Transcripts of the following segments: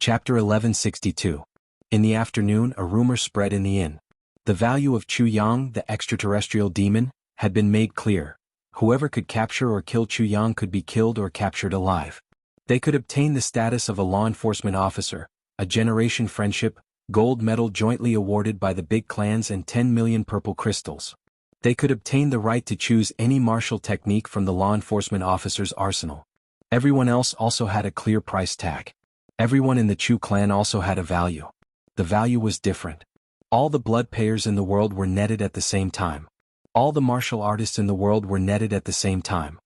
Chapter 1162. In the afternoon, a rumor spread in the inn. The value of Chu Yang, the extraterrestrial demon, had been made clear. Whoever could capture or kill Chu Yang could be killed or captured alive. They could obtain the status of a law enforcement officer, a generation friendship, gold medal jointly awarded by the big clans, and 10 million purple crystals. They could obtain the right to choose any martial technique from the law enforcement officer's arsenal. Everyone else also had a clear price tag. Everyone in the Chu clan also had a value. The value was different. All the blood payers in the world were netted at the same time. All the martial artists in the world were netted at the same time.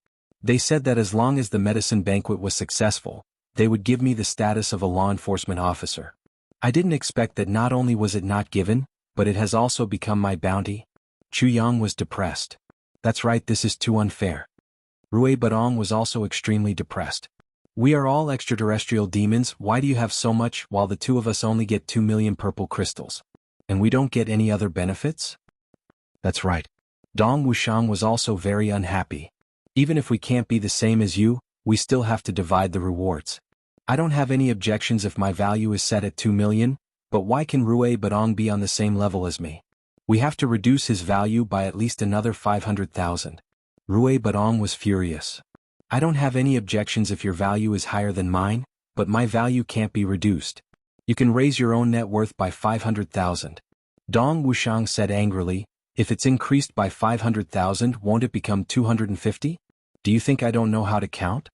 They said that as long as the medicine banquet was successful, they would give me the status of a law enforcement officer. I didn't expect that not only was it not given, but it has also become my bounty. Chu Yang was depressed. That's right, this is too unfair. Rui Badong was also extremely depressed. We are all extraterrestrial demons, why do you have so much while the two of us only get 2 million purple crystals? And we don't get any other benefits? That's right. Dong Wuxiang was also very unhappy. Even if we can't be the same as you, we still have to divide the rewards. I don't have any objections if my value is set at 2 million, but why can Rui Badong be on the same level as me? We have to reduce his value by at least another 500,000. Rui Badong was furious. I don't have any objections if your value is higher than mine, but my value can't be reduced. You can raise your own net worth by 500,000. Dong Wuxiang said angrily, if it's increased by 500,000, won't it become 250? Do you think I don't know how to count?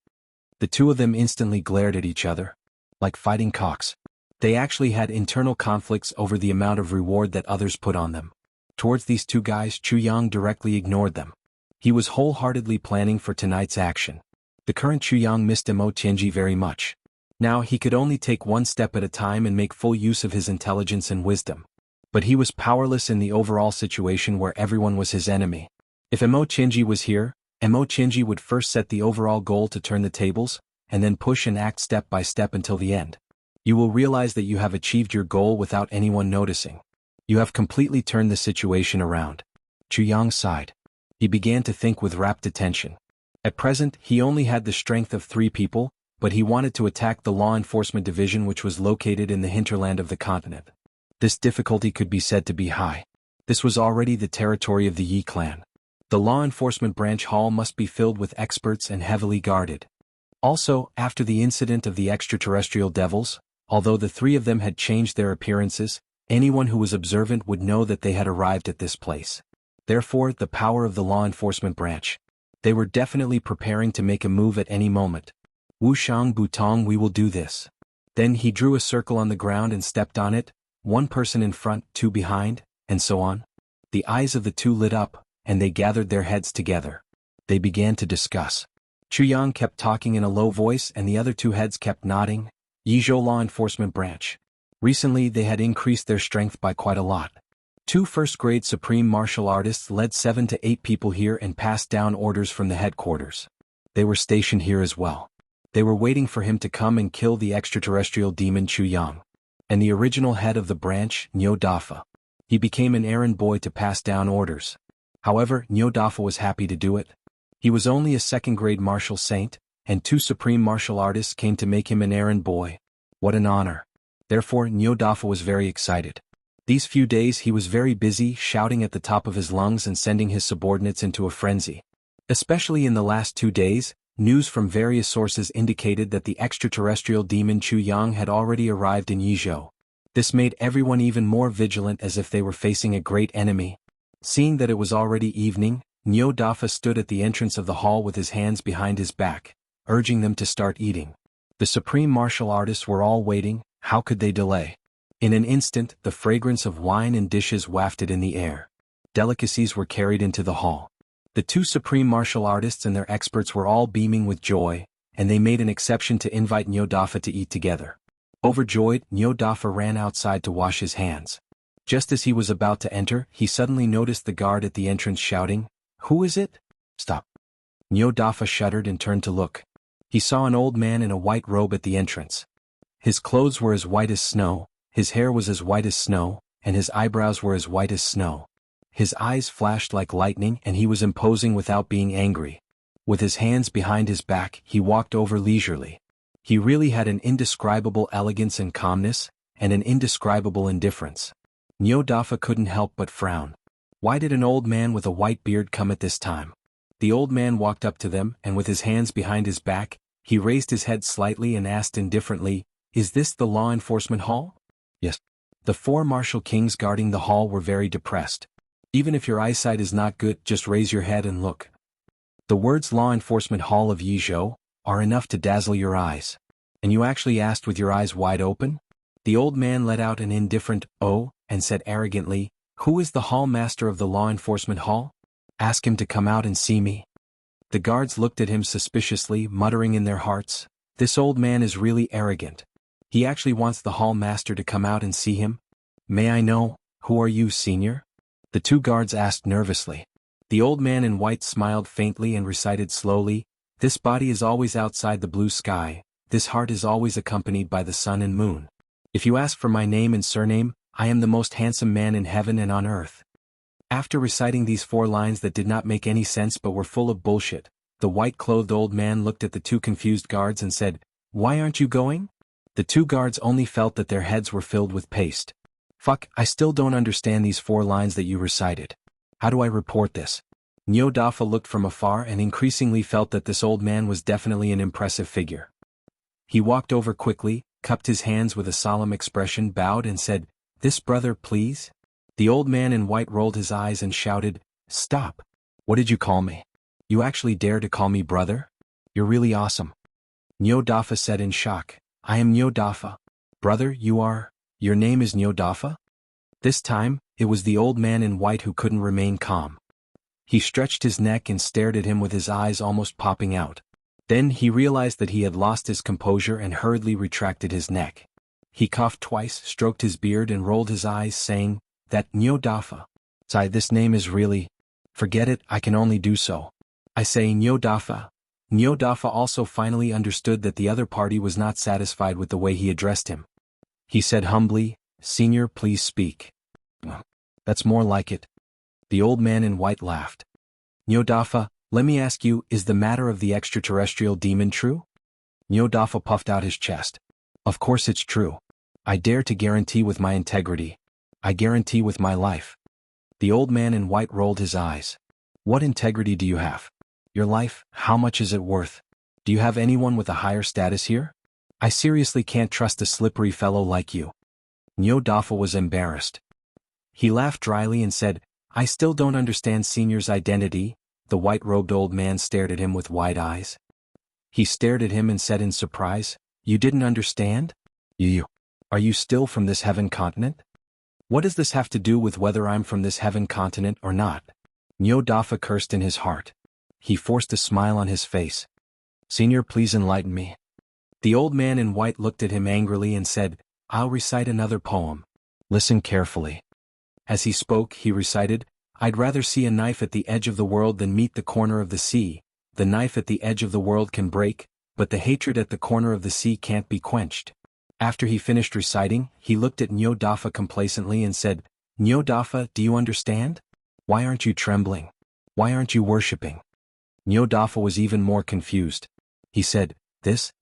The two of them instantly glared at each other. Like fighting cocks. They actually had internal conflicts over the amount of reward that others put on them. Towards these two guys, Chu Yang directly ignored them. He was wholeheartedly planning for tonight's action. The current Chu Yang missed Mo Tianji very much. Now he could only take one step at a time and make full use of his intelligence and wisdom. But he was powerless in the overall situation where everyone was his enemy. If Mo Tianji was here, Mo Tianji would first set the overall goal to turn the tables, and then push and act step by step until the end. You will realize that you have achieved your goal without anyone noticing. You have completely turned the situation around. Chu Yang sighed. He began to think with rapt attention. At present, he only had the strength of 3 people, but he wanted to attack the law enforcement division which was located in the hinterland of the continent. This difficulty could be said to be high. This was already the territory of the Yi clan. The law enforcement branch hall must be filled with experts and heavily guarded. Also, after the incident of the extraterrestrial devils, although the 3 of them had changed their appearances, anyone who was observant would know that they had arrived at this place. Therefore, the power of the law enforcement branch. They were definitely preparing to make a move at any moment. Wuxiang Butong, we will do this. Then he drew a circle on the ground and stepped on it, 1 person in front, 2 behind, and so on. The eyes of the 2 lit up, and they gathered their heads together. They began to discuss. Chu Yang kept talking in a low voice and the other 2 heads kept nodding. Yizhou Law Enforcement Branch. Recently they had increased their strength by quite a lot. 2 first-grade supreme martial artists led 7 to 8 people here and passed down orders from the headquarters. They were stationed here as well. They were waiting for him to come and kill the extraterrestrial demon Chu Yang. And the original head of the branch, Nyo Dafa. He became an errand boy to pass down orders. However, Nyo Dafa was happy to do it. He was only a 2nd-grade martial saint, and 2 supreme martial artists came to make him an errand boy. What an honor. Therefore, Nyo Dafa was very excited. These few days he was very busy shouting at the top of his lungs and sending his subordinates into a frenzy. Especially in the last 2 days, news from various sources indicated that the extraterrestrial demon Chu Yang had already arrived in Yizhou. This made everyone even more vigilant as if they were facing a great enemy. Seeing that it was already evening, Nyo Dafa stood at the entrance of the hall with his hands behind his back, urging them to start eating. The supreme martial artists were all waiting, how could they delay? In an instant, the fragrance of wine and dishes wafted in the air. Delicacies were carried into the hall. The 2 supreme martial artists and their experts were all beaming with joy, and they made an exception to invite Nyo Dafa to eat together. Overjoyed, Nyo Dafa ran outside to wash his hands. Just as he was about to enter, he suddenly noticed the guard at the entrance shouting, "Who is it? Stop." Nyo Dafa shuddered and turned to look. He saw an old man in a white robe at the entrance. His clothes were as white as snow, his hair was as white as snow, and his eyebrows were as white as snow. His eyes flashed like lightning and he was imposing without being angry. With his hands behind his back, he walked over leisurely. He really had an indescribable elegance and calmness, and an indescribable indifference. Nyo Dafa couldn't help but frown. Why did an old man with a white beard come at this time? The old man walked up to them, and with his hands behind his back, he raised his head slightly and asked indifferently, "Is this the law enforcement hall?" "Yes." The 4 martial kings guarding the hall were very depressed. "Even if your eyesight is not good, just raise your head and look." The words law enforcement hall of Yizhou are enough to dazzle your eyes. And you actually asked with your eyes wide open? The old man let out an indifferent "oh" and said arrogantly, "Who is the hall master of the law enforcement hall? Ask him to come out and see me." The guards looked at him suspiciously, muttering in their hearts, "This old man is really arrogant. He actually wants the hall master to come out and see him?" "May I know, who are you, senior?" the 2 guards asked nervously. The old man in white smiled faintly and recited slowly, "This body is always outside the blue sky, this heart is always accompanied by the sun and moon. If you ask for my name and surname, I am the most handsome man in heaven and on earth." After reciting these 4 lines that did not make any sense but were full of bullshit, the white-clothed old man looked at the 2 confused guards and said, "Why aren't you going?" The 2 guards only felt that their heads were filled with paste. "Fuck, I still don't understand these 4 lines that you recited. How do I report this?" Nyo Dafa looked from afar and increasingly felt that this old man was definitely an impressive figure. He walked over quickly, cupped his hands with a solemn expression, bowed and said, "This brother, please?" The old man in white rolled his eyes and shouted, "Stop! What did you call me? You actually dare to call me brother? You're really awesome." Nyo Dafa said in shock, "I am Nyo Dafa. Brother, your name is Nyo Dafa?" This time, it was the old man in white who couldn't remain calm. He stretched his neck and stared at him with his eyes almost popping out. Then he realized that he had lost his composure and hurriedly retracted his neck. He coughed twice, stroked his beard and rolled his eyes, saying, "That Nyo Dafa. Sigh, this name is really... Forget it, I can only do so. I say Nyo Dafa." Nyo Dafa also finally understood that the other party was not satisfied with the way he addressed him. He said humbly, "Senior, please speak." "That's more like it." The old man in white laughed. "Nyo Dafa, let me ask you, is the matter of the extraterrestrial demon true?" Nyo Dafa puffed out his chest. "Of course it's true. I dare to guarantee with my integrity. I guarantee with my life." The old man in white rolled his eyes. "What integrity do you have? Your life, how much is it worth? Do you have anyone with a higher status here? I seriously can't trust a slippery fellow like you." Nyo Dafa was embarrassed. He laughed dryly and said, "I still don't understand Senior's identity." The white-robed old man stared at him with wide eyes. He stared at him and said in surprise, "You didn't understand? Are you still from this heaven continent? What does this have to do with whether I'm from this heaven continent or not?" Nyo Dafa cursed in his heart. He forced a smile on his face. "Senior, please enlighten me." The old man in white looked at him angrily and said, "I'll recite another poem. Listen carefully." As he spoke, he recited, "I'd rather see a knife at the edge of the world than meet the corner of the sea. The knife at the edge of the world can break, but the hatred at the corner of the sea can't be quenched." After he finished reciting, he looked at Nyo Dafa complacently and said, "Nyo Dafa, do you understand? Why aren't you trembling? Why aren't you worshipping?" Nyo Dafa was even more confused. He said, This.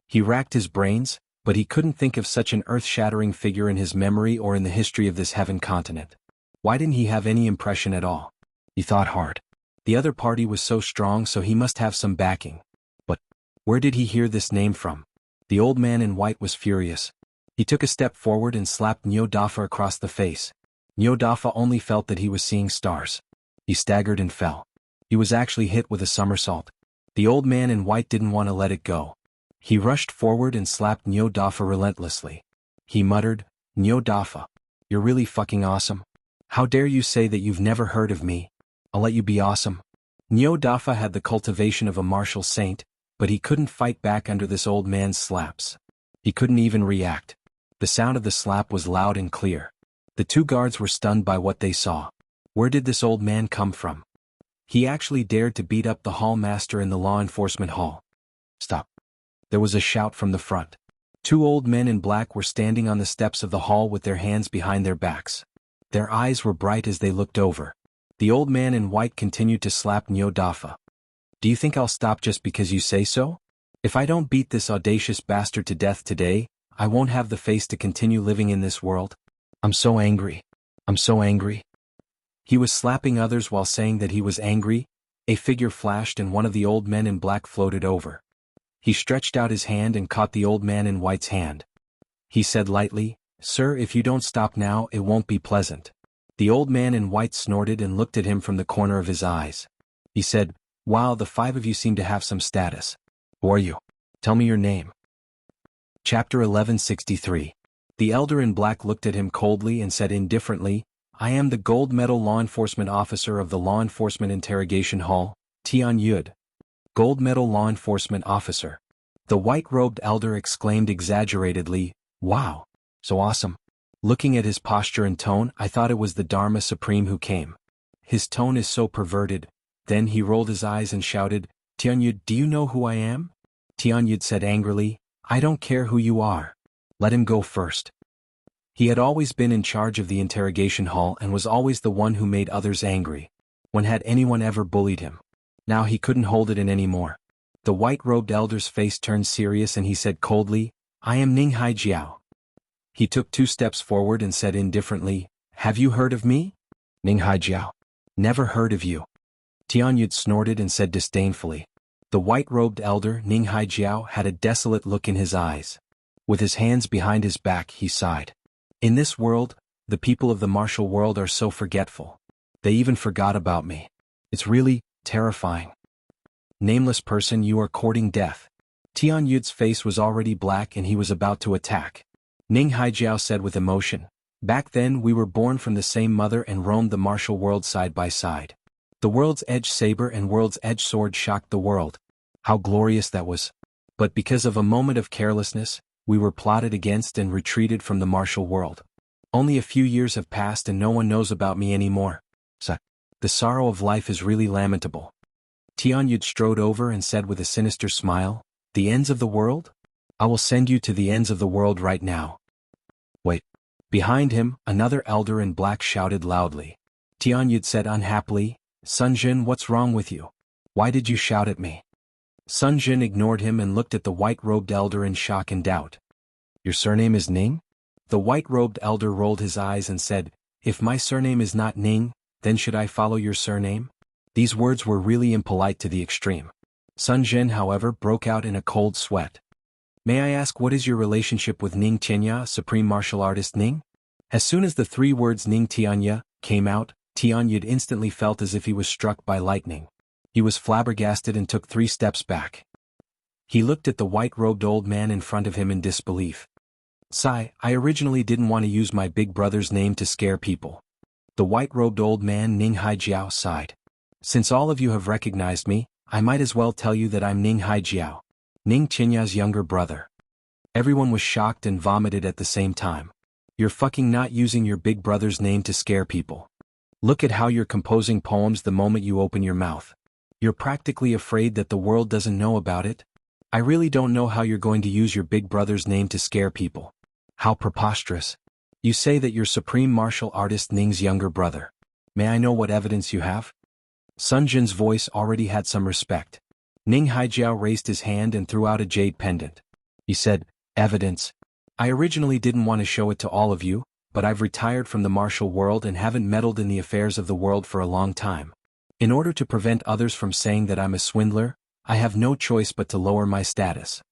He racked his brains, but he couldn't think of such an earth-shattering figure in his memory or in the history of this heaven continent. Why didn't he have any impression at all? He thought hard. The other party was so strong, so he must have some backing. But where did he hear this name from? The old man in white was furious. He took a step forward and slapped Nyo Dafa across the face. Nyo Dafa only felt that he was seeing stars. He staggered and fell. He was actually hit with a somersault. The old man in white didn't want to let it go. He rushed forward and slapped Nyo Dafa relentlessly. He muttered, "Nyo Dafa, you're really fucking awesome. How dare you say that you've never heard of me? I'll let you be awesome." Nyo Dafa had the cultivation of a martial saint, but he couldn't fight back under this old man's slaps. He couldn't even react. The sound of the slap was loud and clear. The 2 guards were stunned by what they saw. Where did this old man come from? He actually dared to beat up the hall master in the law enforcement hall. "Stop." There was a shout from the front. 2 old men in black were standing on the steps of the hall with their hands behind their backs. Their eyes were bright as they looked over. The old man in white continued to slap Nyo Dafa. "Do you think I'll stop just because you say so? If I don't beat this audacious bastard to death today, I won't have the face to continue living in this world. I'm so angry. I'm so angry. He was slapping others while saying that he was angry. A figure flashed and one of the old men in black floated over. He stretched out his hand and caught the old man in white's hand. He said lightly, "Sir, if you don't stop now, it won't be pleasant." The old man in white snorted and looked at him from the corner of his eyes. He said, "Wow, the five of you seem to have some status. Who are you? Tell me your name." Chapter 1163. The elder in black looked at him coldly and said indifferently, "I am the gold medal law enforcement officer of the Law Enforcement Interrogation Hall, Tian Yud." Gold medal law enforcement officer. The white-robed elder exclaimed exaggeratedly, "Wow, so awesome." Looking at his posture and tone, I thought it was the Dharma Supreme who came. His tone is so perverted. Then he rolled his eyes and shouted, "Tian Yud, do you know who I am?" Tian Yud said angrily, "I don't care who you are. Let him go first." He had always been in charge of the interrogation hall and was always the one who made others angry. When had anyone ever bullied him? Now he couldn't hold it in anymore. The white-robed elder's face turned serious and he said coldly, "I am Ning Haijiao." He took 2 steps forward and said indifferently, "Have you heard of me?" Ning Haijiao. "Never heard of you." Tian Yud snorted and said disdainfully. The white-robed elder, Ning Haijiao, had a desolate look in his eyes. With his hands behind his back, he sighed. "In this world, the people of the martial world are so forgetful. They even forgot about me. It's really terrifying." "Nameless person, you are courting death." Tian Yud's face was already black and he was about to attack. Ning Haijiao said with emotion, "Back then we were born from the same mother and roamed the martial world side by side. The world's edge saber and world's edge sword shocked the world. How glorious that was. But because of a moment of carelessness, we were plotted against and retreated from the martial world. Only a few years have passed and no one knows about me anymore. So, the sorrow of life is really lamentable." Tian Yud strode over and said with a sinister smile, "The ends of the world? I will send you to the ends of the world right now." Wait. Behind him, another elder in black shouted loudly. Tian Yud said unhappily, "Sun Jin, what's wrong with you? Why did you shout at me?" Sun Jin ignored him and looked at the white-robed elder in shock and doubt. "Your surname is Ning?" The white-robed elder rolled his eyes and said, "If my surname is not Ning, then should I follow your surname?" These words were really impolite to the extreme. Sun Jin, however, broke out in a cold sweat. "May I ask what is your relationship with Ning Tianya, supreme martial artist Ning?" As soon as the 3 words Ning Tianya came out, Tian Yud instantly felt as if he was struck by lightning. He was flabbergasted and took 3 steps back. He looked at the white-robed old man in front of him in disbelief. "Sai, I originally didn't want to use my big brother's name to scare people." The white-robed old man Ning Haijiao sighed. "Since all of you have recognized me, I might as well tell you that I'm Ning Haijiao, Ning Chinya's younger brother." Everyone was shocked and vomited at the same time. "You're fucking not using your big brother's name to scare people. Look at how you're composing poems the moment you open your mouth. You're practically afraid that the world doesn't know about it. I really don't know how you're going to use your big brother's name to scare people. How preposterous. You say that you're supreme martial artist Ning's younger brother. May I know what evidence you have?" Sun Jin's voice already had some respect. Ning Haijiao raised his hand and threw out a jade pendant. He said, "Evidence. I originally didn't want to show it to all of you, but I've retired from the martial world and haven't meddled in the affairs of the world for a long time. In order to prevent others from saying that I'm a swindler, I have no choice but to lower my status."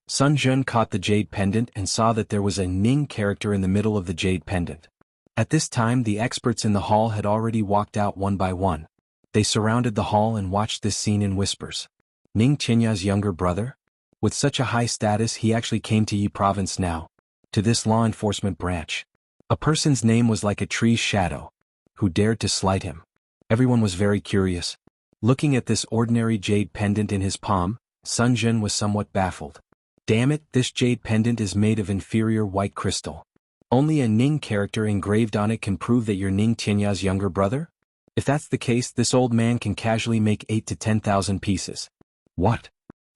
Sun Jun caught the jade pendant and saw that there was a Ning character in the middle of the jade pendant. At this time the experts in the hall had already walked out one by one. They surrounded the hall and watched this scene in whispers. Ning Chinya's younger brother? With such a high status he actually came to Yi province now. To this law enforcement branch. A person's name was like a tree's shadow. Who dared to slight him? Everyone was very curious. Looking at this ordinary jade pendant in his palm, Sun Jin was somewhat baffled. Damn it, this jade pendant is made of inferior white crystal. Only a Ning character engraved on it can prove that you're Ning Chinya's younger brother? If that's the case, this old man can casually make 8 to 10,000 pieces. What?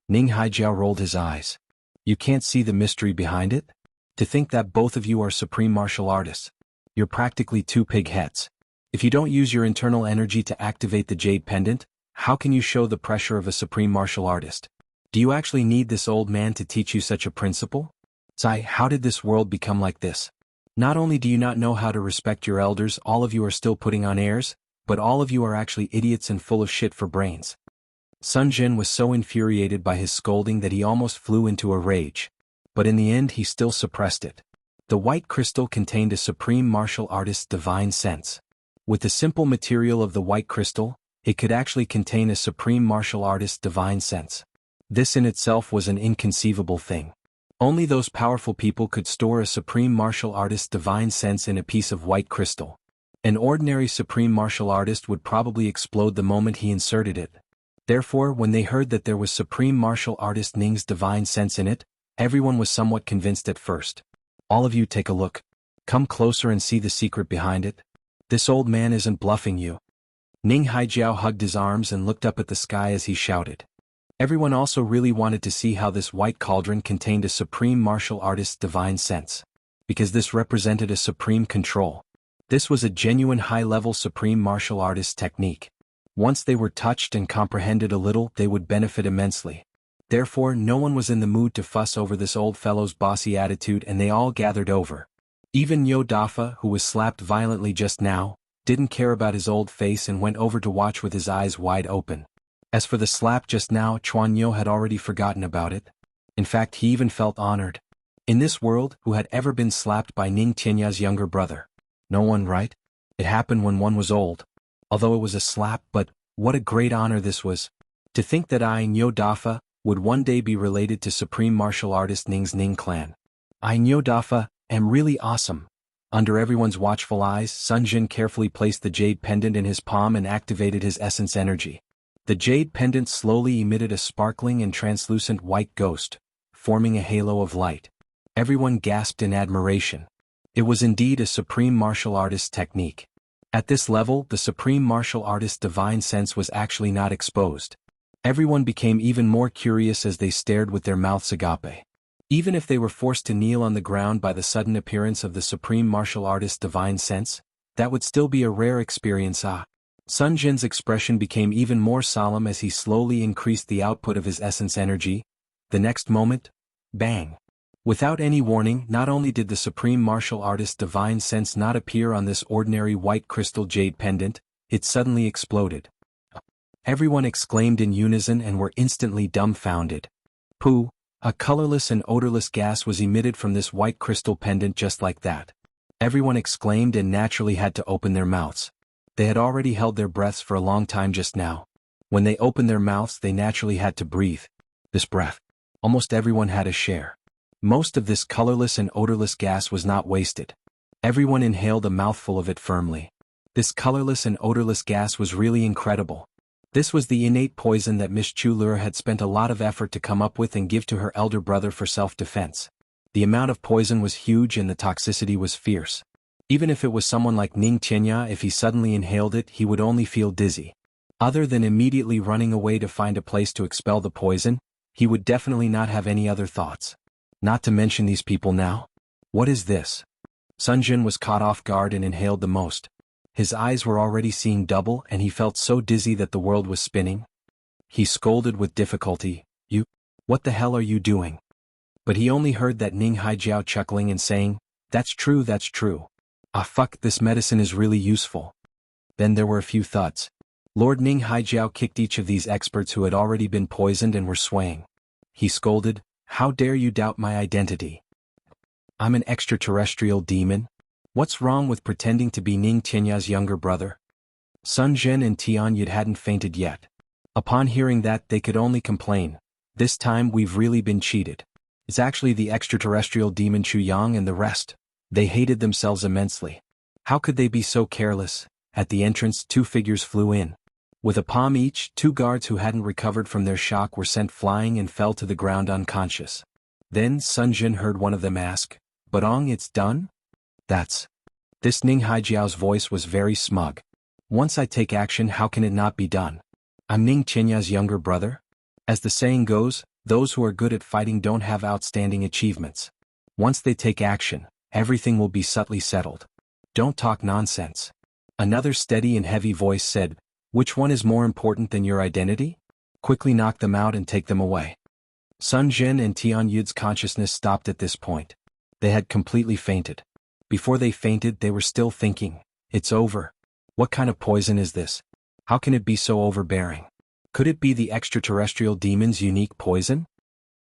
Ning Haijiao rolled his eyes. You can't see the mystery behind it? To think that both of you are supreme martial artists. You're practically 2 pig heads. If you don't use your internal energy to activate the jade pendant, how can you show the pressure of a supreme martial artist? Do you actually need this old man to teach you such a principle? Sai, how did this world become like this? Not only do you not know how to respect your elders, all of you are still putting on airs, but all of you are actually idiots and full of shit for brains. Sun Jin was so infuriated by his scolding that he almost flew into a rage. But in the end he still suppressed it. The white crystal contained a supreme martial artist's divine sense. With the simple material of the white crystal, it could actually contain a supreme martial artist's divine sense. This in itself was an inconceivable thing. Only those powerful people could store a supreme martial artist's divine sense in a piece of white crystal. An ordinary supreme martial artist would probably explode the moment he inserted it. Therefore, when they heard that there was supreme martial artist Ning's divine sense in it, everyone was somewhat convinced at first. All of you take a look. Come closer and see the secret behind it. This old man isn't bluffing you. Ning Haijiao hugged his arms and looked up at the sky as he shouted. Everyone also really wanted to see how this white cauldron contained a supreme martial artist's divine sense. Because this represented a supreme control. This was a genuine high-level supreme martial artist technique. Once they were touched and comprehended a little, they would benefit immensely. Therefore, no one was in the mood to fuss over this old fellow's bossy attitude, and they all gathered over. Even Yo Dafa, who was slapped violently just now, didn't care about his old face and went over to watch with his eyes wide open. As for the slap just now, Chuan Yo had already forgotten about it. In fact, he even felt honored. In this world, who had ever been slapped by Ning Tianya's younger brother? No one, right? It happened when one was old. Although it was a slap, but what a great honor this was. To think that I, Nyo Dafa, would one day be related to supreme martial artist Ning's Ning clan. I, Nyo Dafa, am really awesome. Under everyone's watchful eyes, Sun Jin carefully placed the jade pendant in his palm and activated his essence energy. The jade pendant slowly emitted a sparkling and translucent white ghost, forming a halo of light. Everyone gasped in admiration. It was indeed a supreme martial artist's technique. At this level, the supreme martial artist's divine sense was actually not exposed. Everyone became even more curious as they stared with their mouths agape. Even if they were forced to kneel on the ground by the sudden appearance of the supreme martial artist's divine sense, that would still be a rare experience. Sun Jin's expression became even more solemn as he slowly increased the output of his essence energy. The next moment, bang! Without any warning, not only did the supreme martial artist's divine sense not appear on this ordinary white crystal jade pendant, it suddenly exploded. Everyone exclaimed in unison and were instantly dumbfounded. Pooh! A colorless and odorless gas was emitted from this white crystal pendant just like that. Everyone exclaimed and naturally had to open their mouths. They had already held their breaths for a long time just now. When they opened their mouths, they naturally had to breathe. This breath. Almost everyone had a share. Most of this colorless and odorless gas was not wasted. Everyone inhaled a mouthful of it firmly. This colorless and odorless gas was really incredible. This was the innate poison that Miss Chu Lur had spent a lot of effort to come up with and give to her elder brother for self-defense. The amount of poison was huge and the toxicity was fierce. Even if it was someone like Ning Tianya, if he suddenly inhaled it, he would only feel dizzy. Other than immediately running away to find a place to expel the poison, he would definitely not have any other thoughts. Not to mention these people now. What is this? Sun Jin was caught off guard and inhaled the most. His eyes were already seeing double and he felt so dizzy that the world was spinning. He scolded with difficulty, What the hell are you doing? But he only heard that Ning Haijiao chuckling and saying, That's true, that's true. Ah fuck, this medicine is really useful. Then there were a few thuds. Lord Ning Haijiao kicked each of these experts who had already been poisoned and were swaying. He scolded, How dare you doubt my identity? I'm an extraterrestrial demon? What's wrong with pretending to be Ning Tianya's younger brother? Sun Jin and Tian Yid hadn't fainted yet. Upon hearing that, they could only complain. This time we've really been cheated. It's actually the extraterrestrial demon Chu Yang and the rest. They hated themselves immensely. How could they be so careless? At the entrance, 2 figures flew in. With a palm each, 2 guards who hadn't recovered from their shock were sent flying and fell to the ground unconscious. Then Sun Jin heard one of them ask, Barong, it's done? This Ning Haijiao's voice was very smug. Once I take action, how can it not be done? I'm Ning Tianya's younger brother. As the saying goes, those who are good at fighting don't have outstanding achievements. Once they take action, everything will be subtly settled. Don't talk nonsense. Another steady and heavy voice said, Which one is more important than your identity? Quickly knock them out and take them away. Sun Zhen and Tian Yud's consciousness stopped at this point. They had completely fainted. Before they fainted, they were still thinking, it's over. What kind of poison is this? How can it be so overbearing? Could it be the extraterrestrial demon's unique poison?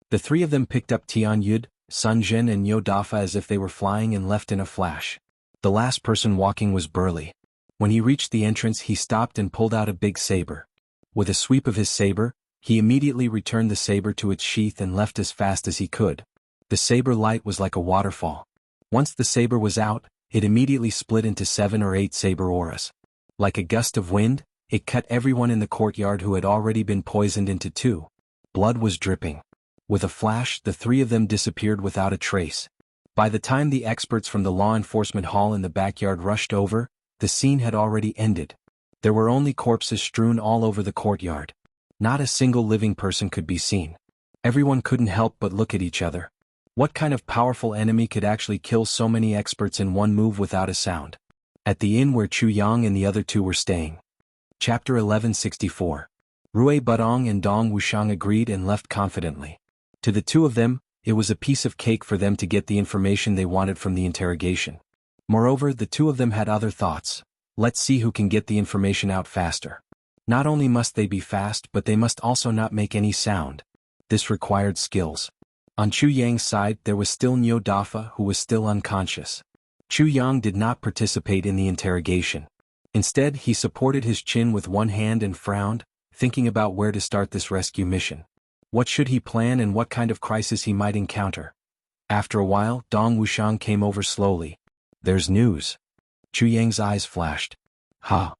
The three of them picked up Tian Yud, Sun Zhen and Nyo Dafa as if they were flying and left in a flash. The last person walking was Burley. When he reached the entrance, he stopped and pulled out a big saber. With a sweep of his saber, he immediately returned the saber to its sheath and left as fast as he could. The saber light was like a waterfall. Once the saber was out, it immediately split into 7 or 8 saber auras. Like a gust of wind, it cut everyone in the courtyard who had already been poisoned into 2. Blood was dripping. With a flash, the 3 of them disappeared without a trace. By the time the experts from the law enforcement hall in the backyard rushed over, the scene had already ended. There were only corpses strewn all over the courtyard. Not a single living person could be seen. Everyone couldn't help but look at each other. What kind of powerful enemy could actually kill so many experts in one move without a sound? At the inn where Chu Yang and the other 2 were staying. Chapter 1164. Rui Budong and Dong Wuxiang agreed and left confidently. To the 2 of them, it was a piece of cake for them to get the information they wanted from the interrogation. Moreover, the 2 of them had other thoughts. Let's see who can get the information out faster. Not only must they be fast, but they must also not make any sound. This required skills. On Chu Yang's side, there was still Nyo Dafa, who was still unconscious. Chu Yang did not participate in the interrogation. Instead, he supported his chin with one hand and frowned, thinking about where to start this rescue mission. What should he plan and what kind of crisis he might encounter? After a while, Dong Wuxiang came over slowly. There's news. Chu Yang's eyes flashed. Ha!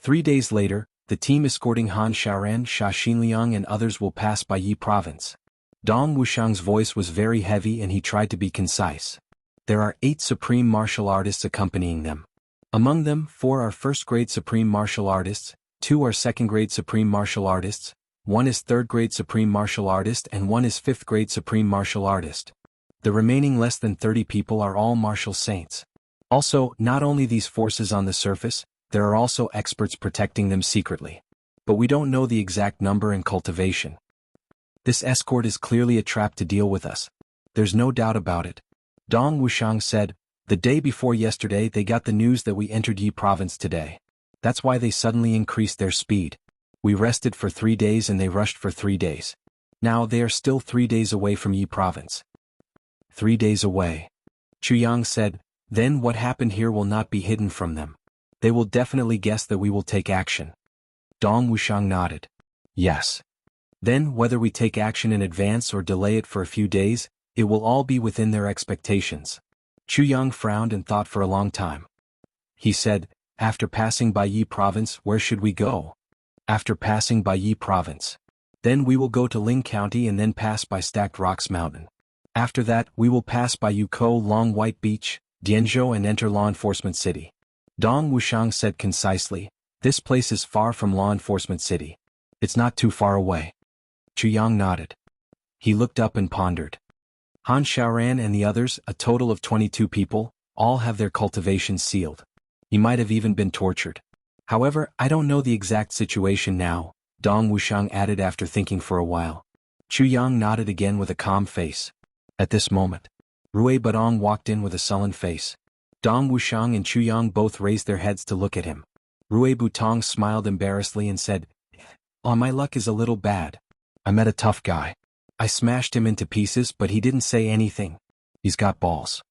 3 days later, the team escorting Han Xiaoran, Sha Xinliang and others will pass by Yi Province. Dong Wuxiang's voice was very heavy and he tried to be concise. There are 8 supreme martial artists accompanying them. Among them, 4 are first-grade supreme martial artists, 2 are second-grade supreme martial artists, 1 is third-grade supreme martial artist and 1 is fifth-grade supreme martial artist. The remaining less than 30 people are all martial saints. Also, not only these forces on the surface, there are also experts protecting them secretly. But we don't know the exact number and cultivation. This escort is clearly a trap to deal with us. There's no doubt about it. Dong Wuxiang said, the day before yesterday they got the news that we entered Yi Province today. That's why they suddenly increased their speed. We rested for 3 days and they rushed for 3 days. Now they are still 3 days away from Yi Province. 3 days away. Chu Yang said, then what happened here will not be hidden from them. They will definitely guess that we will take action. Dong Wuxiang nodded. Yes. Then, whether we take action in advance or delay it for a few days, it will all be within their expectations. Chu Yang frowned and thought for a long time. He said, after passing by Yi Province, where should we go? After passing by Yi Province. Then we will go to Ling County and then pass by Stacked Rocks Mountain. After that, we will pass by Yuko Long White Beach, Dianzhou and enter Law Enforcement City. Dong Wuxiang said concisely, this place is far from Law Enforcement City. It's not too far away. Chu Yang nodded. He looked up and pondered. Han Xiaoran and the others, a total of 22 people, all have their cultivations sealed. He might have even been tortured. However, I don't know the exact situation now, Dong Wuxiang added after thinking for a while. Chu Yang nodded again with a calm face. At this moment, Rui Budong walked in with a sullen face. Dong Wuxiang and Chu Yang both raised their heads to look at him. Rui Budong smiled embarrassedly and said, my luck is a little bad. I met a tough guy. I smashed him into pieces but he didn't say anything. He's got balls.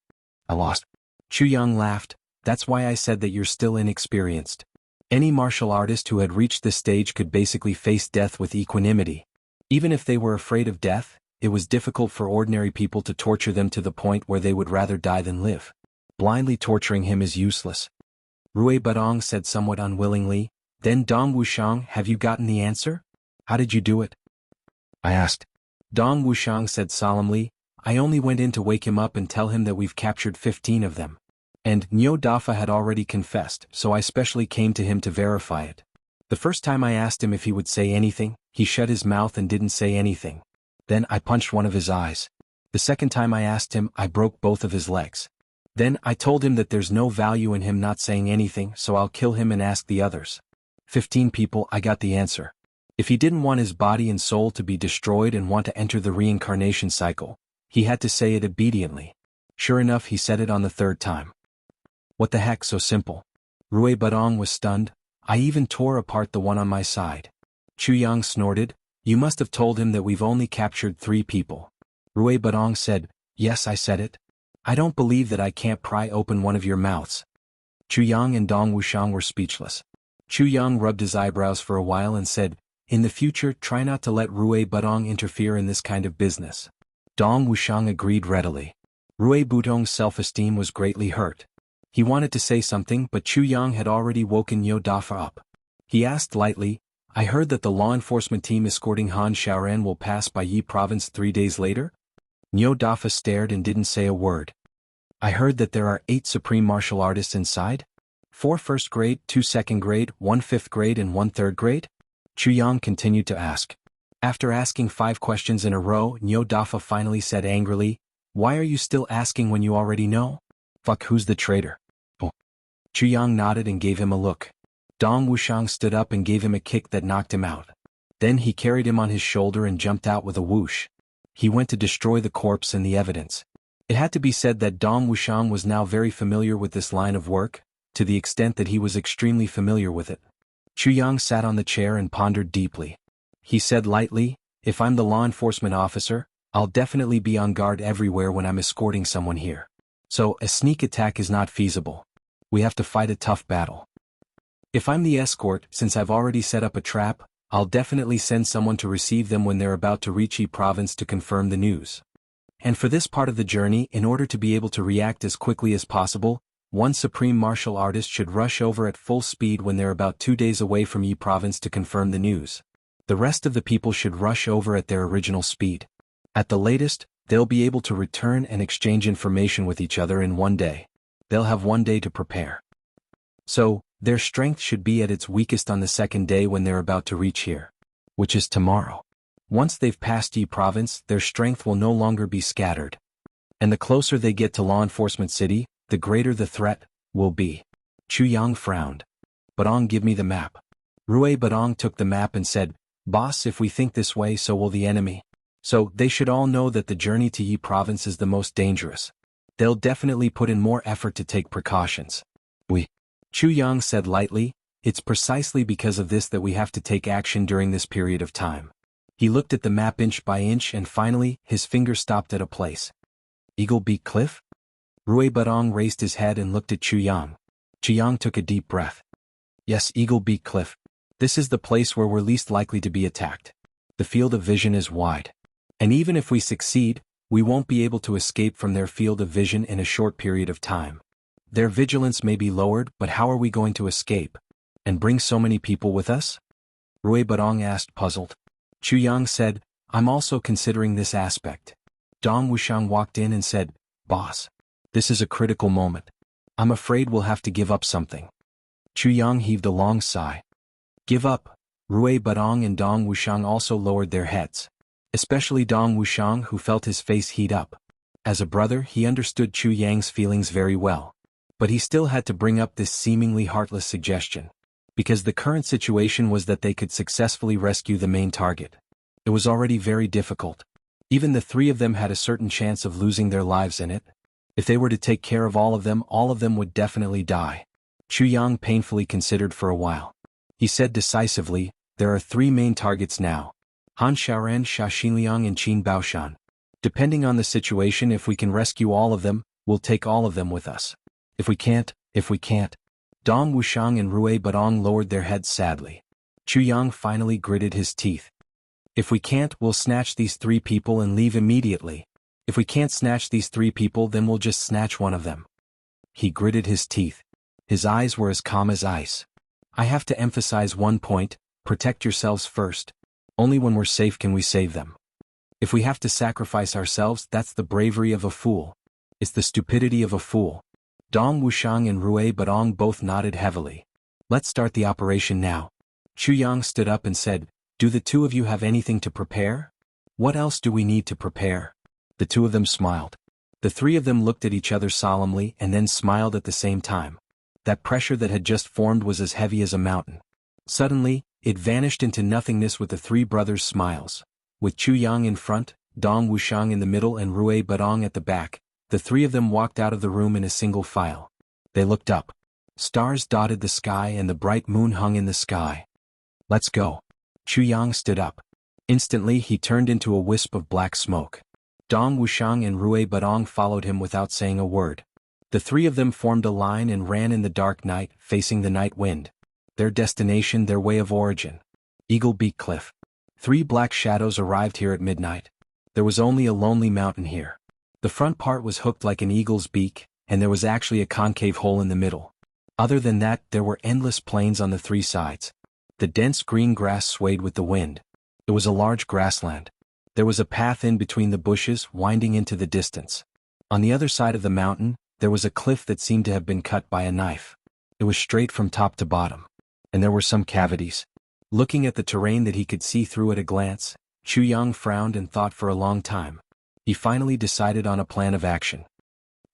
I lost. Chu Yang laughed, that's why I said that you're still inexperienced. Any martial artist who had reached this stage could basically face death with equanimity. Even if they were afraid of death, it was difficult for ordinary people to torture them to the point where they would rather die than live. Blindly torturing him is useless. Rui Budong said somewhat unwillingly, then Dong Wuxiang, have you gotten the answer? How did you do it? I asked. Dong Wuxiang said solemnly, I only went in to wake him up and tell him that we've captured 15 of them. And Nyo Dafa had already confessed, so I specially came to him to verify it. The first time I asked him if he would say anything, he shut his mouth and didn't say anything. Then I punched one of his eyes. The second time I asked him, I broke both of his legs. Then I told him that there's no value in him not saying anything, so I'll kill him and ask the others. 15 people, I got the answer. If he didn't want his body and soul to be destroyed and want to enter the reincarnation cycle, he had to say it obediently. Sure enough, he said it on the third time. What the heck, so simple? Rui Badong was stunned. I even tore apart the one on my side. Chu Yang snorted. You must have told him that we've only captured 3 people. Rui Badong said, yes, I said it. I don't believe that I can't pry open one of your mouths. Chu Yang and Dong Wuxiang were speechless. Chu Yang rubbed his eyebrows for a while and said, in the future, try not to let Rui Badong interfere in this kind of business. Dong Wuxiang agreed readily. Rui Budong's self-esteem was greatly hurt. He wanted to say something, but Chu Yang had already woken Niu Dafa up. He asked lightly, I heard that the law enforcement team escorting Han Xiaoran will pass by Yi province 3 days later? Niu Dafa stared and didn't say a word. I heard that there are 8 supreme martial artists inside? 4 first grade, 2 second grade, 1 fifth grade and 1 third grade? Chu Yang continued to ask. After asking 5 questions in a row, Niu Dafa finally said angrily, why are you still asking when you already know? Fuck, who's the traitor? Oh. Chu Yang nodded and gave him a look. Dong Wuxiang stood up and gave him a kick that knocked him out. Then he carried him on his shoulder and jumped out with a whoosh. He went to destroy the corpse and the evidence. It had to be said that Dong Wuxiang was now very familiar with this line of work, to the extent that he was extremely familiar with it. Chu Yang sat on the chair and pondered deeply. He said lightly, if I'm the law enforcement officer, I'll definitely be on guard everywhere when I'm escorting someone here. So, a sneak attack is not feasible. We have to fight a tough battle. If I'm the escort, since I've already set up a trap, I'll definitely send someone to receive them when they're about to reach Yi province to confirm the news. And for this part of the journey, in order to be able to react as quickly as possible, one supreme martial artist should rush over at full speed when they're about 2 days away from Yi province to confirm the news. The rest of the people should rush over at their original speed. At the latest, they'll be able to return and exchange information with each other in 1 day. They'll have 1 day to prepare. So, their strength should be at its weakest on the 2nd day when they're about to reach here, which is tomorrow. Once they've passed Yi province, their strength will no longer be scattered. And the closer they get to law enforcement city, the greater the threat will be. Chu Yang frowned. Badong, give me the map. Rui Badong took the map and said, boss, if we think this way, so will the enemy. So, they should all know that the journey to Yi province is the most dangerous. They'll definitely put in more effort to take precautions. Chu Yang said lightly, it's precisely because of this that we have to take action during this period of time. He looked at the map inch by inch and finally, his finger stopped at a place. Eagle Beak Cliff? Rui Badong raised his head and looked at Chu Yang. Chu Yang took a deep breath. Yes, Eagle Beak Cliff. This is the place where we're least likely to be attacked. The field of vision is wide. And even if we succeed, we won't be able to escape from their field of vision in a short period of time. Their vigilance may be lowered, but how are we going to escape? And bring so many people with us? Rui Badong asked, puzzled. Chu Yang said, I'm also considering this aspect. Dong Wuxiang walked in and said, boss. This is a critical moment. I'm afraid we'll have to give up something. Chu Yang heaved a long sigh. Give up? Rui Badong and Dong Wuxiang also lowered their heads. Especially Dong Wuxiang, who felt his face heat up. As a brother, he understood Chu Yang's feelings very well. But he still had to bring up this seemingly heartless suggestion. Because the current situation was that they could successfully rescue the main target. It was already very difficult. Even the 3 of them had a certain chance of losing their lives in it. If they were to take care of all of them would definitely die. Chu Yang painfully considered for a while. He said decisively, there are 3 main targets now. Han Xiaoran, Xia Xinliang and Qin Baoshan. Depending on the situation, if we can rescue all of them, we'll take all of them with us. If we can't. Dong Wuxiang and Rui Badong lowered their heads sadly. Chu Yang finally gritted his teeth. If we can't, we'll snatch these 3 people and leave immediately. If we can't snatch these 3 people, then we'll just snatch one of them. He gritted his teeth. His eyes were as calm as ice. I have to emphasize one point, protect yourselves first. Only when we're safe can we save them. If we have to sacrifice ourselves, that's the bravery of a fool. It's the stupidity of a fool. Dong Wuxiang and Rui Badong both nodded heavily. Let's start the operation now. Chu Yang stood up and said, do the 2 of you have anything to prepare? What else do we need to prepare? The 2 of them smiled. The 3 of them looked at each other solemnly and then smiled at the same time. That pressure that had just formed was as heavy as a mountain. Suddenly, It vanished into nothingness with the three brothers' smiles. With Chu Yang in front, Dong Wuxiang in the middle and Rui Badong at the back, the three of them walked out of the room in a single file. They looked up. Stars dotted the sky and the bright moon hung in the sky. "Let's go." Chu Yang stood up. Instantly he turned into a wisp of black smoke. Dong Wuxiang and Rui Badong followed him without saying a word. The three of them formed a line and ran in the dark night, facing the night wind. Their destination, their way of origin. Eagle Beak Cliff. 3 black shadows arrived here at midnight. There was only a lonely mountain here. The front part was hooked like an eagle's beak, and there was actually a concave hole in the middle. Other than that, there were endless plains on the 3 sides. The dense green grass swayed with the wind. It was a large grassland. There was a path in between the bushes, winding into the distance. On the other side of the mountain, there was a cliff that seemed to have been cut by a knife. It was straight from top to bottom. And there were some cavities. Looking at the terrain that he could see through at a glance, Chu Yang frowned and thought for a long time. He finally decided on a plan of action.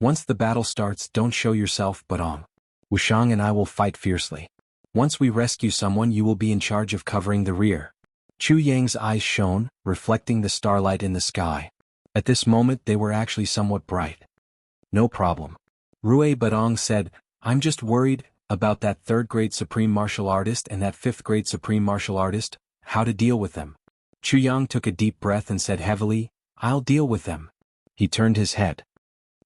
"Once the battle starts, don't show yourself, Badong. Wuxiang and I will fight fiercely. Once we rescue someone, you will be in charge of covering the rear." Chu Yang's eyes shone, reflecting the starlight in the sky. At this moment they were actually somewhat bright. "No problem." Rui Badong said, "I'm just worried about that 3rd-grade supreme martial artist and that 5th-grade supreme martial artist, how to deal with them." Chu Yang took a deep breath and said heavily, "I'll deal with them." He turned his head.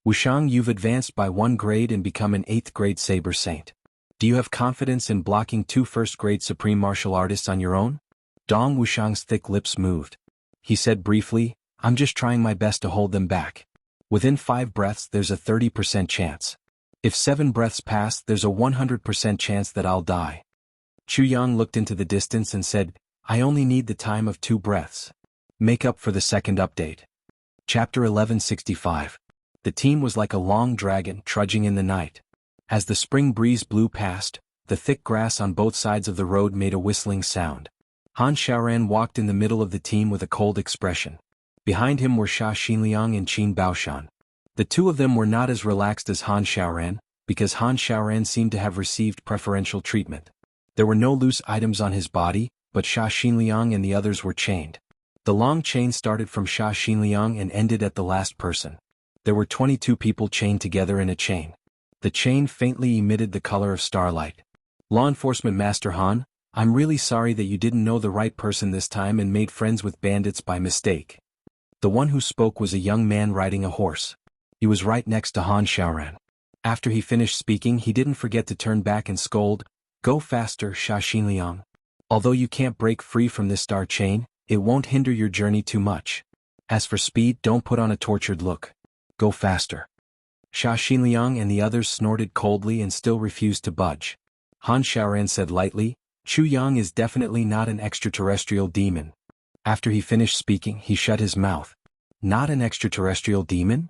"Wuxiang, you've advanced by 1 grade and become an 8th-grade Saber Saint. Do you have confidence in blocking 2 1st-grade supreme martial artists on your own?" Dong Wuxiang's thick lips moved. He said briefly, "I'm just trying my best to hold them back. Within 5 breaths there's a 30% chance. If 7 breaths pass, there's a 100% chance that I'll die." Chu Yang looked into the distance and said, "I only need the time of 2 breaths. Make up for the second update." Chapter 1165. The team was like a long dragon trudging in the night. As the spring breeze blew past, the thick grass on both sides of the road made a whistling sound. Han Xiaoran walked in the middle of the team with a cold expression. Behind him were Xia Xinliang and Qin Baoshan. The two of them were not as relaxed as Han Xiaoran, because Han Xiaoran seemed to have received preferential treatment. There were no loose items on his body, but Xia Xinliang and the others were chained. The long chain started from Xia Xinliang and ended at the last person. There were 22 people chained together in a chain. The chain faintly emitted the color of starlight. "Law Enforcement Master Han, I'm really sorry that you didn't know the right person this time and made friends with bandits by mistake." The one who spoke was a young man riding a horse. He was right next to Han Xiaoran. After he finished speaking, he didn't forget to turn back and scold, "Go faster, Xia Xinliang. Although you can't break free from this star chain, it won't hinder your journey too much. As for speed, don't put on a tortured look. Go faster." Xia Xinliang and the others snorted coldly and still refused to budge. Han Xiaoran said lightly, "Chu Yang is definitely not an extraterrestrial demon." After he finished speaking, he shut his mouth. "Not an extraterrestrial demon?"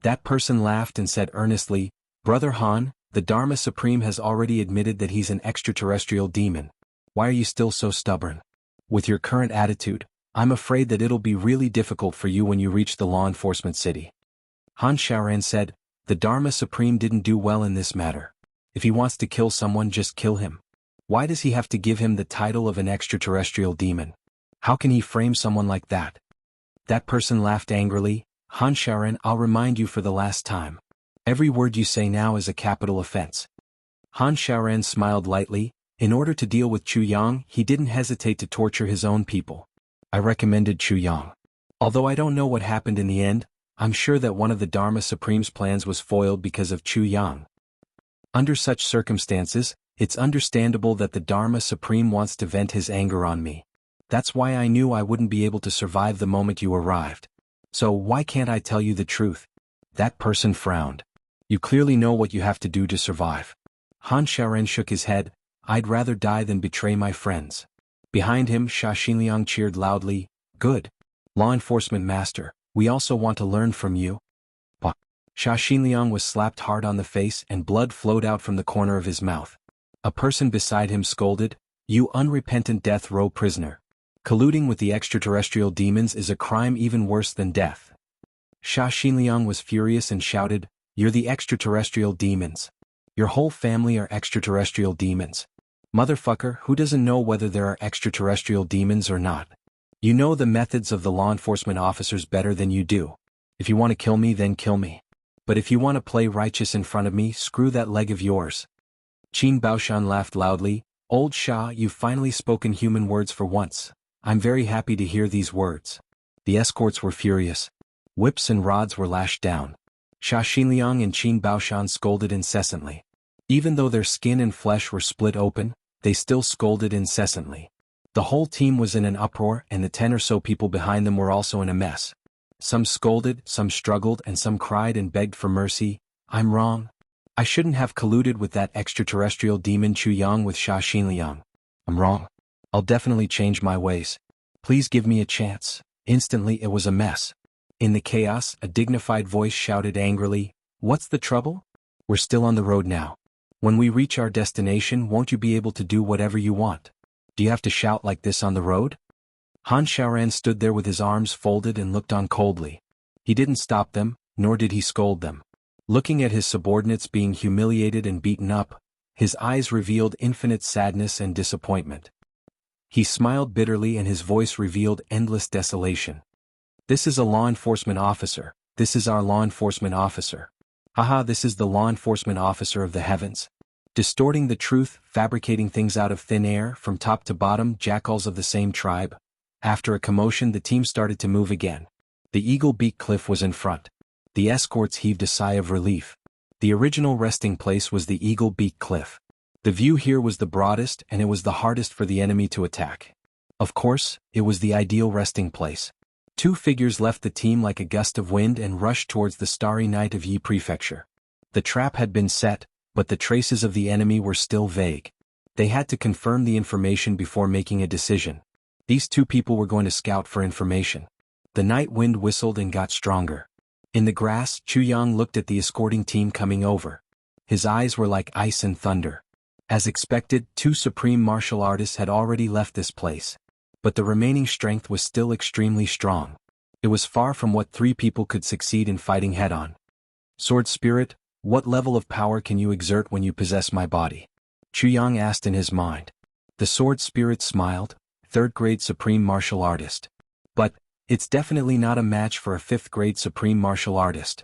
That person laughed and said earnestly, "Brother Han, the Dharma Supreme has already admitted that he's an extraterrestrial demon. Why are you still so stubborn? With your current attitude, I'm afraid that it'll be really difficult for you when you reach the law enforcement city." Han Xiaoran said, "The Dharma Supreme didn't do well in this matter. If he wants to kill someone, just kill him. Why does he have to give him the title of an extraterrestrial demon? How can he frame someone like that?" That person laughed angrily. "Han Xiaoran, I'll remind you for the last time. Every word you say now is a capital offense." Han Xiaoran smiled lightly. In order to deal with Chu Yang, he didn't hesitate to torture his own people. "I recommended Chu Yang. Although I don't know what happened in the end, I'm sure that one of the Dharma Supreme's plans was foiled because of Chu Yang. Under such circumstances, it's understandable that the Dharma Supreme wants to vent his anger on me. That's why I knew I wouldn't be able to survive the moment you arrived. So why can't I tell you the truth?" That person frowned. "You clearly know what you have to do to survive." Han Xiaoran shook his head. "I'd rather die than betray my friends." Behind him, Xia Xinliang cheered loudly, "Good. Law Enforcement Master, we also want to learn from you." Bah. Xia Xinliang was slapped hard on the face and blood flowed out from the corner of his mouth. A person beside him scolded, "You unrepentant death row prisoner. Colluding with the extraterrestrial demons is a crime even worse than death." Xia Xinliang was furious and shouted, "You're the extraterrestrial demons. Your whole family are extraterrestrial demons. Motherfucker, who doesn't know whether there are extraterrestrial demons or not? You know the methods of the law enforcement officers better than you do. If you want to kill me, then kill me. But if you want to play righteous in front of me, screw that leg of yours. Qin Baoshan laughed loudly. Old Sha, you've finally spoken human words for once. I'm very happy to hear these words. The escorts were furious. Whips and rods were lashed down. Sha Xinliang and Qin Baoshan scolded incessantly. Even though their skin and flesh were split open, they still scolded incessantly. The whole team was in an uproar, and the 10 or so people behind them were also in a mess. Some scolded, some struggled, and some cried and begged for mercy. I'm wrong. I shouldn't have colluded with that extraterrestrial demon Chu Yang with Sha Xinliang. I'm wrong. I'll definitely change my ways. Please give me a chance. Instantly it was a mess. In the chaos, a dignified voice shouted angrily, "What's the trouble? We're still on the road now. When we reach our destination, won't you be able to do whatever you want? Do you have to shout like this on the road?" Han Xiaoran stood there with his arms folded and looked on coldly. He didn't stop them, nor did he scold them. Looking at his subordinates being humiliated and beaten up, his eyes revealed infinite sadness and disappointment. He smiled bitterly and his voice revealed endless desolation. This is a law enforcement officer. This is our law enforcement officer. Haha, this is the law enforcement officer of the heavens. Distorting the truth, fabricating things out of thin air, from top to bottom, jackals of the same tribe. After a commotion, the team started to move again. The Eagle Beak Cliff was in front. The escorts heaved a sigh of relief. The original resting place was the Eagle Beak Cliff. The view here was the broadest and it was the hardest for the enemy to attack. Of course, it was the ideal resting place. Two figures left the team like a gust of wind and rushed towards the starry night of Yi Prefecture. The trap had been set, but the traces of the enemy were still vague. They had to confirm the information before making a decision. These two people were going to scout for information. The night wind whistled and got stronger. In the grass, Chu Yang looked at the escorting team coming over. His eyes were like ice and thunder. As expected, 2 supreme martial artists had already left this place. But the remaining strength was still extremely strong. It was far from what 3 people could succeed in fighting head-on. Sword Spirit, what level of power can you exert when you possess my body? Chu Yang asked in his mind. The Sword Spirit smiled, 3rd grade supreme martial artist. But, it's definitely not a match for a 5th grade supreme martial artist.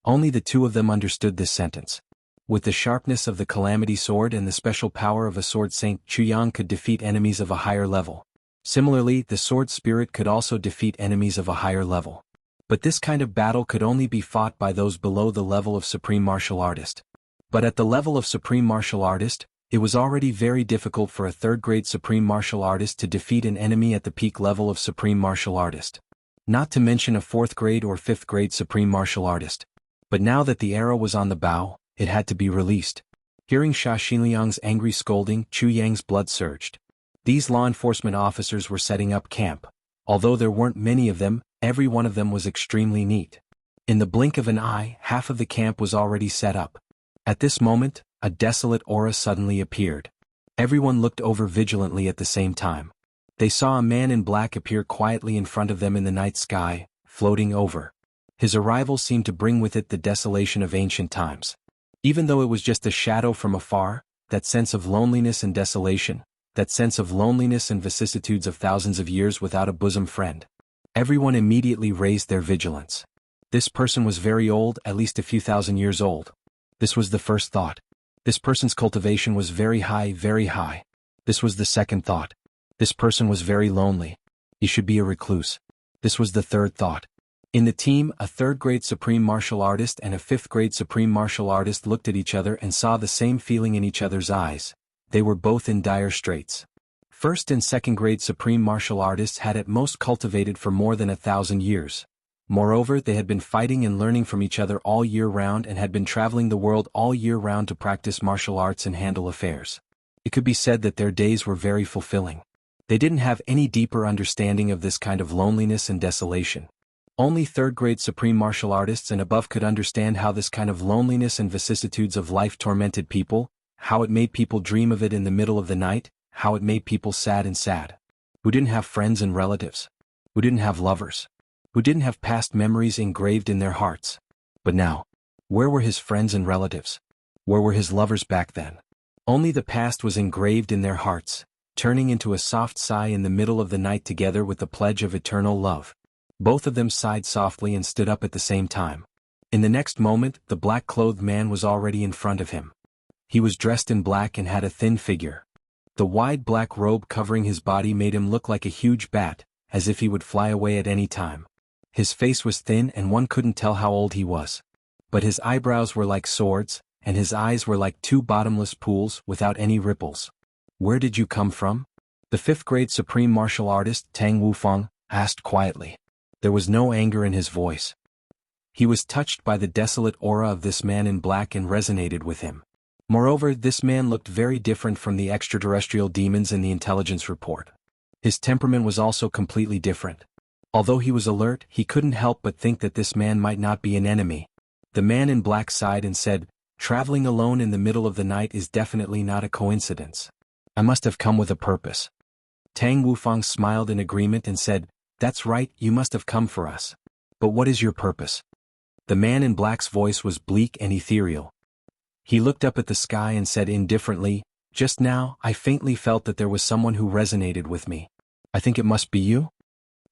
Only the 2 of them understood this sentence. With the sharpness of the Calamity Sword and the special power of a Sword Saint, Chu Yang could defeat enemies of a higher level. Similarly, the Sword Spirit could also defeat enemies of a higher level. But this kind of battle could only be fought by those below the level of Supreme Martial Artist. But at the level of Supreme Martial Artist, it was already very difficult for a 3rd grade Supreme Martial Artist to defeat an enemy at the peak level of Supreme Martial Artist. Not to mention a 4th grade or 5th grade Supreme Martial Artist. But now that the arrow was on the bow, it had to be released. Hearing Sha Xinliang's angry scolding, Chu Yang's blood surged. These law enforcement officers were setting up camp. Although there weren't many of them, every one of them was extremely neat. In the blink of an eye, half of the camp was already set up. At this moment, a desolate aura suddenly appeared. Everyone looked over vigilantly at the same time. They saw a man in black appear quietly in front of them in the night sky, floating over. His arrival seemed to bring with it the desolation of ancient times. Even though it was just a shadow from afar, that sense of loneliness and desolation, that sense of loneliness and vicissitudes of thousands of years without a bosom friend. Everyone immediately raised their vigilance. This person was very old, at least a few thousand years old. This was the first thought. This person's cultivation was very high, very high. This was the second thought. This person was very lonely. He should be a recluse. This was the third thought. In the team, a 3rd grade Supreme Martial Artist and a 5th grade Supreme Martial Artist looked at each other and saw the same feeling in each other's eyes. They were both in dire straits. 1st and 2nd grade Supreme Martial Artists had at most cultivated for more than 1,000 years. Moreover, they had been fighting and learning from each other all year round and had been traveling the world all year round to practice martial arts and handle affairs. It could be said that their days were very fulfilling. They didn't have any deeper understanding of this kind of loneliness and desolation. Only 3rd grade Supreme Martial Artists and above could understand how this kind of loneliness and vicissitudes of life tormented people, how it made people dream of it in the middle of the night, how it made people sad, who didn't have friends and relatives, who didn't have lovers, who didn't have past memories engraved in their hearts. But now, where were his friends and relatives? Where were his lovers back then? Only the past was engraved in their hearts, turning into a soft sigh in the middle of the night together with the pledge of eternal love. Both of them sighed softly and stood up at the same time. In the next moment, the black-clothed man was already in front of him. He was dressed in black and had a thin figure. The wide black robe covering his body made him look like a huge bat, as if he would fly away at any time. His face was thin and one couldn't tell how old he was. But his eyebrows were like swords, and his eyes were like two bottomless pools without any ripples. "Where did you come from?" The fifth-grade supreme martial artist Tang Wufang asked quietly. There was no anger in his voice. He was touched by the desolate aura of this man in black and resonated with him. Moreover, this man looked very different from the extraterrestrial demons in the intelligence report. His temperament was also completely different. Although he was alert, he couldn't help but think that this man might not be an enemy. The man in black sighed and said, "Traveling alone in the middle of the night is definitely not a coincidence. I must have come with a purpose." Tang Wufang smiled in agreement and said, "That's right, you must have come for us. But what is your purpose?" The man in black's voice was bleak and ethereal. He looked up at the sky and said indifferently, "Just now, I faintly felt that there was someone who resonated with me. I think it must be you?"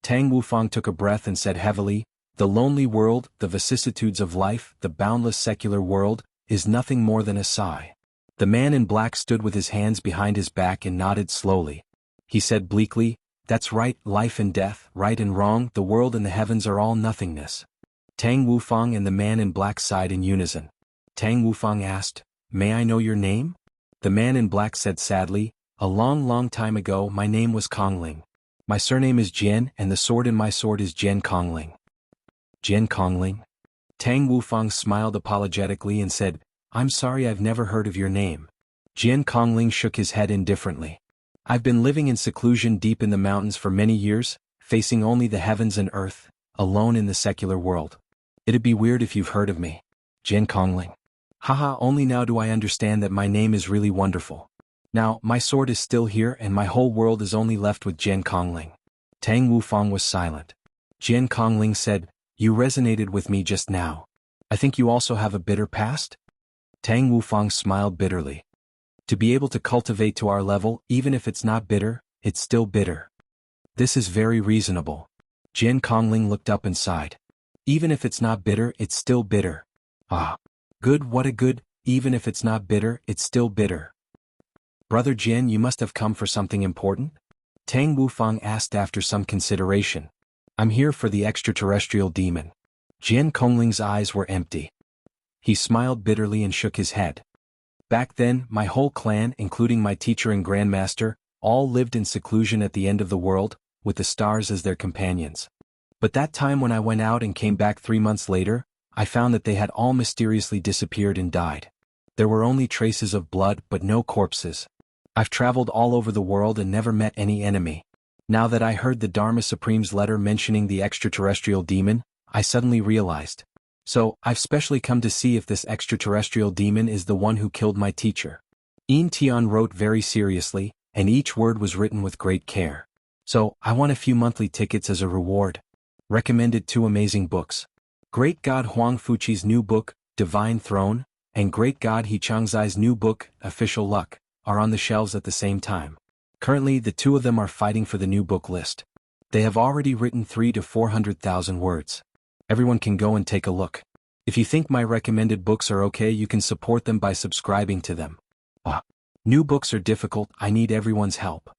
Tang Wufang took a breath and said heavily, "The lonely world, the vicissitudes of life, the boundless secular world, is nothing more than a sigh." The man in black stood with his hands behind his back and nodded slowly. He said bleakly, "That's right, life and death, right and wrong, the world and the heavens are all nothingness." Tang Wufang and the man in black sighed in unison. Tang Wufang asked, "May I know your name?" The man in black said sadly, "A long, long time ago my name was Kongling. My surname is Jian and the sword in my sword is Jian Kongling." Jian Kongling? Tang Wufang smiled apologetically and said, "I'm sorry, I've never heard of your name." Jian Kongling shook his head indifferently. "I've been living in seclusion deep in the mountains for many years, facing only the heavens and earth, alone in the secular world. It'd be weird if you've heard of me." Jian Kongling. "Haha, only now do I understand that my name is really wonderful. Now, my sword is still here and my whole world is only left with Jian Kongling." Tang Wufang was silent. Jian Kongling said, "You resonated with me just now. I think you also have a bitter past?" Tang Wufang smiled bitterly. "To be able to cultivate to our level, even if it's not bitter, it's still bitter." "This is very reasonable." Jian Kongling looked up and sighed. "Even if it's not bitter, it's still bitter." "Ah. Good, what a good, even if it's not bitter, it's still bitter." "Brother Jian, you must have come for something important?" Tang Wufang asked after some consideration. "I'm here for the extraterrestrial demon." Jian Kongling's eyes were empty. He smiled bitterly and shook his head. "Back then, my whole clan, including my teacher and grandmaster, all lived in seclusion at the end of the world, with the stars as their companions. But that time when I went out and came back 3 months later, I found that they had all mysteriously disappeared and died. There were only traces of blood but no corpses. I've traveled all over the world and never met any enemy. Now that I heard the Dharma Supreme's letter mentioning the extraterrestrial demon, I suddenly realized. So, I've specially come to see if this extraterrestrial demon is the one who killed my teacher." Yin Tian wrote very seriously, and each word was written with great care. "So, I won a few monthly tickets as a reward. Recommended 2 amazing books. Great God Huang Fuqi's new book, Divine Throne, and Great God He Changzai's new book, Official Luck, are on the shelves at the same time. Currently, the 2 of them are fighting for the new book list. They have already written 300,000 to 400,000 words. Everyone can go and take a look. If you think my recommended books are okay, you can support them by subscribing to them. New books are difficult, I need everyone's help."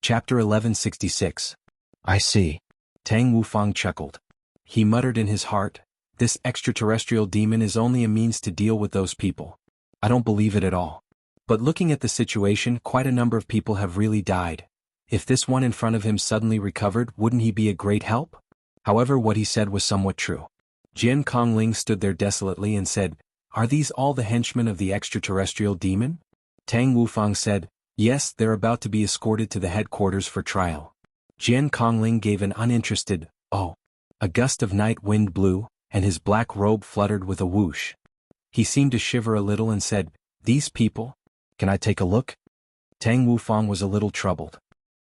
Chapter 1166. "I see." Tang Wufang chuckled. He muttered in his heart, "This extraterrestrial demon is only a means to deal with those people. I don't believe it at all. But looking at the situation, quite a number of people have really died. If this one in front of him suddenly recovered, wouldn't he be a great help?" However, what he said was somewhat true. Jian Kongling stood there desolately and said, "Are these all the henchmen of the extraterrestrial demon?" Tang Wufang said, "Yes, they're about to be escorted to the headquarters for trial." Jian Kongling gave an uninterested, "Oh." A gust of night wind blew, and his black robe fluttered with a whoosh. He seemed to shiver a little and said, "These people? Can I take a look?" Tang Wufang was a little troubled.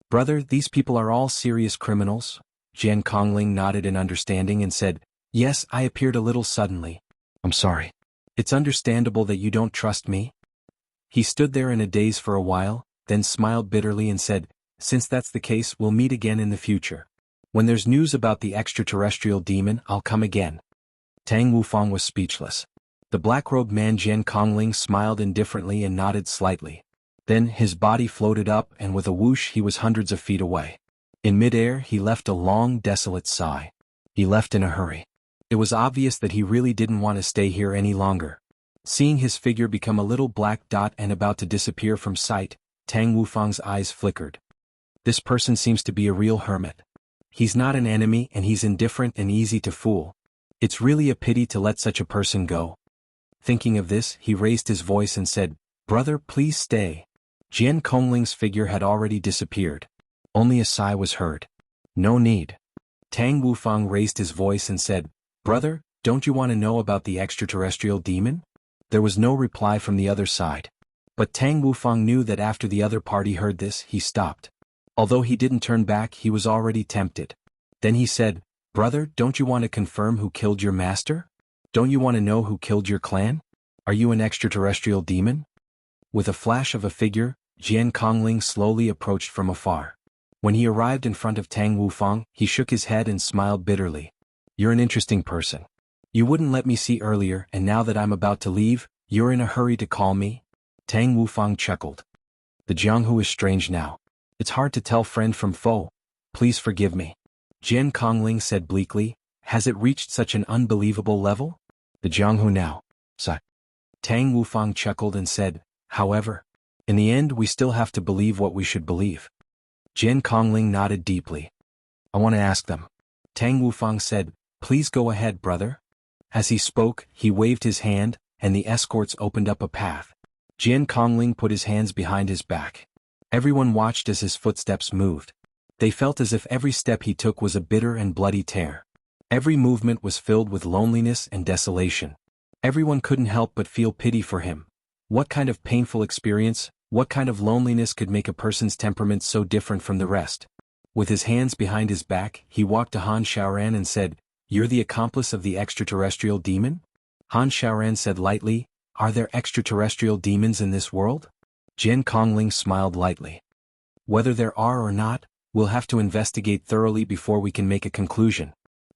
"Brother, these people are all serious criminals." Jian Kongling nodded in understanding and said, "Yes, I appeared a little suddenly. I'm sorry. It's understandable that you don't trust me." He stood there in a daze for a while, then smiled bitterly and said, "Since that's the case, we'll meet again in the future. When there's news about the extraterrestrial demon, I'll come again." Tang Wufang was speechless. The black-robed man Jian Kongling smiled indifferently and nodded slightly. Then his body floated up and with a whoosh he was hundreds of feet away. In midair he left a long desolate sigh. He left in a hurry. It was obvious that he really didn't want to stay here any longer. Seeing his figure become a little black dot and about to disappear from sight, Tang Wufang's eyes flickered. This person seems to be a real hermit. He's not an enemy and he's indifferent and easy to fool. It's really a pity to let such a person go. Thinking of this, he raised his voice and said, "Brother, please stay." Jian Kongling's figure had already disappeared. Only a sigh was heard. "No need." Tang Wufang raised his voice and said, "Brother, don't you want to know about the extraterrestrial demon?" There was no reply from the other side. But Tang Wufang knew that after the other party heard this, he stopped. Although he didn't turn back, he was already tempted. Then he said, "Brother, don't you want to confirm who killed your master? Don't you want to know who killed your clan? Are you an extraterrestrial demon?" With a flash of a figure, Jian Kongling slowly approached from afar. When he arrived in front of Tang Wufang, he shook his head and smiled bitterly. "You're an interesting person. You wouldn't let me see earlier, and now that I'm about to leave, you're in a hurry to call me?" Tang Wufang chuckled. "The Jianghu is strange now. It's hard to tell friend from foe. Please forgive me." Jian Kongling said bleakly, "Has it reached such an unbelievable level? The Jianghu now, sir." Tang Wufang chuckled and said, "However, in the end we still have to believe what we should believe." Jian Kongling nodded deeply. "I want to ask them." Tang Wufang said, "Please go ahead, brother." As he spoke, he waved his hand, and the escorts opened up a path. Jian Kongling put his hands behind his back. Everyone watched as his footsteps moved. They felt as if every step he took was a bitter and bloody tear. Every movement was filled with loneliness and desolation. Everyone couldn't help but feel pity for him. What kind of painful experience, what kind of loneliness could make a person's temperament so different from the rest? With his hands behind his back, he walked to Han Xiaoran and said, "You're the accomplice of the extraterrestrial demon?" Han Xiaoran said lightly, "Are there extraterrestrial demons in this world?" Jian Kongling smiled lightly. "Whether there are or not, we'll have to investigate thoroughly before we can make a conclusion."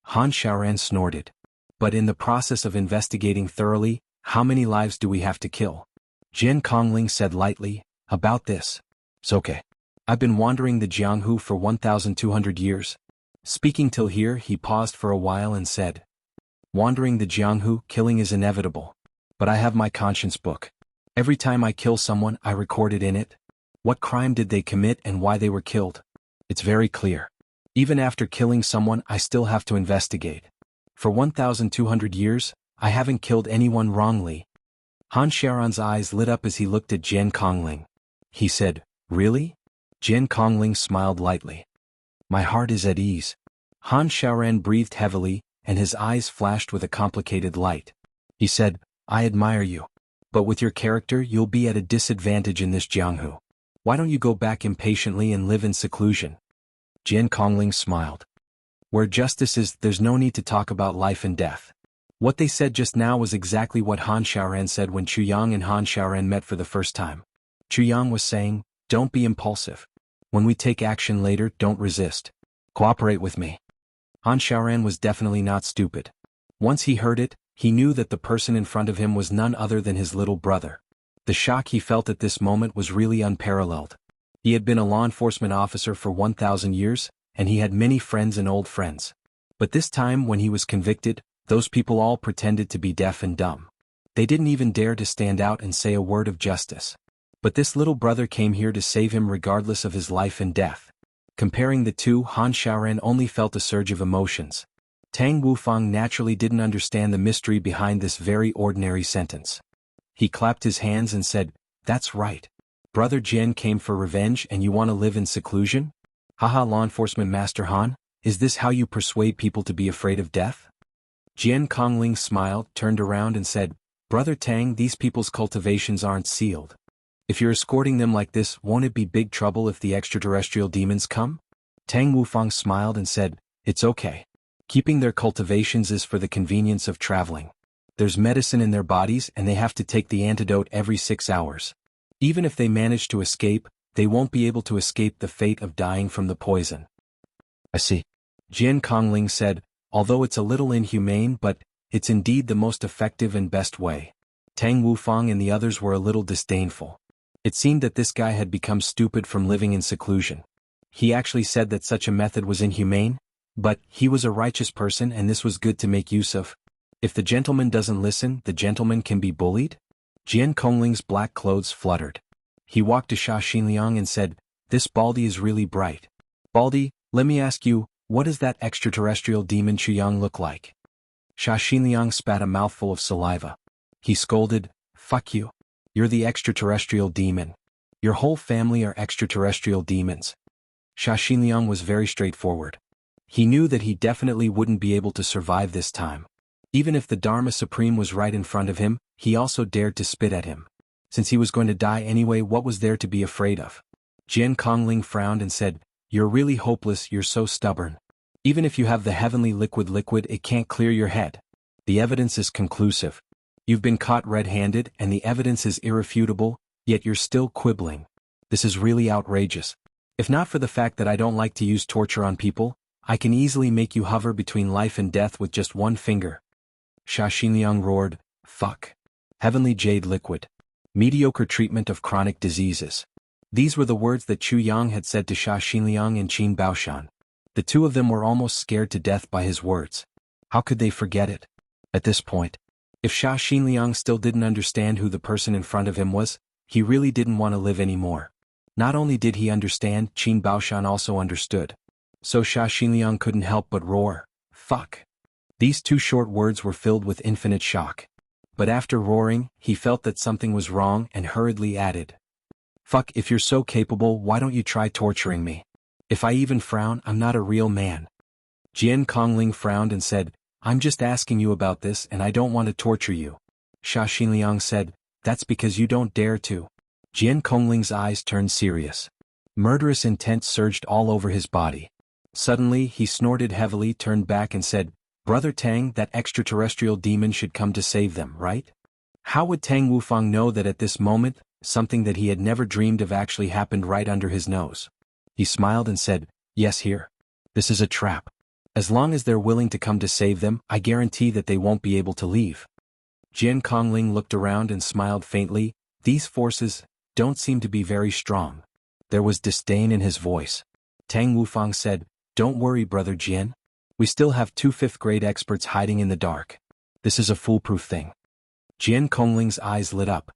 Han Xiaoran snorted. "But in the process of investigating thoroughly, how many lives do we have to kill?" Jian Kongling said lightly, "About this. It's okay. I've been wandering the Jianghu for 1,200 years. Speaking till here, he paused for a while and said, "Wandering the Jianghu, killing is inevitable. But I have my conscience book. Every time I kill someone, I record it in it. What crime did they commit and why they were killed? It's very clear. Even after killing someone, I still have to investigate. For 1,200 years, I haven't killed anyone wrongly." Han Xiaoran's eyes lit up as he looked at Jian Kongling. He said, "Really?" Jian Kongling smiled lightly. "My heart is at ease." Han Xiaoran breathed heavily, and his eyes flashed with a complicated light. He said, "I admire you. But with your character you'll be at a disadvantage in this Jianghu. Why don't you go back impatiently and live in seclusion?" Jian Kongling smiled. "Where justice is, there's no need to talk about life and death." What they said just now was exactly what Han Xiaoran said when Chu Yang and Han Xiaoran met for the first time. Chu Yang was saying, "Don't be impulsive. When we take action later, don't resist. Cooperate with me." Han Xiaoran was definitely not stupid. Once he heard it, he knew that the person in front of him was none other than his little brother. The shock he felt at this moment was really unparalleled. He had been a law enforcement officer for 1,000 years, and he had many friends and old friends. But this time when he was convicted, those people all pretended to be deaf and dumb. They didn't even dare to stand out and say a word of justice. But this little brother came here to save him regardless of his life and death. Comparing the two, Han Xiaoran only felt a surge of emotions. Tang Wufang naturally didn't understand the mystery behind this very ordinary sentence. He clapped his hands and said, "That's right. Brother Jian came for revenge and you want to live in seclusion? Haha, law enforcement master Han, is this how you persuade people to be afraid of death?" Jian Kongling smiled, turned around and said, "Brother Tang, these people's cultivations aren't sealed. If you're escorting them like this, won't it be big trouble if the extraterrestrial demons come?" Tang Wufang smiled and said, "It's okay. Keeping their cultivations is for the convenience of traveling. There's medicine in their bodies and they have to take the antidote every 6 hours. Even if they manage to escape, they won't be able to escape the fate of dying from the poison. I see. Jian Kongling said, although it's a little inhumane but it's indeed the most effective and best way. Tang Wufang and the others were a little disdainful. It seemed that this guy had become stupid from living in seclusion. He actually said that such a method was inhumane, but he was a righteous person and this was good to make use of. If the gentleman doesn't listen, the gentleman can be bullied? Jian Kongling's black clothes fluttered. He walked to Sha Xinliang and said, this Baldy is really bright. Baldy, let me ask you, what does that extraterrestrial demon Chuyang look like? Sha Xinliang spat a mouthful of saliva. He scolded, fuck you. You're the extraterrestrial demon. Your whole family are extraterrestrial demons. Sha Xinliang was very straightforward. He knew that he definitely wouldn't be able to survive this time. Even if the Dharma Supreme was right in front of him, he also dared to spit at him. Since he was going to die anyway, what was there to be afraid of? Jian Kongling frowned and said, you're really hopeless, you're so stubborn. Even if you have the heavenly liquid, it can't clear your head. The evidence is conclusive. You've been caught red-handed and the evidence is irrefutable, yet you're still quibbling. This is really outrageous. If not for the fact that I don't like to use torture on people, I can easily make you hover between life and death with just one finger. Sha Xinliang roared, fuck. Heavenly jade liquid. Mediocre treatment of chronic diseases. These were the words that Chuyang had said to Sha Xinliang and Qin Baoshan. The two of them were almost scared to death by his words. How could they forget it? At this point, if Sha Xinliang still didn't understand who the person in front of him was, he really didn't want to live anymore. Not only did he understand, Qin Baoshan also understood. So Sha Xinliang couldn't help but roar, fuck. These two short words were filled with infinite shock. But after roaring, he felt that something was wrong and hurriedly added, fuck, if you're so capable, why don't you try torturing me? If I even frown, I'm not a real man. Jian Kongling frowned and said, I'm just asking you about this and I don't want to torture you. Sha Xinliang said, that's because you don't dare to. Jian Kongling's eyes turned serious. Murderous intent surged all over his body. Suddenly he snorted heavily, turned back and said, Brother Tang, that extraterrestrial demon should come to save them, right? How would Tang Wufang know that at this moment, something that he had never dreamed of actually happened right under his nose? He smiled and said, yes, here. This is a trap. As long as they're willing to come to save them, I guarantee that they won't be able to leave. Jian Kongling looked around and smiled faintly. These forces don't seem to be very strong. There was disdain in his voice. Tang Wufang said, don't worry, Brother Jian. We still have 2 fifth-grade experts hiding in the dark. This is a foolproof thing. Jian Kongling's eyes lit up.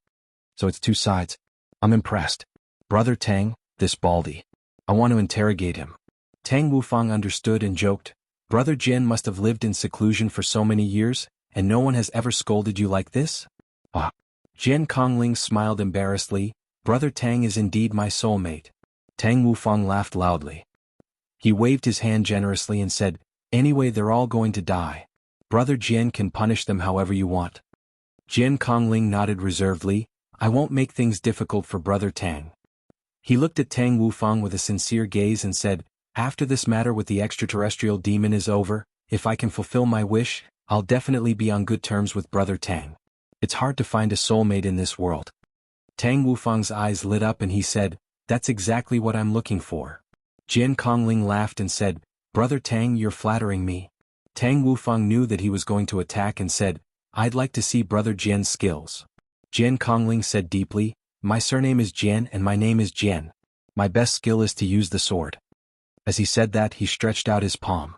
So it's 2 sides. I'm impressed. Brother Tang, this Baldy. I want to interrogate him. Tang Wufang understood and joked, Brother Jian must have lived in seclusion for so many years, and no one has ever scolded you like this? Ah. Jian Kongling smiled embarrassedly, Brother Tang is indeed my soulmate. Tang Wufang laughed loudly. He waved his hand generously and said, anyway, they're all going to die. Brother Jian can punish them however you want. Jian Kongling nodded reservedly, I won't make things difficult for Brother Tang. He looked at Tang Wufang with a sincere gaze and said, after this matter with the extraterrestrial demon is over, if I can fulfill my wish, I'll definitely be on good terms with Brother Tang. It's hard to find a soulmate in this world. Tang Wufang's eyes lit up and he said, that's exactly what I'm looking for. Jian Kongling laughed and said, Brother Tang, you're flattering me. Tang Wufang knew that he was going to attack and said, I'd like to see Brother Jian's skills. Jian Kongling said deeply, my surname is Jian and my name is Jian. My best skill is to use the sword. As he said that, he stretched out his palm.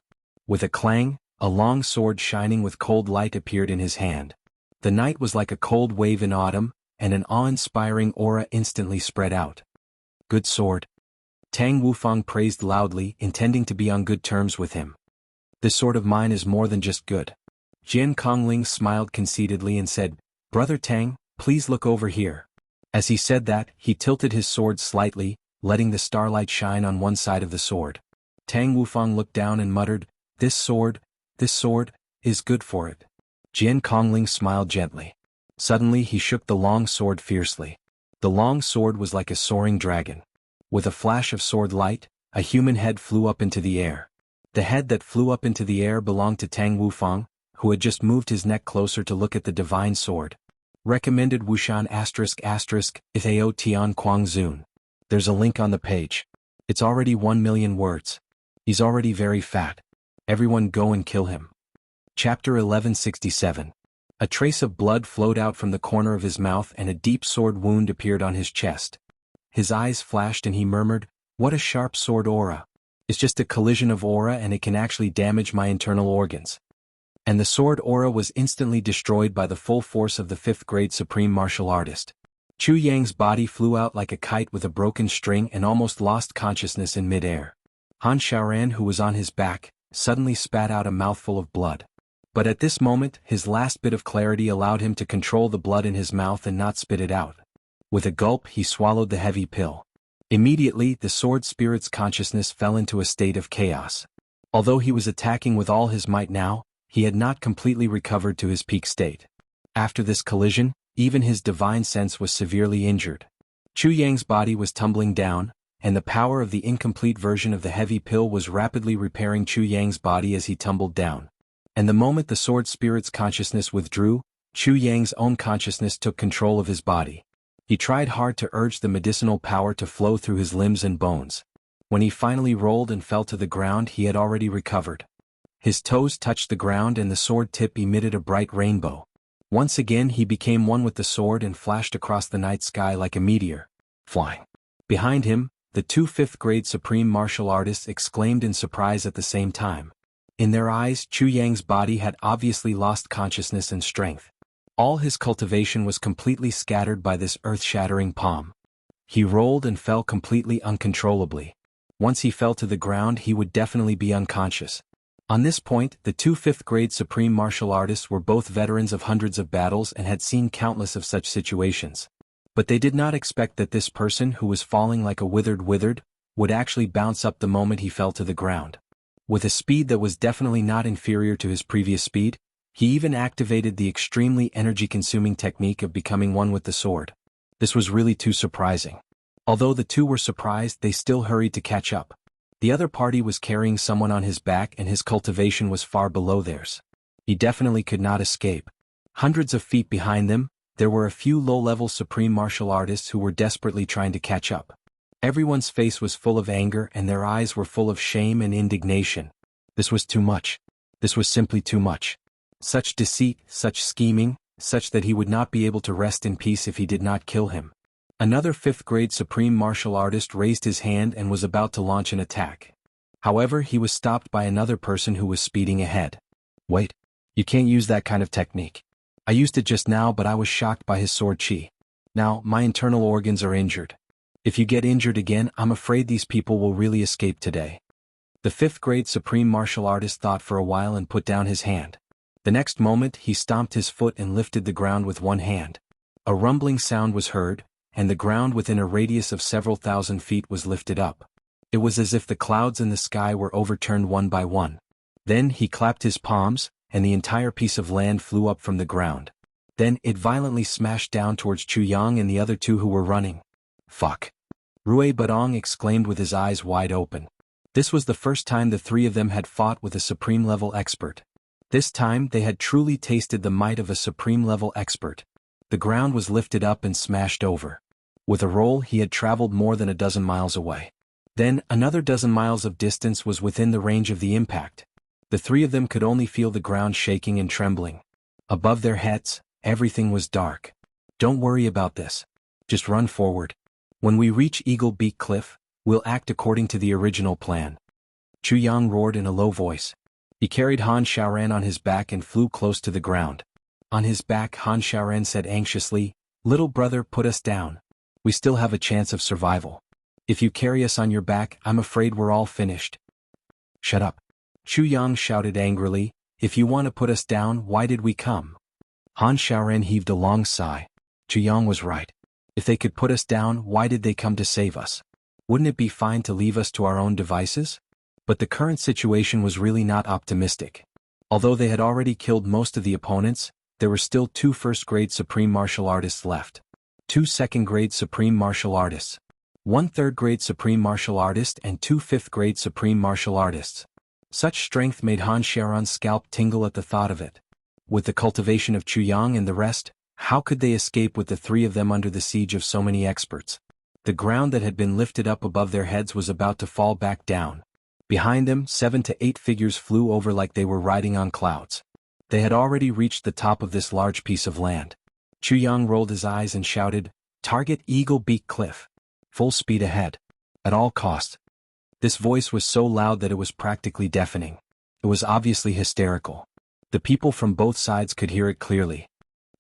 With a clang, a long sword shining with cold light appeared in his hand. The night was like a cold wave in autumn, and an awe-inspiring aura instantly spread out. Good sword. Tang Wufang praised loudly, intending to be on good terms with him. This sword of mine is more than just good. Jian Kongling smiled conceitedly and said, Brother Tang, please look over here. As he said that, he tilted his sword slightly, letting the starlight shine on one side of the sword. Tang Wufang looked down and muttered, this sword, is good for it. Jian Kongling smiled gently. Suddenly he shook the long sword fiercely. The long sword was like a soaring dragon. With a flash of sword light, a human head flew up into the air. The head that flew up into the air belonged to Tang Wufang, who had just moved his neck closer to look at the divine sword. Recommended Wuxian *** if Ao Tian Quang Zun. There's a link on the page. It's already 1 million words. He's already very fat. Everyone go and kill him. Chapter 1167. A trace of blood flowed out from the corner of his mouth and a deep sword wound appeared on his chest. His eyes flashed and he murmured, "What a sharp sword aura. It's just a collision of aura and it can actually damage my internal organs." And the sword aura was instantly destroyed by the full force of the 5th grade supreme martial artist. Chu Yang's body flew out like a kite with a broken string and almost lost consciousness in mid-air. Han Xiaoran, who was on his back, suddenly spat out a mouthful of blood. But at this moment, his last bit of clarity allowed him to control the blood in his mouth and not spit it out. With a gulp, he swallowed the heavy pill. Immediately, the sword spirit's consciousness fell into a state of chaos. Although he was attacking with all his might now, he had not completely recovered to his peak state. After this collision, even his divine sense was severely injured. Chu Yang's body was tumbling down, and the power of the incomplete version of the heavy pill was rapidly repairing Chu Yang's body as he tumbled down. And the moment the sword spirit's consciousness withdrew, Chu Yang's own consciousness took control of his body. He tried hard to urge the medicinal power to flow through his limbs and bones. When he finally rolled and fell to the ground, he had already recovered. His toes touched the ground and the sword tip emitted a bright rainbow. Once again he became one with the sword and flashed across the night sky like a meteor, flying. Behind him, the 2 5th grade supreme martial artists exclaimed in surprise at the same time. In their eyes, Chu Yang's body had obviously lost consciousness and strength. All his cultivation was completely scattered by this earth-shattering palm. He rolled and fell completely uncontrollably. Once he fell to the ground, he would definitely be unconscious. On this point, the 2 5th grade supreme martial artists were both veterans of hundreds of battles and had seen countless of such situations. But they did not expect that this person who was falling like a withered would actually bounce up the moment he fell to the ground. With a speed that was definitely not inferior to his previous speed, he even activated the extremely energy-consuming technique of becoming one with the sword. This was really too surprising. Although the two were surprised, they still hurried to catch up. The other party was carrying someone on his back and his cultivation was far below theirs. He definitely could not escape. Hundreds of feet behind them, there were a few low-level supreme martial artists who were desperately trying to catch up. Everyone's face was full of anger and their eyes were full of shame and indignation. This was too much. This was simply too much. Such deceit, such scheming, such that he would not be able to rest in peace if he did not kill him. Another 5th grade supreme martial artist raised his hand and was about to launch an attack. However, he was stopped by another person who was speeding ahead. "Wait, you can't use that kind of technique. I used it just now but I was shocked by his sword chi. Now, my internal organs are injured. If you get injured again, I'm afraid these people will really escape today." The 5th grade supreme martial artist thought for a while and put down his hand. The next moment, he stomped his foot and lifted the ground with one hand. A rumbling sound was heard, and the ground within a radius of several thousand feet was lifted up. It was as if the clouds in the sky were overturned one by one. Then he clapped his palms, and the entire piece of land flew up from the ground. Then it violently smashed down towards Chu Yang and the other two who were running. "Fuck!" Rui Badong exclaimed with his eyes wide open. This was the first time the three of them had fought with a supreme-level expert. This time they had truly tasted the might of a supreme-level expert. The ground was lifted up and smashed over. With a roll he had traveled more than a dozen miles away. Then another dozen miles of distance was within the range of the impact. The three of them could only feel the ground shaking and trembling. Above their heads, everything was dark. "Don't worry about this. Just run forward. When we reach Eagle Beak Cliff, we'll act according to the original plan." Chu Yang roared in a low voice. He carried Han Xiaoran on his back and flew close to the ground. On his back, Han Xiaoran said anxiously, "Little brother, put us down. We still have a chance of survival. If you carry us on your back, I'm afraid we're all finished." "Shut up." Chu Yang shouted angrily, "If you want to put us down, why did we come?" Han Xiaoran heaved a long sigh. Chu Yang was right. If they could put us down, why did they come to save us? Wouldn't it be fine to leave us to our own devices? But the current situation was really not optimistic. Although they had already killed most of the opponents, there were still 2 first-grade supreme martial artists left. 2 second-grade supreme martial artists. 1 third-grade supreme martial artist and 2 fifth-grade supreme martial artists. Such strength made Han Xiaoran's scalp tingle at the thought of it. With the cultivation of Chu Yang and the rest, How could they escape with the three of them under the siege of so many experts? The ground that had been lifted up above their heads was about to fall back down. Behind them, 7 to 8 figures flew over like they were riding on clouds. They had already reached the top of this large piece of land. Chu Yang rolled his eyes and shouted, "Target Eagle Beak Cliff. Full speed ahead. At all costs." This voice was so loud that it was practically deafening. It was obviously hysterical. The people from both sides could hear it clearly.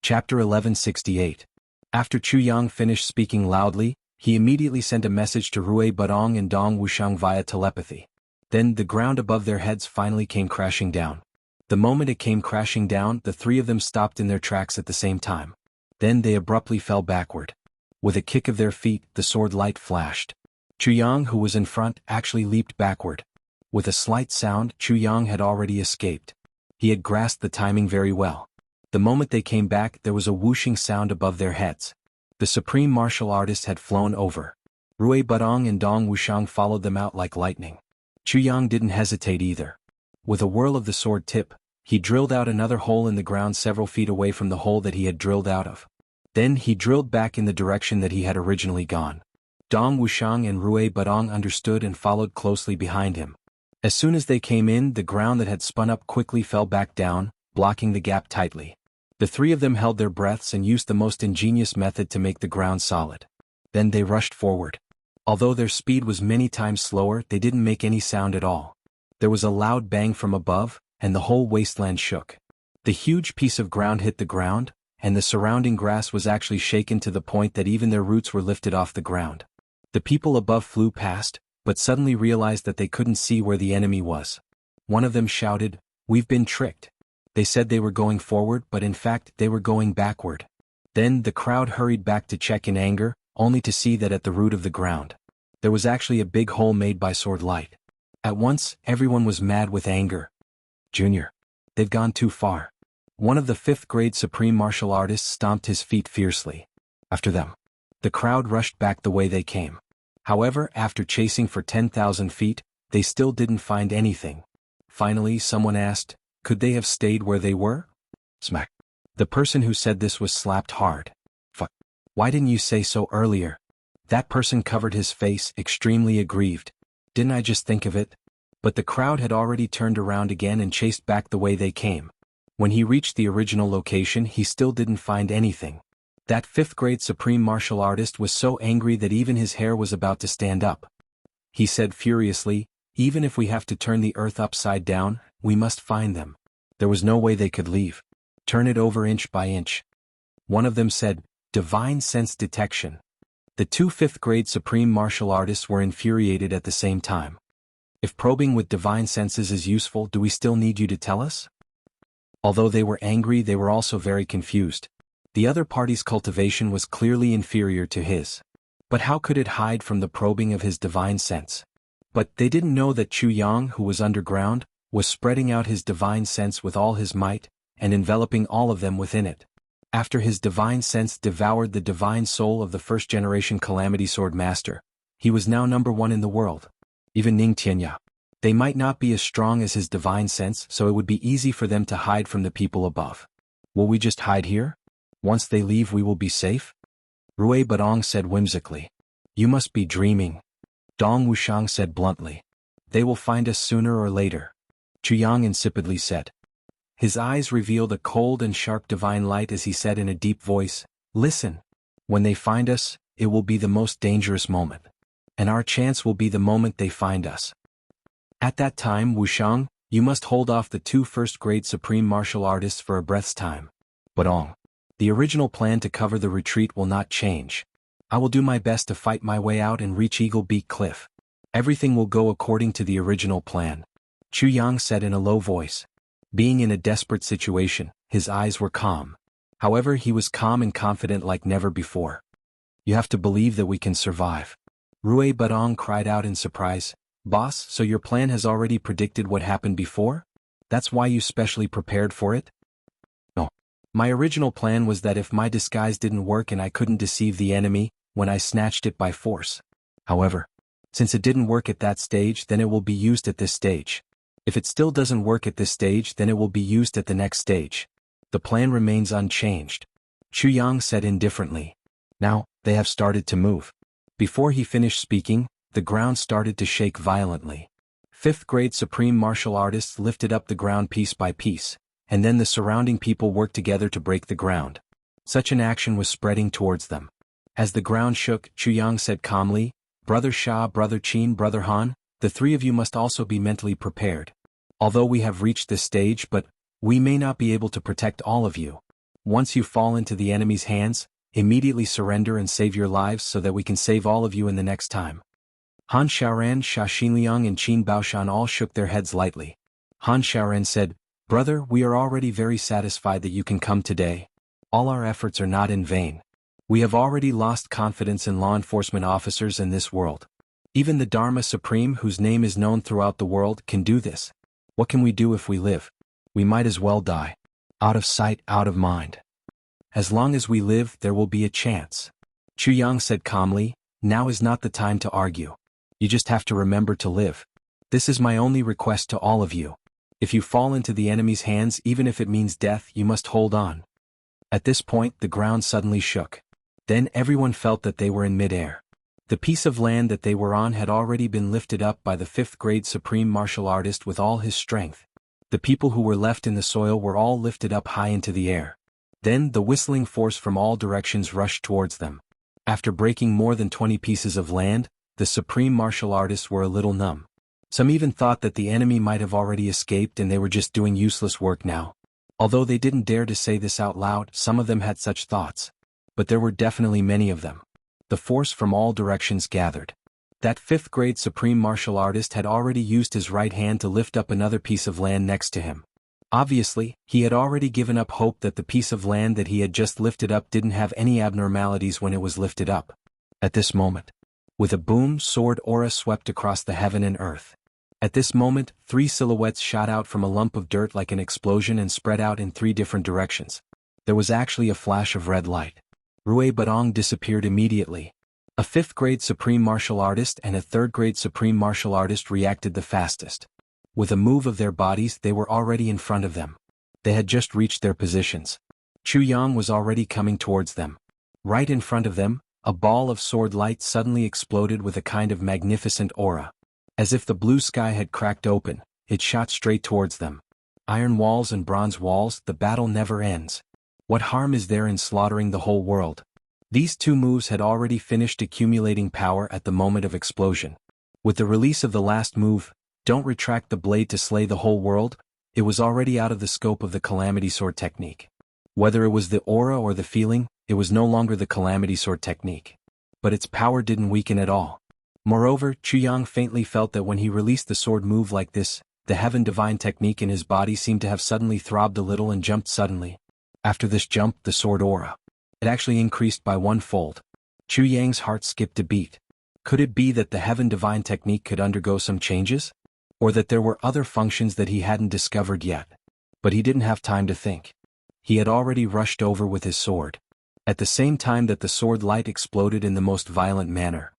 Chapter 1168. After Chu Yang finished speaking loudly, he immediately sent a message to Rui Budong and Dong Wuxiang via telepathy. Then the ground above their heads finally came crashing down. The moment it came crashing down, the three of them stopped in their tracks at the same time. Then they abruptly fell backward. With a kick of their feet, the sword light flashed. Chu Yang, who was in front, actually leaped backward. With a slight sound, Chu Yang had already escaped. He had grasped the timing very well. The moment they came back, there was a whooshing sound above their heads. The supreme martial artist had flown over. Rui Budong and Dong Wuxiang followed them out like lightning. Chu Yang didn't hesitate either. With a whirl of the sword tip, he drilled out another hole in the ground several feet away from the hole that he had drilled out of. Then he drilled back in the direction that he had originally gone. Dong Wuxiang and Rui Budong understood and followed closely behind him. As soon as they came in, the ground that had spun up quickly fell back down, blocking the gap tightly. The three of them held their breaths and used the most ingenious method to make the ground solid. Then they rushed forward. Although their speed was many times slower, they didn't make any sound at all. There was a loud bang from above, and the whole wasteland shook. The huge piece of ground hit the ground, and the surrounding grass was actually shaken to the point that even their roots were lifted off the ground. The people above flew past, but suddenly realized that they couldn't see where the enemy was. One of them shouted, "We've been tricked." They said they were going forward, but in fact they were going backward. Then the crowd hurried back to check in anger, only to see that at the root of the ground, there was actually a big hole made by sword light. At once, everyone was mad with anger. "Junior, they've gone too far." One of the 5th grade supreme martial artists stomped his feet fiercely. "After them." The crowd rushed back the way they came. However, after chasing for 10,000 feet, they still didn't find anything. Finally, someone asked, "Could they have stayed where they were?" Smack. The person who said this was slapped hard. "Fuck. Why didn't you say so earlier?" That person covered his face, extremely aggrieved. "Didn't I just think of it?" But the crowd had already turned around again and chased back the way they came. When he reached the original location, he still didn't find anything. That 5th grade supreme martial artist was so angry that even his hair was about to stand up. He said furiously, "Even if we have to turn the earth upside down, we must find them. There was no way they could leave. Turn it over inch by inch." One of them said, "Divine sense detection." The 2 5th grade supreme martial artists were infuriated at the same time. "If probing with divine senses is useful, do we still need you to tell us?" Although they were angry, they were also very confused. The other party's cultivation was clearly inferior to his. But how could it hide from the probing of his divine sense? But they didn't know that Chu Yang, who was underground, was spreading out his divine sense with all his might, and enveloping all of them within it. After his divine sense devoured the divine soul of the 1st-generation Calamity Sword Master, he was now #1 in the world. Even Ning Tianya. They might not be as strong as his divine sense, so it would be easy for them to hide from the people above. "Will we just hide here? Once they leave we will be safe?" Rui Budong said whimsically. "You must be dreaming." Dong Wuxiang said bluntly. "They will find us sooner or later." Chu Yang insipidly said. His eyes revealed a cold and sharp divine light as he said in a deep voice, "Listen. When they find us, it will be the most dangerous moment. And our chance will be the moment they find us. At that time, Wuxiang, you must hold off the 2 1st-grade supreme martial artists for a breath's time. Budong. The original plan to cover the retreat will not change. I will do my best to fight my way out and reach Eagle Beak Cliff. Everything will go according to the original plan." Chu Yang said in a low voice. Being in a desperate situation, his eyes were calm. However, he was calm and confident like never before. "You have to believe that we can survive." Rui Budong cried out in surprise. "Boss, so your plan has already predicted what happened before? That's why you specially prepared for it?" "No. My original plan was that if my disguise didn't work and I couldn't deceive the enemy, when I snatched it by force. However, since it didn't work at that stage, then it will be used at this stage. If it still doesn't work at this stage, then it will be used at the next stage. The plan remains unchanged." Chu Yang said indifferently. Now, they have started to move. Before he finished speaking, the ground started to shake violently. Fifth-grade supreme martial artists lifted up the ground piece by piece, and then the surrounding people worked together to break the ground. Such an action was spreading towards them. As the ground shook, Chu Yang said calmly, "Brother Sha, Brother Qin, Brother Han, the three of you must also be mentally prepared. Although we have reached this stage, but we may not be able to protect all of you. Once you fall into the enemy's hands, immediately surrender and save your lives so that we can save all of you in the next time." Han Xiaoran, Sha Xinliang and Qin Baoshan all shook their heads lightly. Han Xiaoran said, "Brother, we are already very satisfied that you can come today. All our efforts are not in vain. We have already lost confidence in law enforcement officers in this world. Even the Dharma Supreme, whose name is known throughout the world, can do this. What can we do if we live? We might as well die. Out of sight, out of mind. As long as we live, there will be a chance." Chu Yang said calmly, "Now is not the time to argue. You just have to remember to live. This is my only request to all of you. If you fall into the enemy's hands, even if it means death, you must hold on." At this point, the ground suddenly shook. Then everyone felt that they were in midair. The piece of land that they were on had already been lifted up by the fifth-grade supreme martial artist with all his strength. The people who were left in the soil were all lifted up high into the air. Then the whistling force from all directions rushed towards them. After breaking more than 20 pieces of land, the supreme martial artists were a little numb. Some even thought that the enemy might have already escaped and they were just doing useless work now. Although they didn't dare to say this out loud, some of them had such thoughts. But there were definitely many of them. The force from all directions gathered. That fifth-grade supreme martial artist had already used his right hand to lift up another piece of land next to him. Obviously, he had already given up hope that the piece of land that he had just lifted up didn't have any abnormalities when it was lifted up. At this moment, with a boom, sword aura swept across the heaven and earth. At this moment, 3 silhouettes shot out from a lump of dirt like an explosion and spread out in 3 different directions. There was actually a flash of red light. Rui Badong disappeared immediately. A 5th-grade supreme martial artist and a 3rd-grade supreme martial artist reacted the fastest. With a move of their bodies, they were already in front of them. They had just reached their positions. Chu Yang was already coming towards them. Right in front of them, a ball of sword light suddenly exploded with a kind of magnificent aura. As if the blue sky had cracked open, it shot straight towards them. Iron walls and bronze walls, the battle never ends. What harm is there in slaughtering the whole world? These 2 moves had already finished accumulating power at the moment of explosion. With the release of the last move, "Don't retract the blade to slay the whole world," it was already out of the scope of the Calamity Sword technique. Whether it was the aura or the feeling, it was no longer the Calamity Sword technique. But its power didn't weaken at all. Moreover, Chu Yang faintly felt that when he released the sword move like this, the Heaven Divine technique in his body seemed to have suddenly throbbed a little and jumped suddenly. After this jump, the sword aura, it actually increased by 1-fold. Chu Yang's heart skipped a beat. Could it be that the Heaven Divine technique could undergo some changes? Or that there were other functions that he hadn't discovered yet? But he didn't have time to think. He had already rushed over with his sword. At the same time that the sword light exploded in the most violent manner,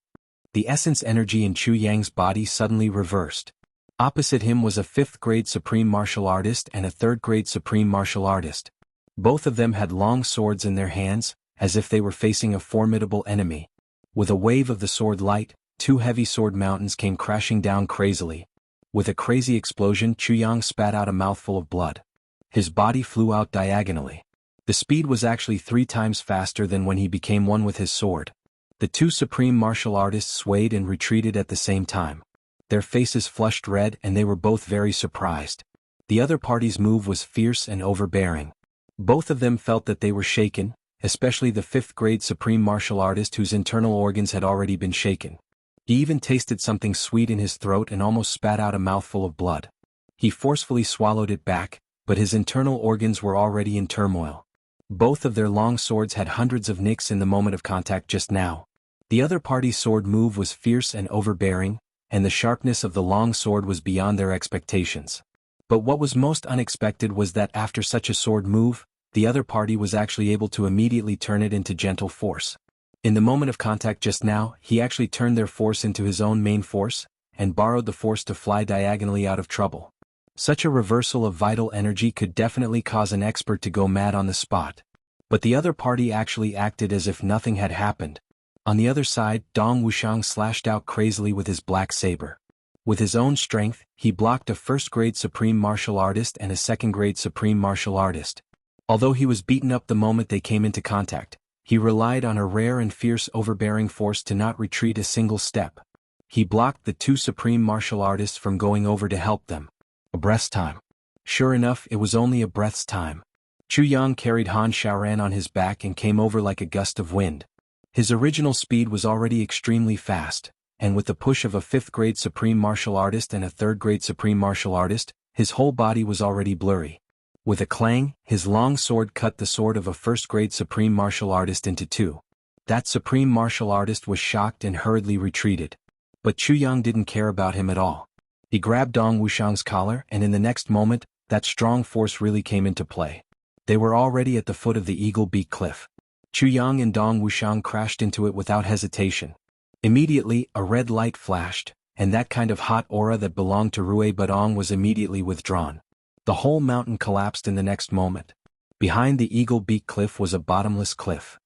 the essence energy in Chu Yang's body suddenly reversed. Opposite him was a 5th-grade supreme martial artist and a 3rd-grade supreme martial artist. Both of them had long swords in their hands, as if they were facing a formidable enemy. With a wave of the sword light, 2 heavy sword mountains came crashing down crazily. With a crazy explosion, Chu Yang spat out a mouthful of blood. His body flew out diagonally. The speed was actually 3 times faster than when he became one with his sword. The 2 supreme martial artists swayed and retreated at the same time. Their faces flushed red and they were both very surprised. The other party's move was fierce and overbearing. Both of them felt that they were shaken, especially the 5th-grade supreme martial artist whose internal organs had already been shaken. He even tasted something sweet in his throat and almost spat out a mouthful of blood. He forcefully swallowed it back, but his internal organs were already in turmoil. Both of their long swords had hundreds of nicks in the moment of contact just now. The other party's sword move was fierce and overbearing, and the sharpness of the long sword was beyond their expectations. But what was most unexpected was that after such a sword move, the other party was actually able to immediately turn it into gentle force. In the moment of contact just now, he actually turned their force into his own main force, and borrowed the force to fly diagonally out of trouble. Such a reversal of vital energy could definitely cause an expert to go mad on the spot. But the other party actually acted as if nothing had happened. On the other side, Dong Wuxiang slashed out crazily with his black saber. With his own strength, he blocked a first-grade supreme martial artist and a second-grade supreme martial artist. Although he was beaten up the moment they came into contact, he relied on a rare and fierce overbearing force to not retreat a single step. He blocked the two supreme martial artists from going over to help them. A breath's time. Sure enough, it was only a breath's time. Chu Yang carried Han Xiaoran on his back and came over like a gust of wind. His original speed was already extremely fast, and with the push of a fifth-grade supreme martial artist and a third-grade supreme martial artist, his whole body was already blurry. With a clang, his long sword cut the sword of a first-grade supreme martial artist into two. That supreme martial artist was shocked and hurriedly retreated. But Chu Yang didn't care about him at all. He grabbed Dong Wuxiang's collar, and in the next moment, that strong force really came into play. They were already at the foot of the Eagle Beak Cliff. Chu Yang and Dong Wuxiang crashed into it without hesitation. Immediately, a red light flashed, and that kind of hot aura that belonged to Rui Badong was immediately withdrawn. The whole mountain collapsed in the next moment. Behind the Eagle Beak Cliff was a bottomless cliff.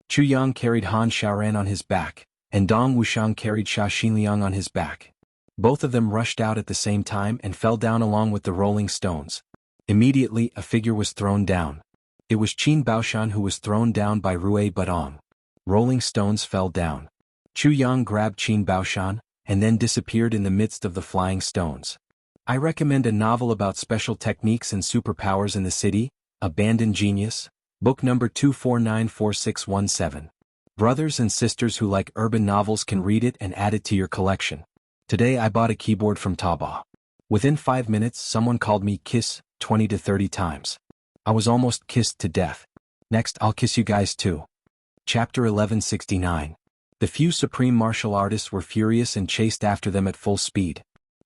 Chu Yang carried Han Xiaoran on his back, and Dong Wuxiang carried Xia Xinliang on his back. Both of them rushed out at the same time and fell down along with the rolling stones. Immediately, a figure was thrown down. It was Qin Baoshan who was thrown down by Rui Badong. Rolling stones fell down. Chu Yang grabbed Qin Baoshan, and then disappeared in the midst of the flying stones. I recommend a novel about special techniques and superpowers in the city, Abandoned Genius, book number 2494617. Brothers and sisters who like urban novels can read it and add it to your collection. Today I bought a keyboard from Taobao. Within 5 minutes someone called me kiss 20 to 30 times. I was almost kissed to death. Next I'll kiss you guys too. Chapter 1169. The few supreme martial artists were furious and chased after them at full speed.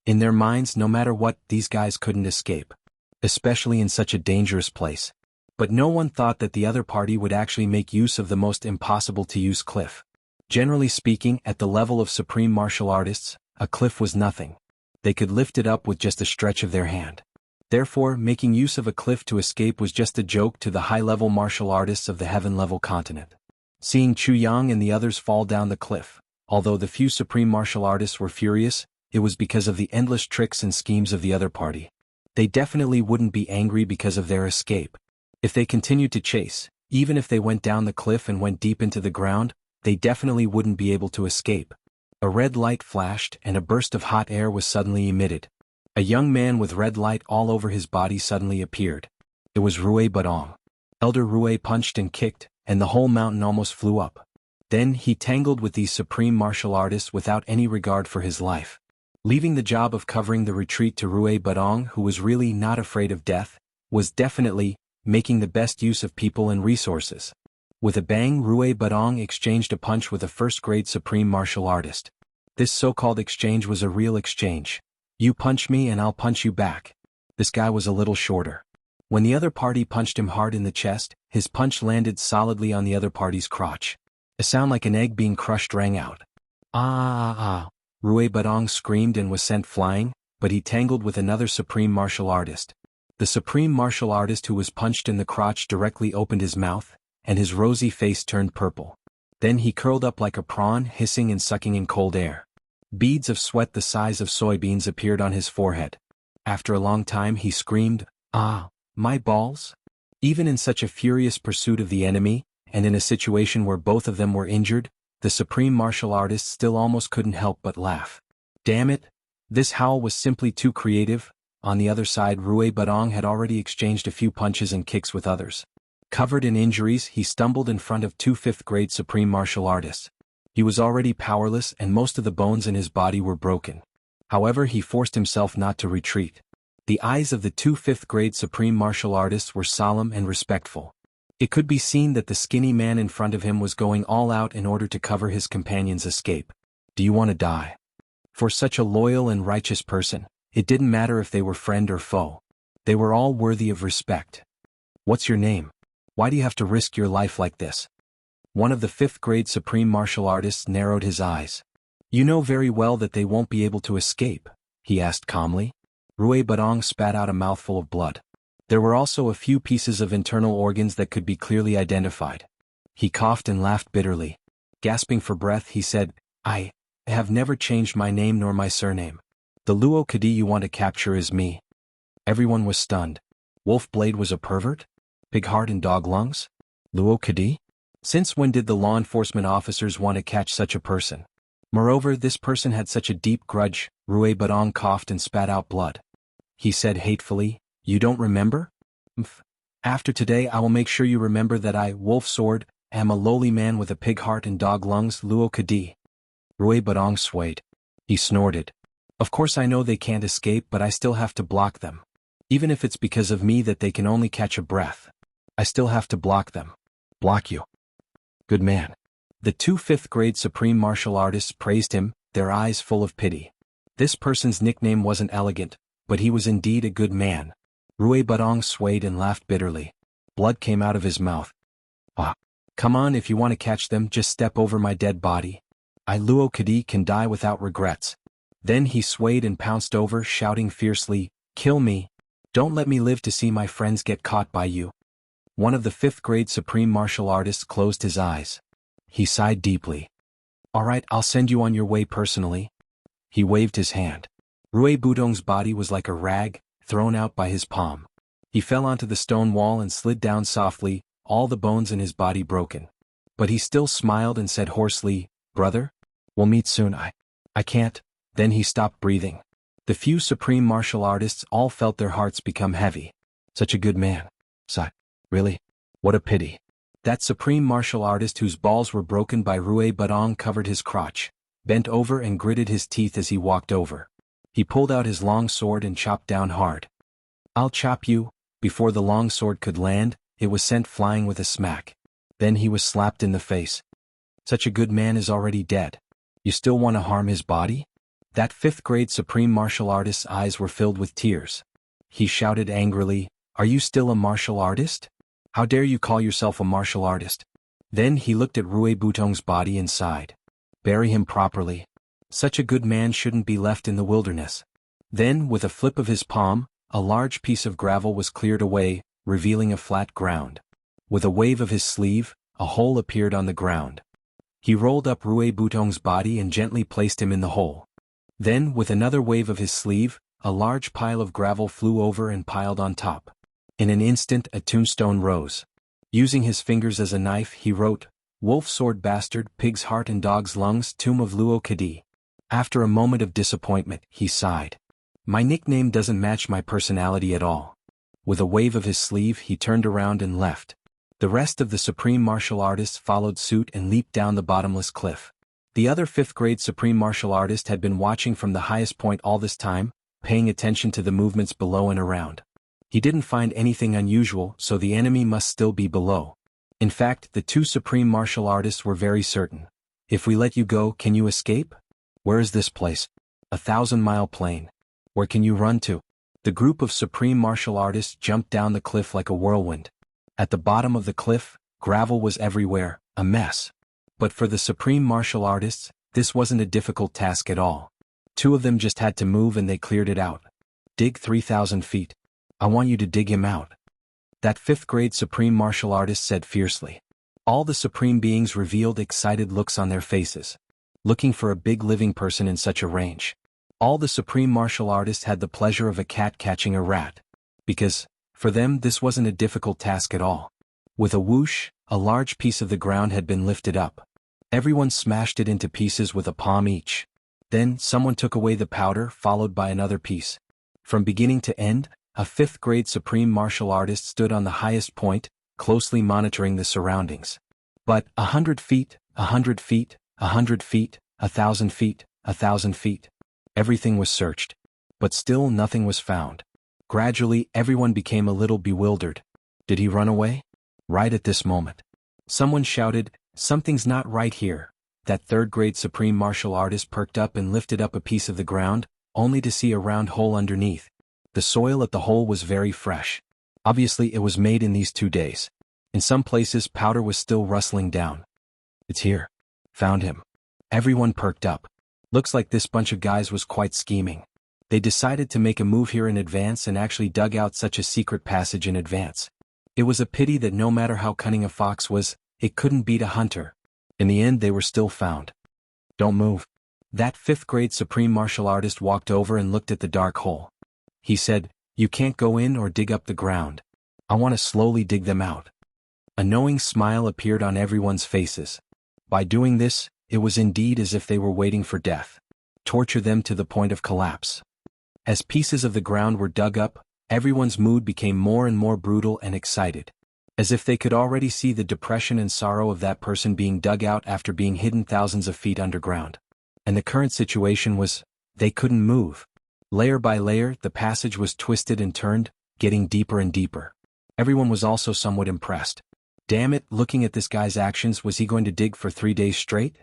In their minds, no matter what, these guys couldn't escape. Especially in such a dangerous place. But no one thought that the other party would actually make use of the most impossible-to-use cliff. Generally speaking, at the level of supreme martial artists, a cliff was nothing. They could lift it up with just a stretch of their hand. Therefore, making use of a cliff to escape was just a joke to the high-level martial artists of the heaven-level continent. Seeing Chu Yang and the others fall down the cliff, although the few supreme martial artists were furious, it was because of the endless tricks and schemes of the other party. They definitely wouldn't be angry because of their escape. If they continued to chase, even if they went down the cliff and went deep into the ground, they definitely wouldn't be able to escape. A red light flashed and a burst of hot air was suddenly emitted. A young man with red light all over his body suddenly appeared. It was Rui Badong. Elder Rui punched and kicked, and the whole mountain almost flew up. Then he tangled with these supreme martial artists without any regard for his life. Leaving the job of covering the retreat to Rui Badong, who was really not afraid of death, was definitely making the best use of people and resources. With a bang, Rui Badong exchanged a punch with a first-grade supreme martial artist. This so-called exchange was a real exchange. You punch me and I'll punch you back. This guy was a little shorter. When the other party punched him hard in the chest, his punch landed solidly on the other party's crotch. A sound like an egg being crushed rang out. Ah ah ah! Rui Badong screamed and was sent flying, but he tangled with another supreme martial artist. The supreme martial artist who was punched in the crotch directly opened his mouth, and his rosy face turned purple. Then he curled up like a prawn, hissing and sucking in cold air. Beads of sweat the size of soybeans appeared on his forehead. After a long time he screamed, "Ah, my balls?" Even in such a furious pursuit of the enemy, and in a situation where both of them were injured, the supreme martial artist still almost couldn't help but laugh. Damn it! This howl was simply too creative. On the other side, Rui Badong had already exchanged a few punches and kicks with others. Covered in injuries, he stumbled in front of two fifth-grade supreme martial artists. He was already powerless and most of the bones in his body were broken. However, he forced himself not to retreat. The eyes of the two fifth-grade supreme martial artists were solemn and respectful. It could be seen that the skinny man in front of him was going all out in order to cover his companion's escape. Do you want to die? For such a loyal and righteous person, it didn't matter if they were friend or foe. They were all worthy of respect. What's your name? Why do you have to risk your life like this? One of the fifth-grade supreme martial artists narrowed his eyes. You know very well that they won't be able to escape, he asked calmly. Rui Badong spat out a mouthful of blood. There were also a few pieces of internal organs that could be clearly identified. He coughed and laughed bitterly. Gasping for breath, he said, I have never changed my name nor my surname. The Luo Kadi you want to capture is me. Everyone was stunned. Wolf Blade was a pervert? Pig heart and dog lungs? Luo Kadi? Since when did the law enforcement officers want to catch such a person? Moreover, this person had such a deep grudge. Rue Badong coughed and spat out blood. He said hatefully, You don't remember? After today I will make sure you remember that I, Wolf Sword, am a lowly man with a pig heart and dog lungs, Luo Kadi. Rue Badong swayed. He snorted. Of course I know they can't escape, but I still have to block them. Even if it's because of me that they can only catch a breath. I still have to block them. Block you. Good man. The two fifth-grade supreme martial artists praised him, their eyes full of pity. This person's nickname wasn't elegant, but he was indeed a good man. Rue Badong swayed and laughed bitterly. Blood came out of his mouth. Come on, if you want to catch them, just step over my dead body. I, Luo Kadi, can die without regrets. Then he swayed and pounced over, shouting fiercely, Kill me. Don't let me live to see my friends get caught by you. One of the fifth-grade supreme martial artists closed his eyes. He sighed deeply. All right, I'll send you on your way personally. He waved his hand. Rue Budong's body was like a rag, thrown out by his palm. He fell onto the stone wall and slid down softly, all the bones in his body broken. But he still smiled and said hoarsely, Brother? We'll meet soon. I can't. Then he stopped breathing. The few supreme martial artists all felt their hearts become heavy. Such a good man. Sigh. Really? What a pity. That supreme martial artist whose balls were broken by Rue Badong covered his crotch, bent over and gritted his teeth as he walked over. He pulled out his long sword and chopped down hard. I'll chop you. Before the long sword could land, it was sent flying with a smack. Then he was slapped in the face. Such a good man is already dead. You still want to harm his body? That fifth-grade supreme martial artist's eyes were filled with tears. He shouted angrily, Are you still a martial artist? How dare you call yourself a martial artist? Then he looked at Rue Budong's body and sighed. Bury him properly. Such a good man shouldn't be left in the wilderness. Then, with a flip of his palm, a large piece of gravel was cleared away, revealing a flat ground. With a wave of his sleeve, a hole appeared on the ground. He rolled up Rue Budong's body and gently placed him in the hole. Then, with another wave of his sleeve, a large pile of gravel flew over and piled on top. In an instant a tombstone rose. Using his fingers as a knife he wrote, Wolf Sword Bastard, Pig's Heart and Dog's Lungs, Tomb of Luo Kadi. After a moment of disappointment, he sighed. My nickname doesn't match my personality at all. With a wave of his sleeve he turned around and left. The rest of the supreme martial artists followed suit and leaped down the bottomless cliff. The other fifth-grade supreme martial artist had been watching from the highest point all this time, paying attention to the movements below and around. He didn't find anything unusual, so the enemy must still be below. In fact, the two supreme martial artists were very certain. If we let you go, can you escape? Where is this place? 1,000-mile plain. Where can you run to? The group of supreme martial artists jumped down the cliff like a whirlwind. At the bottom of the cliff, gravel was everywhere, a mess. But for the supreme martial artists, this wasn't a difficult task at all. Two of them just had to move and they cleared it out. Dig 3,000 feet. I want you to dig him out. That fifth-grade supreme martial artist said fiercely. All the supreme beings revealed excited looks on their faces. Looking for a big living person in such a range. All the supreme martial artists had the pleasure of a cat catching a rat. Because, for them this wasn't a difficult task at all. With a whoosh, a large piece of the ground had been lifted up. Everyone smashed it into pieces with a palm each. Then, someone took away the powder, followed by another piece. From beginning to end, a fifth-grade supreme martial artist stood on the highest point, closely monitoring the surroundings. But 100 feet, 100 feet, 100 feet, 1,000 feet, 1,000 feet. Everything was searched. But still nothing was found. Gradually, everyone became a little bewildered. Did he run away? Right at this moment. Someone shouted, Something's not right here. That third-grade supreme martial artist perked up and lifted up a piece of the ground, only to see a round hole underneath. The soil at the hole was very fresh. Obviously it was made in these 2 days. In some places powder was still rustling down. It's here. Found him. Everyone perked up. Looks like this bunch of guys was quite scheming. They decided to make a move here in advance and actually dug out such a secret passage in advance. It was a pity that no matter how cunning a fox was, it couldn't beat a hunter. In the end they were still found. Don't move. That 5th grade supreme martial artist walked over and looked at the dark hole. He said, "You can't go in or dig up the ground. I want to slowly dig them out." A knowing smile appeared on everyone's faces. By doing this, it was indeed as if they were waiting for death. Torture them to the point of collapse. As pieces of the ground were dug up, everyone's mood became more and more brutal and excited. As if they could already see the depression and sorrow of that person being dug out after being hidden thousands of feet underground. And the current situation was, they couldn't move. Layer by layer, the passage was twisted and turned, getting deeper and deeper. Everyone was also somewhat impressed. Damn it, looking at this guy's actions, was he going to dig for 3 days straight?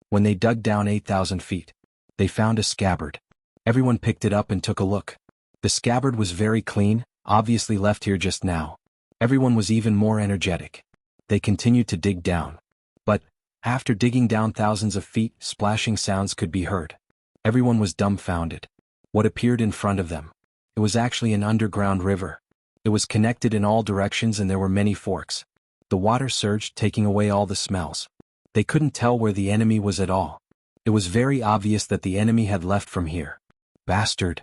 When they dug down 8,000 feet, they found a scabbard. Everyone picked it up and took a look. The scabbard was very clean, obviously left here just now. Everyone was even more energetic. They continued to dig down. But, after digging down thousands of feet, splashing sounds could be heard. Everyone was dumbfounded. What appeared in front of them? It was actually an underground river. It was connected in all directions and there were many forks. The water surged, taking away all the smells. They couldn't tell where the enemy was at all. It was very obvious that the enemy had left from here. Bastard!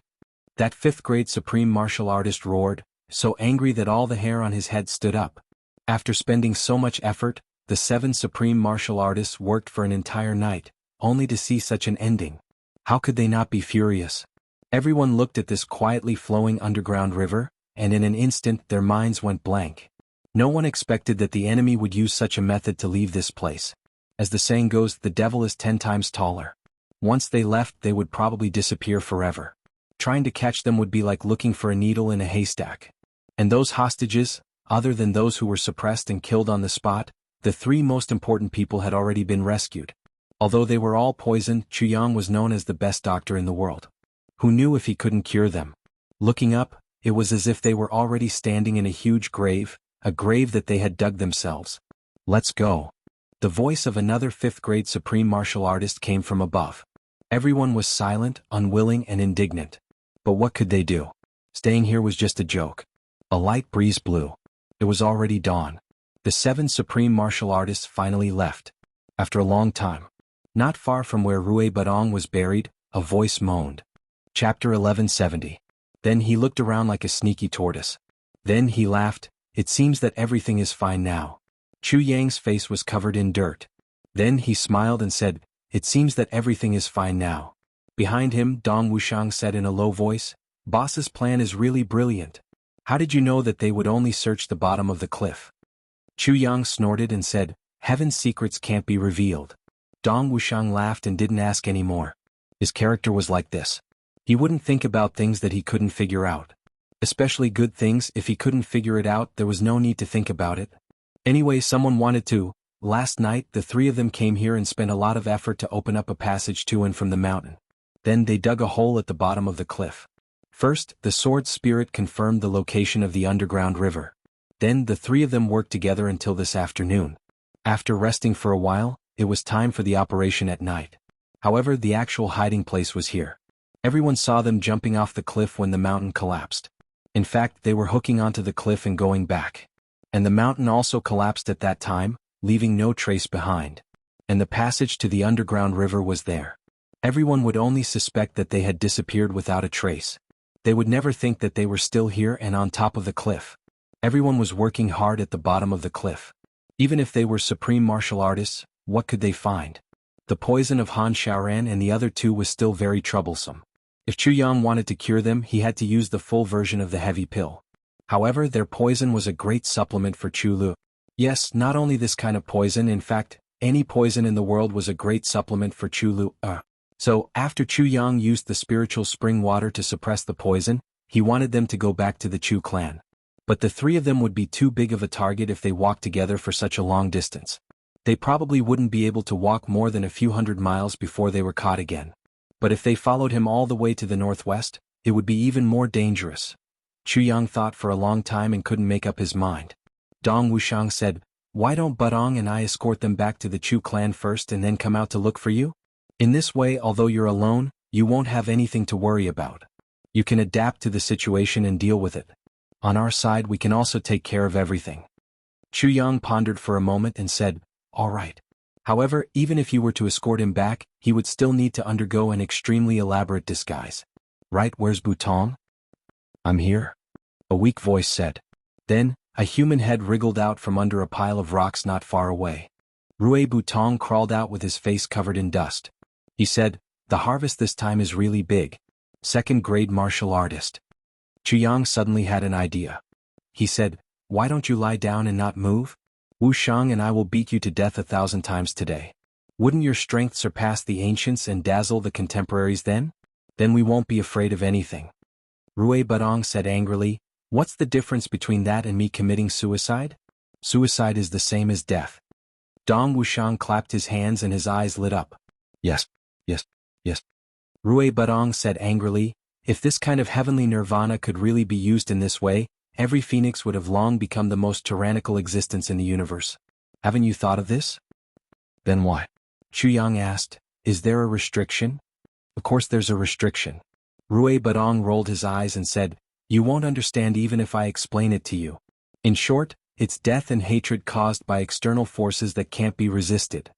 That 5th grade supreme martial artist roared, so angry that all the hair on his head stood up. After spending so much effort, the 7 supreme martial artists worked for an entire night, only to see such an ending. How could they not be furious? Everyone looked at this quietly flowing underground river, and in an instant their minds went blank. No one expected that the enemy would use such a method to leave this place. As the saying goes, the devil is 10 times taller. Once they left, they would probably disappear forever. Trying to catch them would be like looking for a needle in a haystack. And those hostages, other than those who were suppressed and killed on the spot, the 3 most important people had already been rescued. Although they were all poisoned, Jianghu was known as the best doctor in the world. Who knew if he couldn't cure them? Looking up, it was as if they were already standing in a huge grave, a grave that they had dug themselves. "Let's go." The voice of another 5th grade supreme martial artist came from above. Everyone was silent, unwilling and indignant. But what could they do? Staying here was just a joke. A light breeze blew. It was already dawn. The 7 supreme martial artists finally left. After a long time. Not far from where Rui Badong was buried, a voice moaned. Chapter 1170. Then he looked around like a sneaky tortoise. Then he laughed. "It seems that everything is fine now." Chu Yang's face was covered in dirt. Then he smiled and said, "It seems that everything is fine now." Behind him, Dong Wuxiang said in a low voice, "Boss's plan is really brilliant. How did you know that they would only search the bottom of the cliff?" Chu Yang snorted and said, "Heaven's secrets can't be revealed." Dong Wuxiang laughed and didn't ask any more. His character was like this. He wouldn't think about things that he couldn't figure out. Especially good things. If he couldn't figure it out, there was no need to think about it. Anyway, someone wanted to. Last night, the 3 of them came here and spent a lot of effort to open up a passage to and from the mountain. Then they dug a hole at the bottom of the cliff. First, the sword spirit confirmed the location of the underground river. Then the 3 of them worked together until this afternoon. After resting for a while, it was time for the operation at night. However, the actual hiding place was here. Everyone saw them jumping off the cliff when the mountain collapsed. In fact, they were hooking onto the cliff and going back. And the mountain also collapsed at that time, leaving no trace behind. And the passage to the underground river was there. Everyone would only suspect that they had disappeared without a trace. They would never think that they were still here and on top of the cliff. Everyone was working hard at the bottom of the cliff. Even if they were supreme martial artists, what could they find? The poison of Han Xiaoran and the other 2 was still very troublesome. If Chu Yang wanted to cure them, he had to use the full version of the heavy pill. However, their poison was a great supplement for Chu Lu. Yes, not only this kind of poison, in fact, any poison in the world was a great supplement for Chu Lu. So, after Chu Yang used the spiritual spring water to suppress the poison, he wanted them to go back to the Chu clan. But the 3 of them would be too big of a target if they walked together for such a long distance. They probably wouldn't be able to walk more than a few hundred miles before they were caught again. But if they followed him all the way to the northwest, it would be even more dangerous. Chu Yang thought for a long time and couldn't make up his mind. Dong Wuxiang said, "Why don't Badong and I escort them back to the Chu clan first and then come out to look for you? In this way, although you're alone, you won't have anything to worry about." You can adapt to the situation and deal with it. On our side we can also take care of everything. Chu Yang pondered for a moment and said, all right. However, even if you were to escort him back, he would still need to undergo an extremely elaborate disguise. Right, where's Butong? I'm here. A weak voice said. Then, a human head wriggled out from under a pile of rocks not far away. Rue Butong crawled out with his face covered in dust. He said, the harvest this time is really big. Second-grade martial artist. Chu Yang suddenly had an idea. He said, why don't you lie down and not move? Wu Shang and I will beat you to death 1,000 times today. Wouldn't your strength surpass the ancients and dazzle the contemporaries then? Then we won't be afraid of anything. Rue Butong said angrily, what's the difference between that and me committing suicide? Suicide is the same as death. Dong Wushang clapped his hands and his eyes lit up. Yes, yes, yes. Rue Butong said angrily, if this kind of heavenly nirvana could really be used in this way, every phoenix would have long become the most tyrannical existence in the universe. Haven't you thought of this? Then why? Chu Yang asked, is there a restriction? Of course there's a restriction. Rue Butong rolled his eyes and said, you won't understand even if I explain it to you. In short, it's death and hatred caused by external forces that can't be resisted.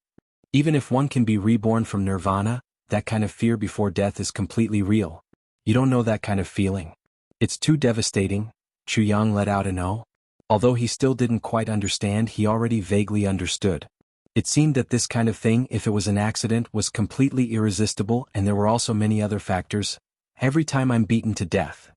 Even if one can be reborn from nirvana, that kind of fear before death is completely real. You don't know that kind of feeling. It's too devastating. Chu Yang let out an "oh." Although he still didn't quite understand, he already vaguely understood. It seemed that this kind of thing, if it was an accident, was completely irresistible, and there were also many other factors. Every time I'm beaten to death.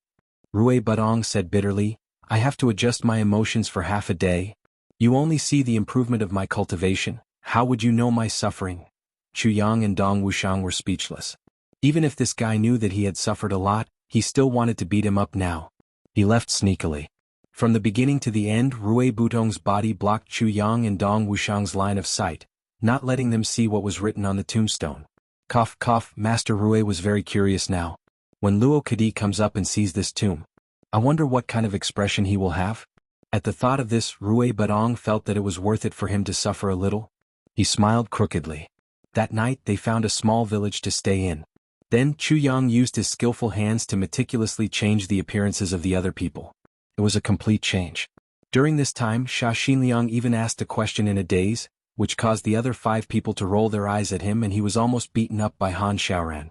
Rue Butong said bitterly, I have to adjust my emotions for half a day. You only see the improvement of my cultivation. How would you know my suffering? Chu Yang and Dong Wushang were speechless. Even if this guy knew that he had suffered a lot, he still wanted to beat him up now. He left sneakily. From the beginning to the end, Rue Butong's body blocked Chu Yang and Dong Wushang's line of sight, not letting them see what was written on the tombstone. Cough, cough. Master Rue was very curious now. When Luo Kadi comes up and sees this tomb, I wonder what kind of expression he will have? At the thought of this, Rue Butong felt that it was worth it for him to suffer a little. He smiled crookedly. That night they found a small village to stay in. Then Chu Yang used his skillful hands to meticulously change the appearances of the other people. It was a complete change. During this time, Sha Xinliang even asked a question in a daze, which caused the other 5 people to roll their eyes at him, and he was almost beaten up by Han Xiaoran.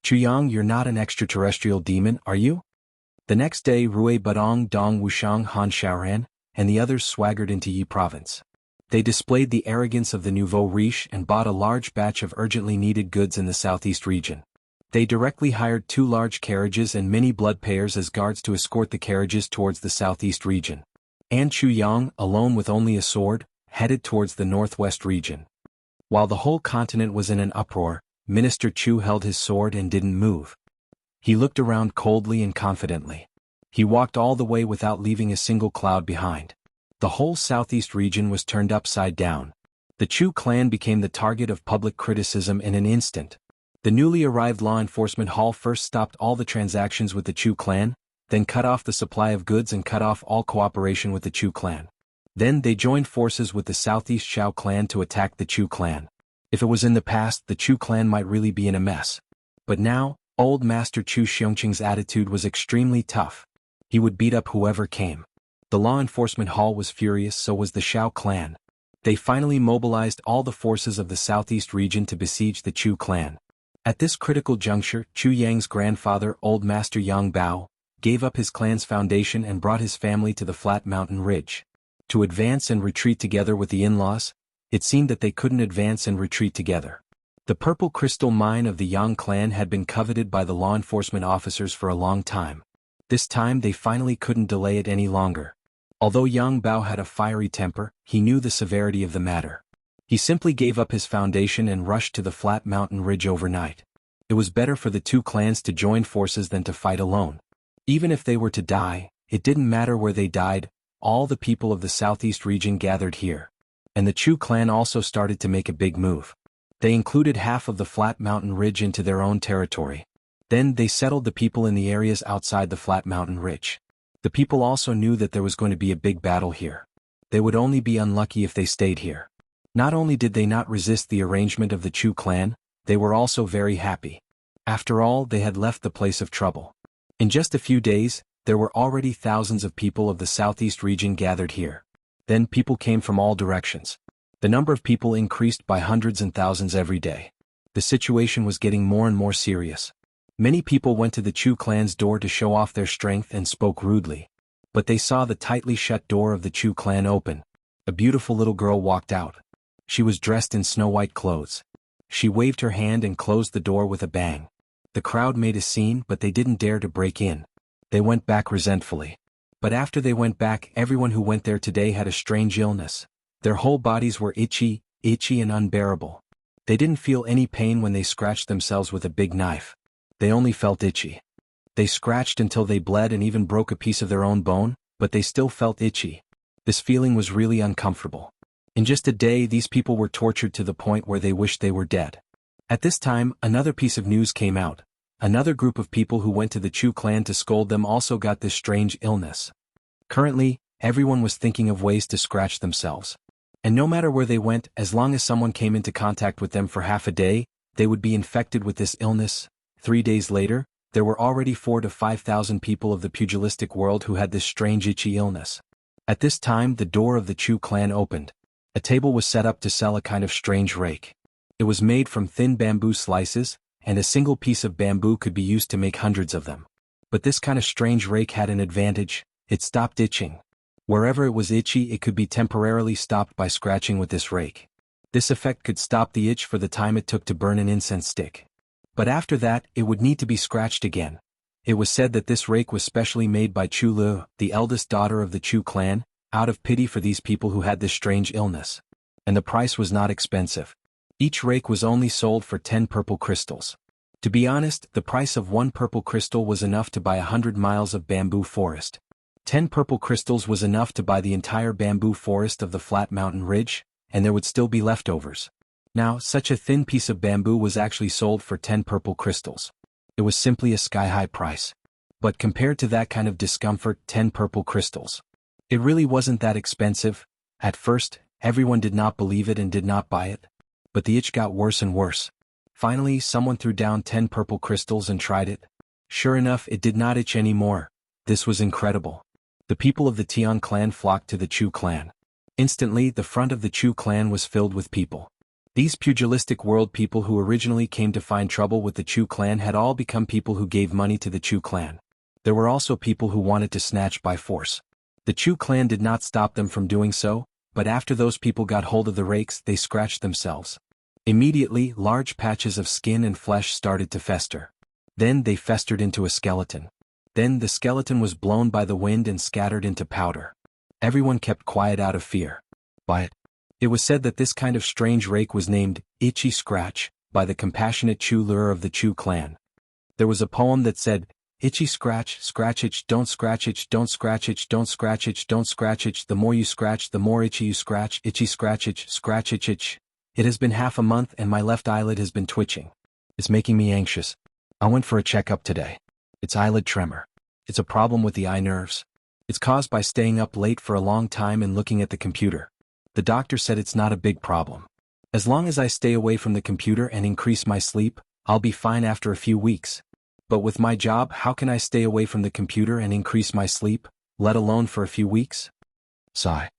Chu Yang, you're not an extraterrestrial demon, are you? The next day, Rue Butong, Dong Wushang, Han Xiaoran, and the others swaggered into Yi province. They displayed the arrogance of the nouveau riche and bought a large batch of urgently needed goods in the southeast region. They directly hired 2 large carriages and many blood payers as guards to escort the carriages towards the southeast region. And Chu Yang, alone with only a sword, headed towards the northwest region. While the whole continent was in an uproar, Minister Chu held his sword and didn't move. He looked around coldly and confidently. He walked all the way without leaving a single cloud behind. The whole southeast region was turned upside down. The Chu clan became the target of public criticism in an instant. The newly arrived law enforcement hall first stopped all the transactions with the Chu clan, then cut off the supply of goods and cut off all cooperation with the Chu clan. Then they joined forces with the southeast Xiao clan to attack the Chu clan. If it was in the past, the Chu clan might really be in a mess. But now, old Master Chu Xiongqing's attitude was extremely tough. He would beat up whoever came. The law enforcement hall was furious, so was the Xiao clan. They finally mobilized all the forces of the southeast region to besiege the Chu clan. At this critical juncture, Chu Yang's grandfather, Old Master Yang Bao, gave up his clan's foundation and brought his family to the flat mountain ridge. To advance and retreat together with the in-laws, it seemed that they couldn't advance and retreat together. The purple crystal mine of the Yang clan had been coveted by the law enforcement officers for a long time. This time they finally couldn't delay it any longer. Although Yang Bao had a fiery temper, he knew the severity of the matter. He simply gave up his foundation and rushed to the flat mountain ridge overnight. It was better for the 2 clans to join forces than to fight alone. Even if they were to die, it didn't matter where they died. All the people of the southeast region gathered here. And the Chu clan also started to make a big move. They included half of the flat mountain ridge into their own territory. Then they settled the people in the areas outside the flat mountain ridge. The people also knew that there was going to be a big battle here. They would only be unlucky if they stayed here. Not only did they not resist the arrangement of the Chu clan, they were also very happy. After all, they had left the place of trouble. In just a few days, there were already thousands of people of the southeast region gathered here. Then people came from all directions. The number of people increased by hundreds and thousands every day. The situation was getting more and more serious. Many people went to the Chu clan's door to show off their strength and spoke rudely. But they saw the tightly shut door of the Chu clan open. A beautiful little girl walked out. She was dressed in snow-white clothes. She waved her hand and closed the door with a bang. The crowd made a scene, but they didn't dare to break in. They went back resentfully. But after they went back, everyone who went there today had a strange illness. Their whole bodies were itchy and unbearable. They didn't feel any pain when they scratched themselves with a big knife. They only felt itchy. They scratched until they bled and even broke a piece of their own bone, but they still felt itchy. This feeling was really uncomfortable. In just a day, these people were tortured to the point where they wished they were dead. At this time, another piece of news came out. Another group of people who went to the Chu clan to scold them also got this strange illness. Currently, everyone was thinking of ways to scratch themselves. And no matter where they went, as long as someone came into contact with them for half a day, they would be infected with this illness. 3 days later, there were already 4,000 to 5,000 people of the pugilistic world who had this strange itchy illness. At this time, the door of the Chu clan opened. A table was set up to sell a kind of strange rake. It was made from thin bamboo slices, and a single piece of bamboo could be used to make hundreds of them. But this kind of strange rake had an advantage: it stopped itching. Wherever it was itchy, it could be temporarily stopped by scratching with this rake. This effect could stop the itch for the time it took to burn an incense stick. But after that, it would need to be scratched again. It was said that this rake was specially made by Chu Lu, the eldest daughter of the Chu clan, out of pity for these people who had this strange illness. And the price was not expensive. Each rake was only sold for 10 purple crystals. To be honest, the price of 1 purple crystal was enough to buy 100 miles of bamboo forest. 10 purple crystals was enough to buy the entire bamboo forest of the flat mountain ridge, and there would still be leftovers. Now, such a thin piece of bamboo was actually sold for 10 purple crystals. It was simply a sky-high price. But compared to that kind of discomfort, 10 purple crystals. It really wasn't that expensive. At first, everyone did not believe it and did not buy it. But the itch got worse and worse. Finally, someone threw down 10 purple crystals and tried it. Sure enough, it did not itch anymore. This was incredible. The people of the Tian clan flocked to the Chu clan. Instantly, the front of the Chu clan was filled with people. These pugilistic world people who originally came to find trouble with the Chu clan had all become people who gave money to the Chu clan. There were also people who wanted to snatch by force. The Chu clan did not stop them from doing so, but after those people got hold of the rakes, they scratched themselves. Immediately, large patches of skin and flesh started to fester. Then they festered into a skeleton. Then the skeleton was blown by the wind and scattered into powder. Everyone kept quiet out of fear. But it was said that this kind of strange rake was named Itchy Scratch by the compassionate Chu Lur of the Chu clan. There was a poem that said, "Itchy scratch, scratch itch, don't scratch itch, don't scratch itch, don't scratch itch, don't scratch itch, the more you scratch the more itchy you scratch, itchy scratch itch, scratch itch itch. It has been half a month and my left eyelid has been twitching. It's making me anxious. I went for a checkup today. It's eyelid tremor. It's a problem with the eye nerves. It's caused by staying up late for a long time and looking at the computer. The doctor said it's not a big problem. As long as I stay away from the computer and increase my sleep, I'll be fine after a few weeks. But with my job, how can I stay away from the computer and increase my sleep, let alone for a few weeks?" Sigh.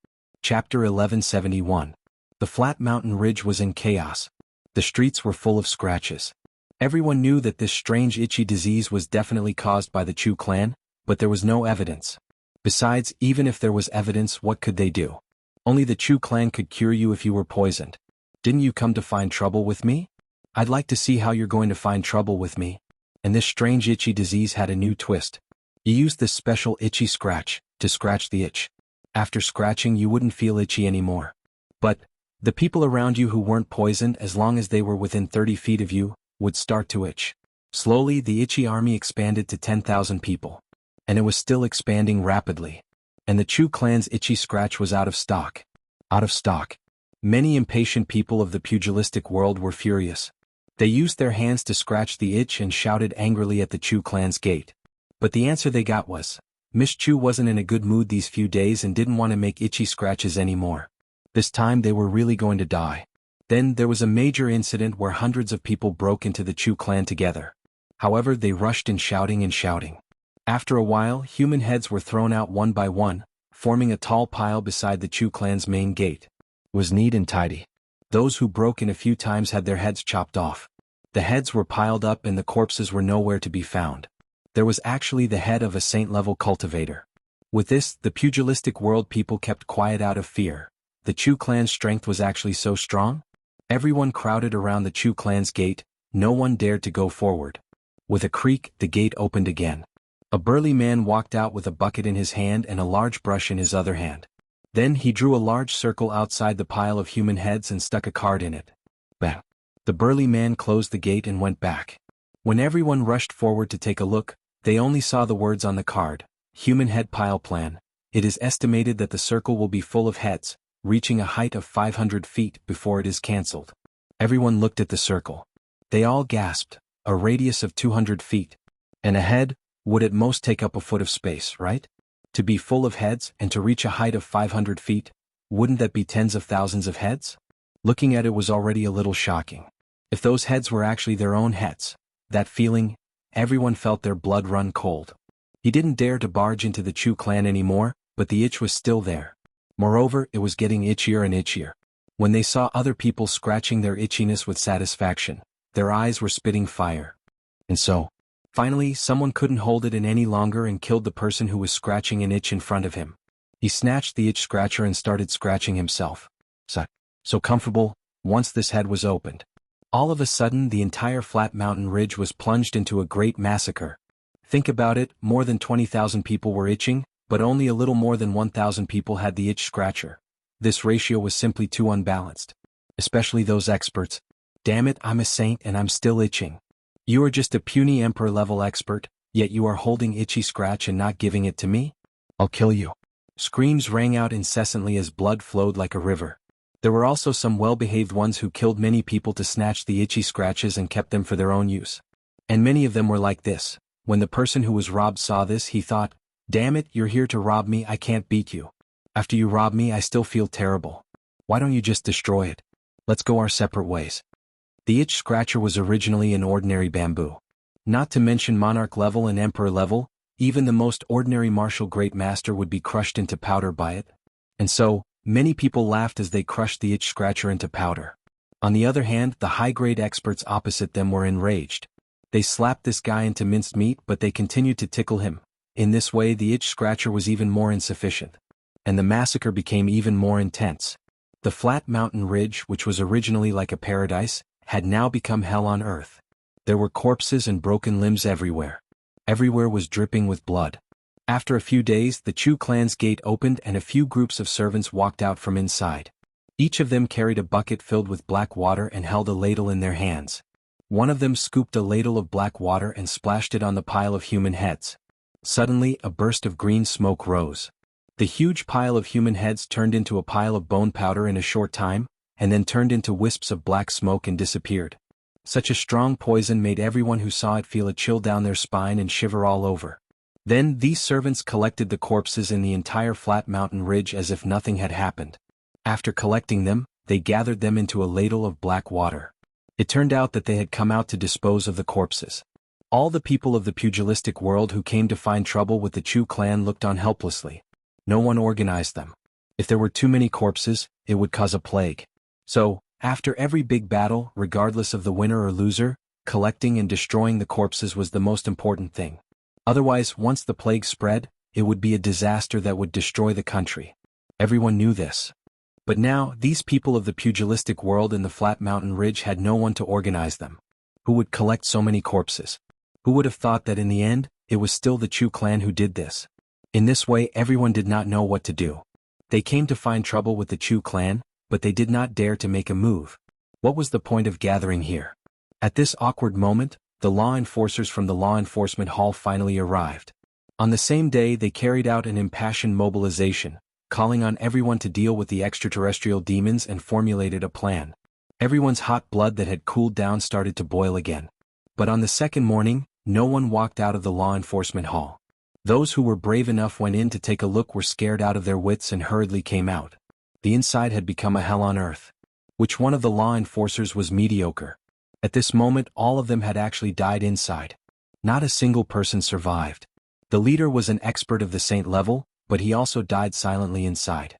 Chapter 1171. The flat mountain ridge was in chaos. The streets were full of scratches. Everyone knew that this strange itchy disease was definitely caused by the Chu clan, but there was no evidence. Besides, even if there was evidence, what could they do? Only the Chu clan could cure you if you were poisoned. Didn't you come to find trouble with me? I'd like to see how you're going to find trouble with me. And this strange itchy disease had a new twist. You used this special itchy scratch to scratch the itch. After scratching, you wouldn't feel itchy anymore. But the people around you who weren't poisoned, as long as they were within 30 feet of you, would start to itch. Slowly, the itchy army expanded to 10,000 people. And it was still expanding rapidly. And the Chu clan's itchy scratch was out of stock. Out of stock. Many impatient people of the pugilistic world were furious. They used their hands to scratch the itch and shouted angrily at the Chu clan's gate. But the answer they got was, Miss Chu wasn't in a good mood these few days and didn't want to make itchy scratches anymore. This time they were really going to die. Then there was a major incident where hundreds of people broke into the Chu clan together. However, they rushed in shouting and shouting. After a while, human heads were thrown out one by one, forming a tall pile beside the Chu clan's main gate. It was neat and tidy. Those who broke in a few times had their heads chopped off. The heads were piled up and the corpses were nowhere to be found. There was actually the head of a saint-level cultivator. With this, the pugilistic world people kept quiet out of fear. The Chu clan's strength was actually so strong? Everyone crowded around the Chu clan's gate, no one dared to go forward. With a creak, the gate opened again. A burly man walked out with a bucket in his hand and a large brush in his other hand. Then he drew a large circle outside the pile of human heads and stuck a card in it. Bang! The burly man closed the gate and went back. When everyone rushed forward to take a look, they only saw the words on the card, Human Head Pile Plan. It is estimated that the circle will be full of heads, reaching a height of 500 feet before it is cancelled. Everyone looked at the circle. They all gasped, a radius of 200 feet. And a head would at most take up a foot of space, right? To be full of heads and to reach a height of 500 feet, wouldn't that be tens of thousands of heads? Looking at it was already a little shocking. If those heads were actually their own heads, that feeling, everyone felt their blood run cold. He didn't dare to barge into the Chu clan anymore, but the itch was still there. Moreover, it was getting itchier and itchier. When they saw other people scratching their itchiness with satisfaction, their eyes were spitting fire. And so, finally, someone couldn't hold it in any longer and killed the person who was scratching an itch in front of him. He snatched the itch scratcher and started scratching himself. So comfortable, once this head was opened. All of a sudden, the entire flat mountain ridge was plunged into a great massacre. Think about it, more than 20,000 people were itching, but only a little more than 1,000 people had the itch scratcher. This ratio was simply too unbalanced. Especially those experts. Damn it, I'm a saint and I'm still itching. You are just a puny emperor-level expert, yet you are holding itchy scratch and not giving it to me? I'll kill you. Screams rang out incessantly as blood flowed like a river. There were also some well-behaved ones who killed many people to snatch the itchy scratches and kept them for their own use. And many of them were like this. When the person who was robbed saw this, he thought, damn it, you're here to rob me, I can't beat you. After you rob me, I still feel terrible. Why don't you just destroy it? Let's go our separate ways. The itch scratcher was originally an ordinary bamboo. Not to mention monarch level and emperor level, even the most ordinary martial great master would be crushed into powder by it. And so, many people laughed as they crushed the itch scratcher into powder. On the other hand, the high-grade experts opposite them were enraged. They slapped this guy into minced meat, but they continued to tickle him. In this way, the itch scratcher was even more insufficient. And the massacre became even more intense. The flat mountain ridge, which was originally like a paradise, had now become hell on earth. There were corpses and broken limbs everywhere. Everywhere was dripping with blood. After a few days, the Chu clan's gate opened and a few groups of servants walked out from inside. Each of them carried a bucket filled with black water and held a ladle in their hands. One of them scooped a ladle of black water and splashed it on the pile of human heads. Suddenly, a burst of green smoke rose. The huge pile of human heads turned into a pile of bone powder in a short time, and then turned into wisps of black smoke and disappeared. Such a strong poison made everyone who saw it feel a chill down their spine and shiver all over. Then these servants collected the corpses in the entire flat mountain ridge as if nothing had happened. After collecting them, they gathered them into a ladle of black water. It turned out that they had come out to dispose of the corpses. All the people of the pugilistic world who came to find trouble with the Chu clan looked on helplessly. No one organized them. If there were too many corpses, it would cause a plague. So, after every big battle, regardless of the winner or loser, collecting and destroying the corpses was the most important thing. Otherwise, once the plague spread, it would be a disaster that would destroy the country. Everyone knew this. But now, these people of the pugilistic world in the flat mountain ridge had no one to organize them. Who would collect so many corpses? Who would have thought that in the end, it was still the Chu clan who did this? In this way, everyone did not know what to do. They came to find trouble with the Chu clan, but they did not dare to make a move. What was the point of gathering here? At this awkward moment, the law enforcers from the law enforcement hall finally arrived. On the same day, they carried out an impassioned mobilization, calling on everyone to deal with the extraterrestrial demons and formulated a plan. Everyone's hot blood that had cooled down started to boil again. But on the second morning, no one walked out of the law enforcement hall. Those who were brave enough went in to take a look were scared out of their wits and hurriedly came out. The inside had become a hell on earth. Which one of the law enforcers was mediocre? At this moment, all of them had actually died inside. Not a single person survived. The leader was an expert of the saint level, but he also died silently inside.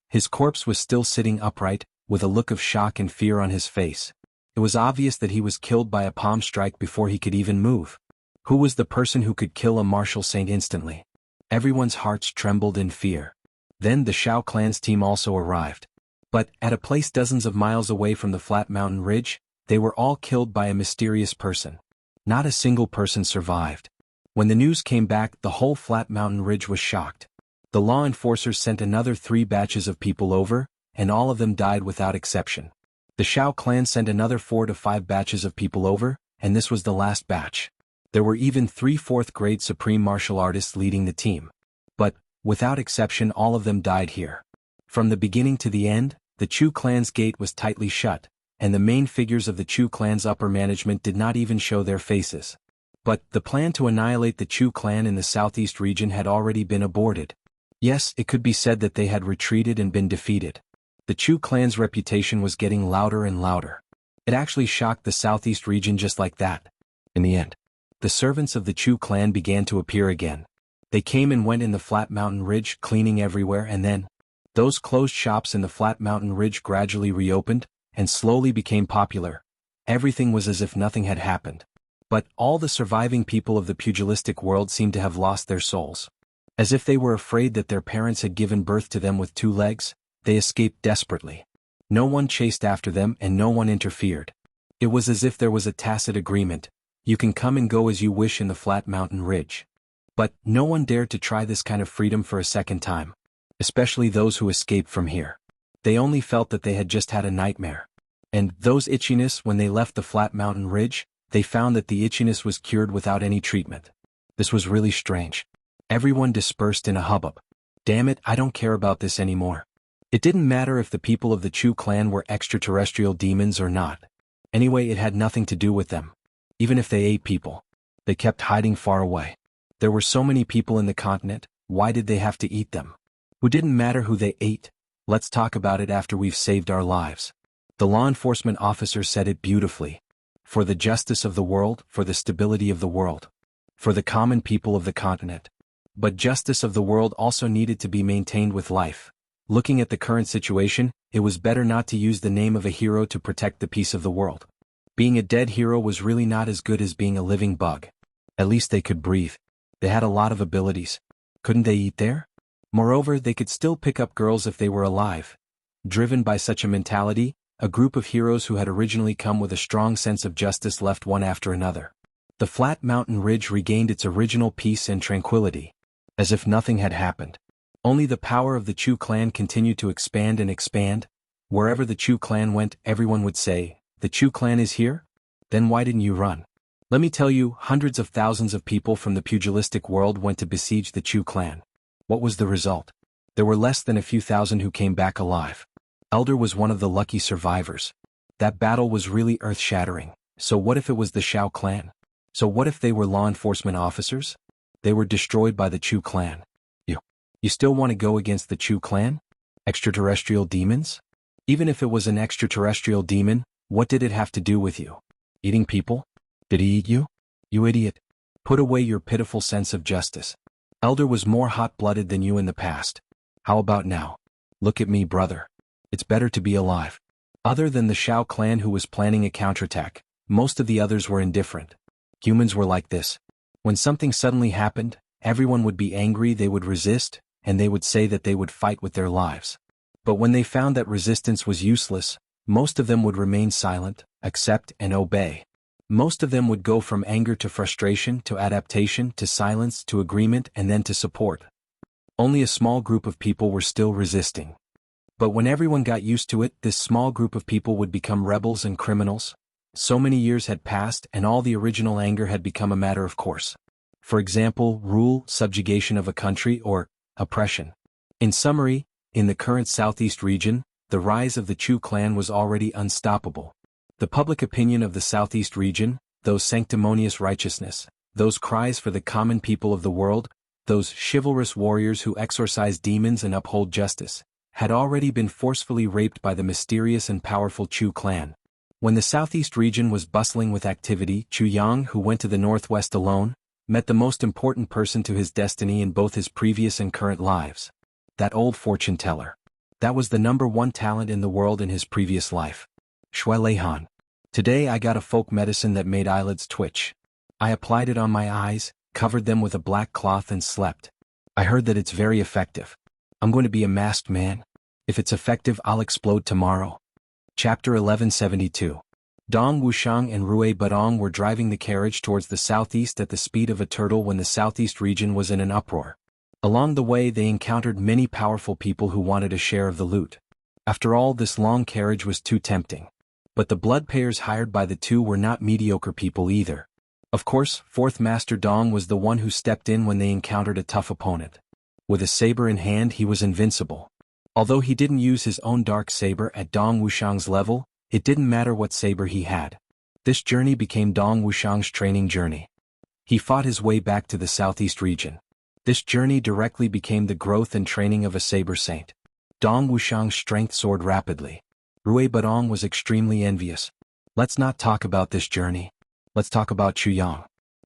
His corpse was still sitting upright, with a look of shock and fear on his face. It was obvious that he was killed by a palm strike before he could even move. Who was the person who could kill a martial saint instantly? Everyone's hearts trembled in fear. Then the Shao clan's team also arrived. But, at a place dozens of miles away from the flat mountain ridge, they were all killed by a mysterious person. Not a single person survived. When the news came back, the whole flat mountain ridge was shocked. The law enforcers sent another 3 batches of people over, and all of them died without exception. The Shao clan sent another 4 to 5 batches of people over, and this was the last batch. There were even 3 4th-grade supreme martial artists leading the team. But, without exception, all of them died here. From the beginning to the end, the Chu clan's gate was tightly shut, and the main figures of the Chu clan's upper management did not even show their faces. But, the plan to annihilate the Chu clan in the southeast region had already been aborted. Yes, it could be said that they had retreated and been defeated. The Chu clan's reputation was getting louder and louder. It actually shocked the southeast region just like that. In the end, the servants of the Chu clan began to appear again. They came and went in the flat mountain ridge, cleaning everywhere, and then, those closed shops in the flat mountain ridge gradually reopened, and slowly became popular. Everything was as if nothing had happened. But all the surviving people of the pugilistic world seemed to have lost their souls. As if they were afraid that their parents had given birth to them with 2 legs, they escaped desperately. No one chased after them and no one interfered. It was as if there was a tacit agreement: you can come and go as you wish in the flat mountain ridge. But no one dared to try this kind of freedom for a second time. Especially those who escaped from here. They only felt that they had just had a nightmare. And those itchiness, when they left the flat mountain ridge, they found that the itchiness was cured without any treatment. This was really strange. Everyone dispersed in a hubbub. Damn it, I don't care about this anymore. It didn't matter if the people of the Chu clan were extraterrestrial demons or not. Anyway, it had nothing to do with them. Even if they ate people, they kept hiding far away. There were so many people in the continent, why did they have to eat them? It didn't matter who they ate. Let's talk about it after we've saved our lives. The law enforcement officer said it beautifully. For the justice of the world, for the stability of the world. For the common people of the continent. But justice of the world also needed to be maintained with life. Looking at the current situation, it was better not to use the name of a hero to protect the peace of the world. Being a dead hero was really not as good as being a living bug. At least they could breathe. They had a lot of abilities. Couldn't they eat there? Moreover, they could still pick up girls if they were alive. Driven by such a mentality, a group of heroes who had originally come with a strong sense of justice left one after another. The flat mountain ridge regained its original peace and tranquility. As if nothing had happened. Only the power of the Chu clan continued to expand and expand. Wherever the Chu clan went, everyone would say, "The Chu clan is here? Then why didn't you run?" Let me tell you, hundreds of thousands of people from the pugilistic world went to besiege the Chu clan. What was the result? There were less than a few thousand who came back alive. Elder was one of the lucky survivors. That battle was really earth-shattering. So what if it was the Shao clan? So what if they were law enforcement officers? They were destroyed by the Chu clan. You still want to go against the Chu clan? Extraterrestrial demons? Even if it was an extraterrestrial demon, what did it have to do with you? Eating people? Did he eat you? You idiot. Put away your pitiful sense of justice. Elder was more hot-blooded than you in the past. How about now? Look at me, brother. It's better to be alive. Other than the Shao clan who was planning a counterattack, most of the others were indifferent. Humans were like this. When something suddenly happened, everyone would be angry, they would resist, and they would say that they would fight with their lives. But when they found that resistance was useless, most of them would remain silent, accept and obey. Most of them would go from anger to frustration to adaptation to silence to agreement and then to support. Only a small group of people were still resisting. But when everyone got used to it, this small group of people would become rebels and criminals. So many years had passed and all the original anger had become a matter of course. For example, rule, subjugation of a country, or oppression. In summary, in the current southeast region, the rise of the Chu clan was already unstoppable. The public opinion of the southeast region, those sanctimonious righteousness, those cries for the common people of the world, those chivalrous warriors who exorcise demons and uphold justice, had already been forcefully raped by the mysterious and powerful Chu clan. When the southeast region was bustling with activity, Chu Yang, who went to the northwest alone, met the most important person to his destiny in both his previous and current lives. That old fortune teller. That was the #1 talent in the world in his previous life. Shui Leihan. Today I got a folk medicine that made eyelids twitch. I applied it on my eyes, covered them with a black cloth and slept. I heard that it's very effective. I'm going to be a masked man. If it's effective, I'll explode tomorrow. Chapter 1172. Dong Wuxiang and Rui Badong were driving the carriage towards the southeast at the speed of a turtle when the southeast region was in an uproar. Along the way they encountered many powerful people who wanted a share of the loot. After all, this long carriage was too tempting. But the blood payers hired by the two were not mediocre people either. Of course, Fourth Master Dong was the one who stepped in when they encountered a tough opponent. With a saber in hand he was invincible. Although he didn't use his own dark saber at Dong Wuxiang's level, it didn't matter what saber he had. This journey became Dong Wuxiang's training journey. He fought his way back to the southeast region. This journey directly became the growth and training of a saber saint. Dong Wuxiang's strength soared rapidly. Rui Badong was extremely envious. Let's not talk about this journey. Let's talk about Chuyang.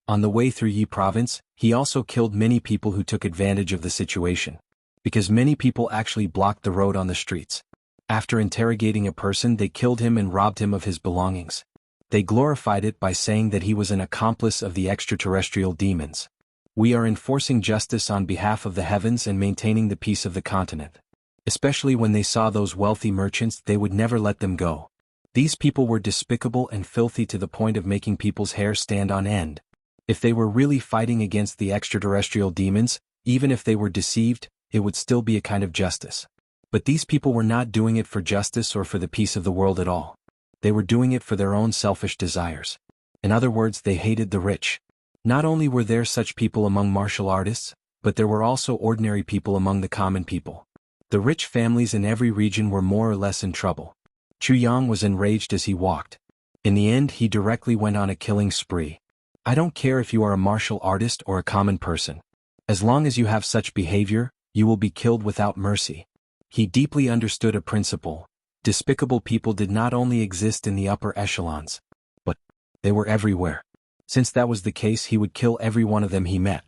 On the way through Yi province, he also killed many people who took advantage of the situation. Because many people actually blocked the road on the streets. After interrogating a person, they killed him and robbed him of his belongings. They glorified it by saying that he was an accomplice of the extraterrestrial demons. We are enforcing justice on behalf of the heavens and maintaining the peace of the continent. Especially when they saw those wealthy merchants, they would never let them go. These people were despicable and filthy to the point of making people's hair stand on end. If they were really fighting against the extraterrestrial demons, even if they were deceived, it would still be a kind of justice. But these people were not doing it for justice or for the peace of the world at all. They were doing it for their own selfish desires. In other words, they hated the rich. Not only were there such people among martial artists, but there were also ordinary people among the common people. The rich families in every region were more or less in trouble. Chuyang was enraged as he walked. In the end, he directly went on a killing spree. I don't care if you are a martial artist or a common person. As long as you have such behavior, you will be killed without mercy. He deeply understood a principle. Despicable people did not only exist in the upper echelons, but they were everywhere. Since that was the case, he would kill every one of them he met.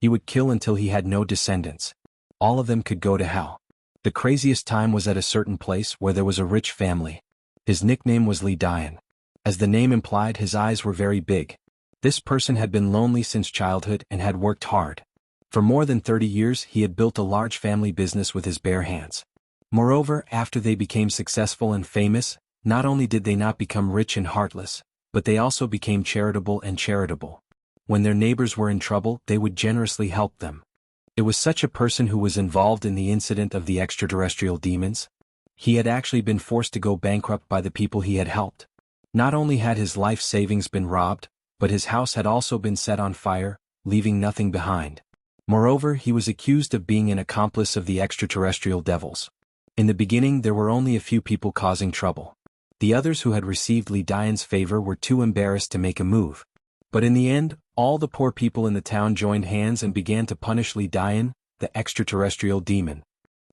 He would kill until he had no descendants. All of them could go to hell. The craziest time was at a certain place where there was a rich family. His nickname was Li Dian. As the name implied, his eyes were very big. This person had been lonely since childhood and had worked hard. For more than 30 years he had built a large family business with his bare hands. Moreover, after they became successful and famous, not only did they not become rich and heartless, but they also became charitable and charitable. When their neighbors were in trouble, they would generously help them. It was such a person who was involved in the incident of the extraterrestrial demons. He had actually been forced to go bankrupt by the people he had helped. Not only had his life savings been robbed, but his house had also been set on fire, leaving nothing behind. Moreover, he was accused of being an accomplice of the extraterrestrial devils. In the beginning there were only a few people causing trouble. The others who had received Li Dian's favor were too embarrassed to make a move. But in the end, all the poor people in the town joined hands and began to punish Li Dian, the extraterrestrial demon.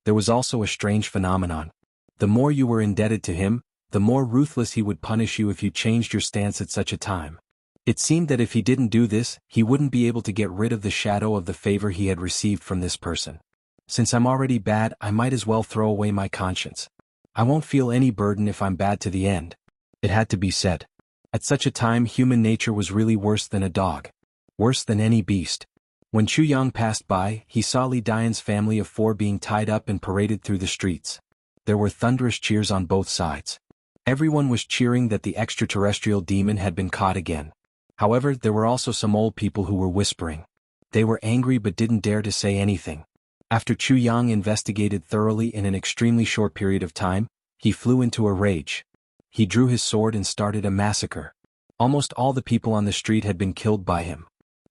There was also a strange phenomenon. The more you were indebted to him, the more ruthless he would punish you if you changed your stance at such a time. It seemed that if he didn't do this, he wouldn't be able to get rid of the shadow of the favor he had received from this person. Since I'm already bad, I might as well throw away my conscience. I won't feel any burden if I'm bad to the end. It had to be said. At such a time, human nature was really worse than a dog. Worse than any beast. When Chuyang passed by, he saw Li Dian's family of 4 being tied up and paraded through the streets. There were thunderous cheers on both sides. Everyone was cheering that the extraterrestrial demon had been caught again. However, there were also some old people who were whispering. They were angry but didn't dare to say anything. After Chuyang investigated thoroughly in an extremely short period of time, he flew into a rage. He drew his sword and started a massacre. Almost all the people on the street had been killed by him.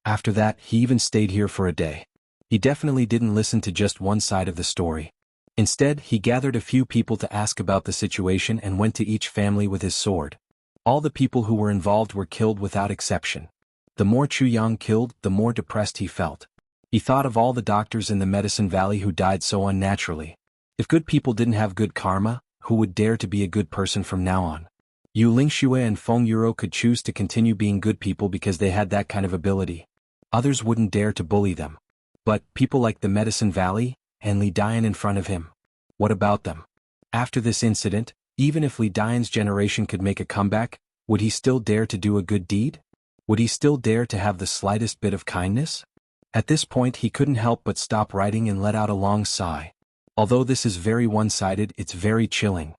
After that, he even stayed here for a day. He definitely didn't listen to just one side of the story. Instead, he gathered a few people to ask about the situation and went to each family with his sword. All the people who were involved were killed without exception. The more Chuyang killed, the more depressed he felt. He thought of all the doctors in the Medicine Valley who died so unnaturally. If good people didn't have good karma, who would dare to be a good person from now on? Yu Lingxue and Feng Yuro could choose to continue being good people because they had that kind of ability. Others wouldn't dare to bully them. But people like the Medicine Valley, and Li Dian in front of him. What about them? After this incident, even if Li Dian's generation could make a comeback, would he still dare to do a good deed? Would he still dare to have the slightest bit of kindness? At this point he couldn't help but stop writing and let out a long sigh. Although this is very one-sided, it's very chilling.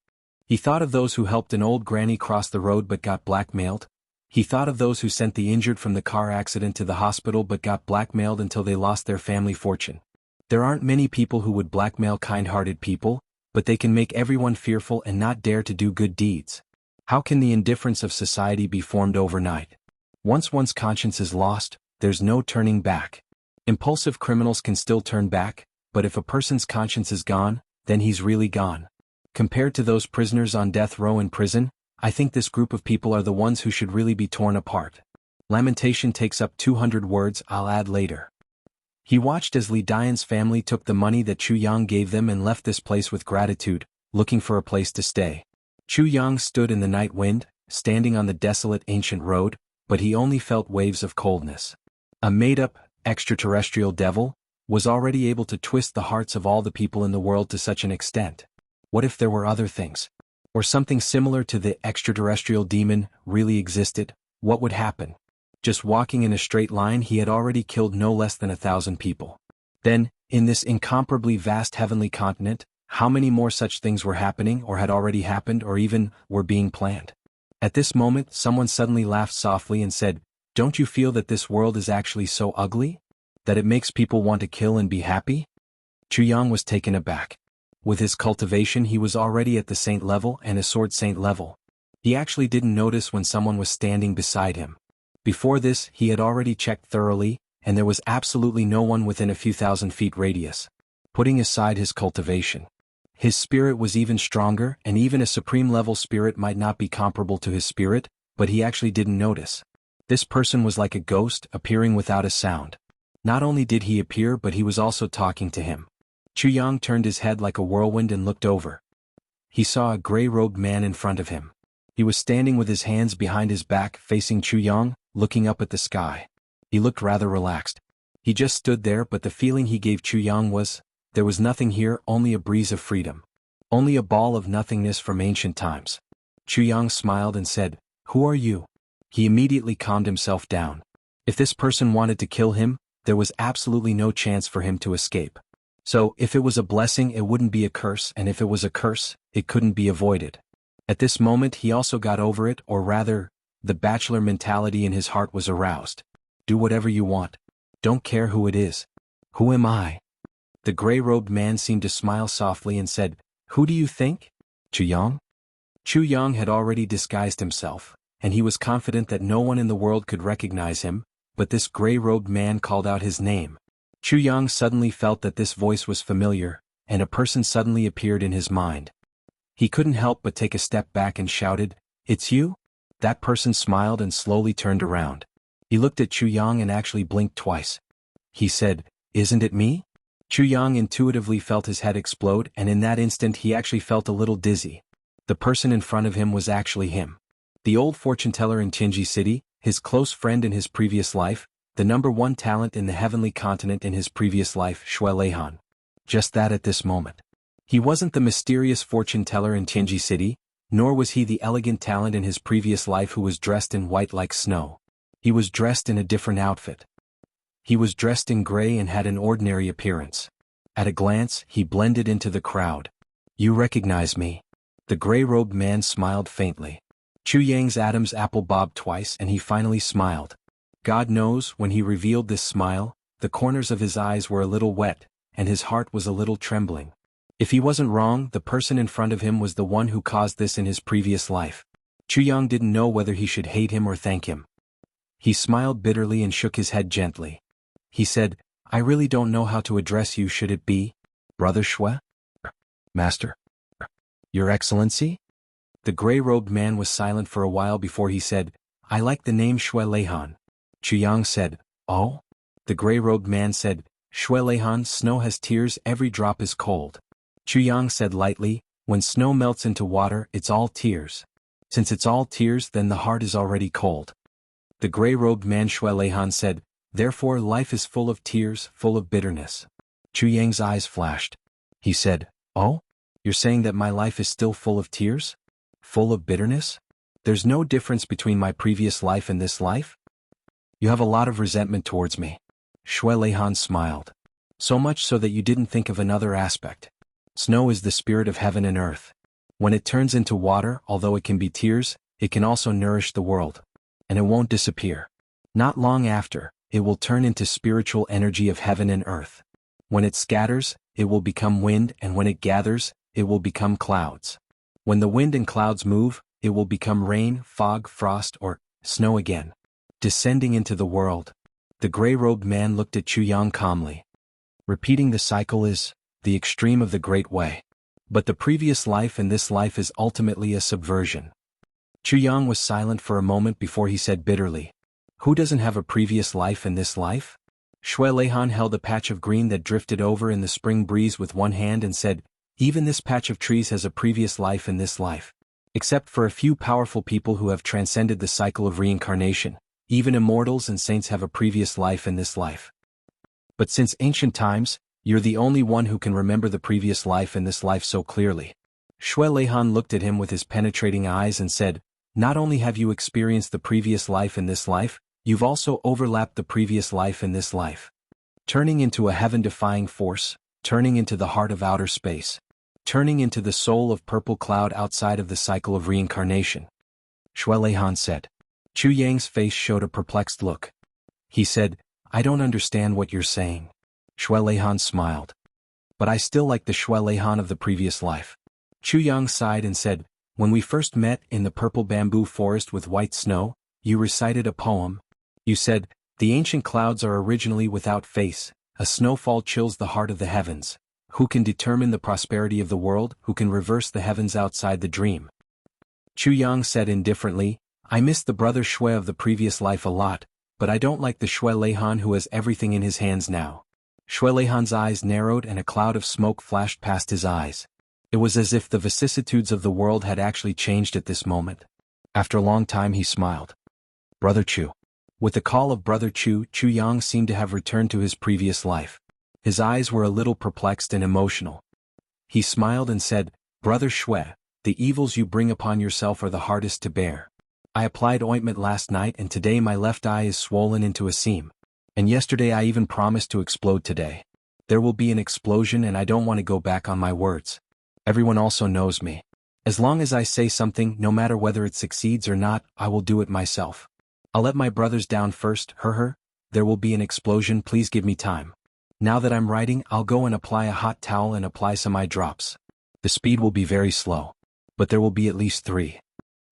He thought of those who helped an old granny cross the road but got blackmailed. He thought of those who sent the injured from the car accident to the hospital but got blackmailed until they lost their family fortune. There aren't many people who would blackmail kind-hearted people, but they can make everyone fearful and not dare to do good deeds. How can the indifference of society be formed overnight? Once one's conscience is lost, there's no turning back. Impulsive criminals can still turn back, but if a person's conscience is gone, then he's really gone. Compared to those prisoners on death row in prison, I think this group of people are the ones who should really be torn apart. Lamentation takes up 200 words, I'll add later. He watched as Li Dian's family took the money that Chu Yang gave them and left this place with gratitude, looking for a place to stay. Chu Yang stood in the night wind, standing on the desolate ancient road, but he only felt waves of coldness. A made-up, extraterrestrial devil was already able to twist the hearts of all the people in the world to such an extent. What if there were other things? Or something similar to the extraterrestrial demon really existed? What would happen? Just walking in a straight line he had already killed no less than 1,000 people. Then, in this incomparably vast heavenly continent, how many more such things were happening or had already happened or even were being planned? At this moment someone suddenly laughed softly and said, "Don't you feel that this world is actually so ugly? That it makes people want to kill and be happy?" Chu Yang was taken aback. With his cultivation he was already at the saint level and a sword saint level. He actually didn't notice when someone was standing beside him. Before this he had already checked thoroughly, and there was absolutely no one within a few thousand feet radius. Putting aside his cultivation, his spirit was even stronger, and even a supreme level spirit might not be comparable to his spirit, but he actually didn't notice. This person was like a ghost appearing without a sound. Not only did he appear but he was also talking to him. Chu Yang turned his head like a whirlwind and looked over. He saw a gray-robed man in front of him. He was standing with his hands behind his back facing Chu Yang, looking up at the sky. He looked rather relaxed. He just stood there, but the feeling he gave Chu Yang was, there was nothing here, only a breeze of freedom. Only a ball of nothingness from ancient times. Chu Yang smiled and said, "Who are you?" He immediately calmed himself down. If this person wanted to kill him, there was absolutely no chance for him to escape. So, if it was a blessing it wouldn't be a curse, and if it was a curse, it couldn't be avoided. At this moment he also got over it, or rather, the bachelor mentality in his heart was aroused. Do whatever you want. Don't care who it is. Who am I? The gray-robed man seemed to smile softly and said, "Who do you think? Chu Yang?" Chu Yang had already disguised himself, and he was confident that no one in the world could recognize him, but this gray-robed man called out his name. Chu Yang suddenly felt that this voice was familiar, and a person suddenly appeared in his mind. He couldn't help but take a step back and shouted, "It's you?" That person smiled and slowly turned around. He looked at Chu Yang and actually blinked twice. He said, "Isn't it me?" Chu Yang intuitively felt his head explode, and in that instant he actually felt a little dizzy. The person in front of him was actually him. The old fortune teller in Jianghu City, his close friend in his previous life, the #1 talent in the heavenly continent in his previous life, Shui Leihan. Just that at this moment. He wasn't the mysterious fortune teller in Jianghu City, nor was he the elegant talent in his previous life who was dressed in white like snow. He was dressed in a different outfit. He was dressed in gray and had an ordinary appearance. At a glance, he blended into the crowd. "You recognize me?" The gray-robed man smiled faintly. Chu Yang's Adam's apple bobbed twice and he finally smiled. God knows, when he revealed this smile, the corners of his eyes were a little wet, and his heart was a little trembling. If he wasn't wrong, the person in front of him was the one who caused this in his previous life. Chu Yang didn't know whether he should hate him or thank him. He smiled bitterly and shook his head gently. He said, "I really don't know how to address you. Should it be Brother Shui? Master? Your Excellency?" The gray-robed man was silent for a while before he said, "I like the name Shui Leihan." Chu Yang said, "Oh?" The gray-robed man said, "Shui Leihan, snow has tears, every drop is cold." Chu Yang said lightly, "When snow melts into water, it's all tears. Since it's all tears, then the heart is already cold." The gray-robed man Shui Leihan said, Therefore life is full of tears, full of bitterness. Chu Yang's eyes flashed. He said, "Oh? You're saying that my life is still full of tears? Full of bitterness? There's no difference between my previous life and this life? You have a lot of resentment towards me." Shui Leihan smiled. "So much so that you didn't think of another aspect. Snow is the spirit of heaven and earth. When it turns into water, although it can be tears, it can also nourish the world. And it won't disappear. Not long after, it will turn into spiritual energy of heaven and earth. When it scatters, it will become wind, and when it gathers, it will become clouds. When the wind and clouds move, it will become rain, fog, frost, or snow again, descending into the world." The gray-robed man looked at Chu Yang calmly. "Repeating the cycle is the extreme of the great way. But the previous life and this life is ultimately a subversion." Chu Yang was silent for a moment before he said bitterly, "Who doesn't have a previous life and this life?" Shui Leihan held a patch of green that drifted over in the spring breeze with one hand and said, "Even this patch of trees has a previous life and this life. Except for a few powerful people who have transcended the cycle of reincarnation, even immortals and saints have a previous life and this life. But since ancient times, you're the only one who can remember the previous life and this life so clearly." Shui Leihan looked at him with his penetrating eyes and said, "Not only have you experienced the previous life and this life, you've also overlapped the previous life and this life. Turning into a heaven-defying force, turning into the heart of outer space, turning into the soul of purple cloud outside of the cycle of reincarnation." Shui Leihan said. Chu Yang's face showed a perplexed look. He said, "I don't understand what you're saying." Shui Leihan smiled. "But I still like the Shui Leihan of the previous life." Chu Yang sighed and said, "When we first met in the purple bamboo forest with white snow, you recited a poem. You said, 'The ancient clouds are originally without face, a snowfall chills the heart of the heavens. Who can determine the prosperity of the world, who can reverse the heavens outside the dream?'" Chu Yang said indifferently, "I miss the brother Shui of the previous life a lot, but I don't like the Shui Leihan who has everything in his hands now." Shui Leihan's eyes narrowed and a cloud of smoke flashed past his eyes. It was as if the vicissitudes of the world had actually changed at this moment. After a long time he smiled. "Brother Chu." With the call of Brother Chu, Chu Yang seemed to have returned to his previous life. His eyes were a little perplexed and emotional. He smiled and said, "Brother Shui, the evils you bring upon yourself are the hardest to bear. I applied ointment last night and today my left eye is swollen into a seam. And yesterday I even promised to explode today. There will be an explosion and I don't want to go back on my words. Everyone also knows me. As long as I say something, no matter whether it succeeds or not, I will do it myself. I'll let my brothers down first, there will be an explosion, please give me time. Now that I'm writing, I'll go and apply a hot towel and apply some eye drops. The speed will be very slow. But there will be at least 3.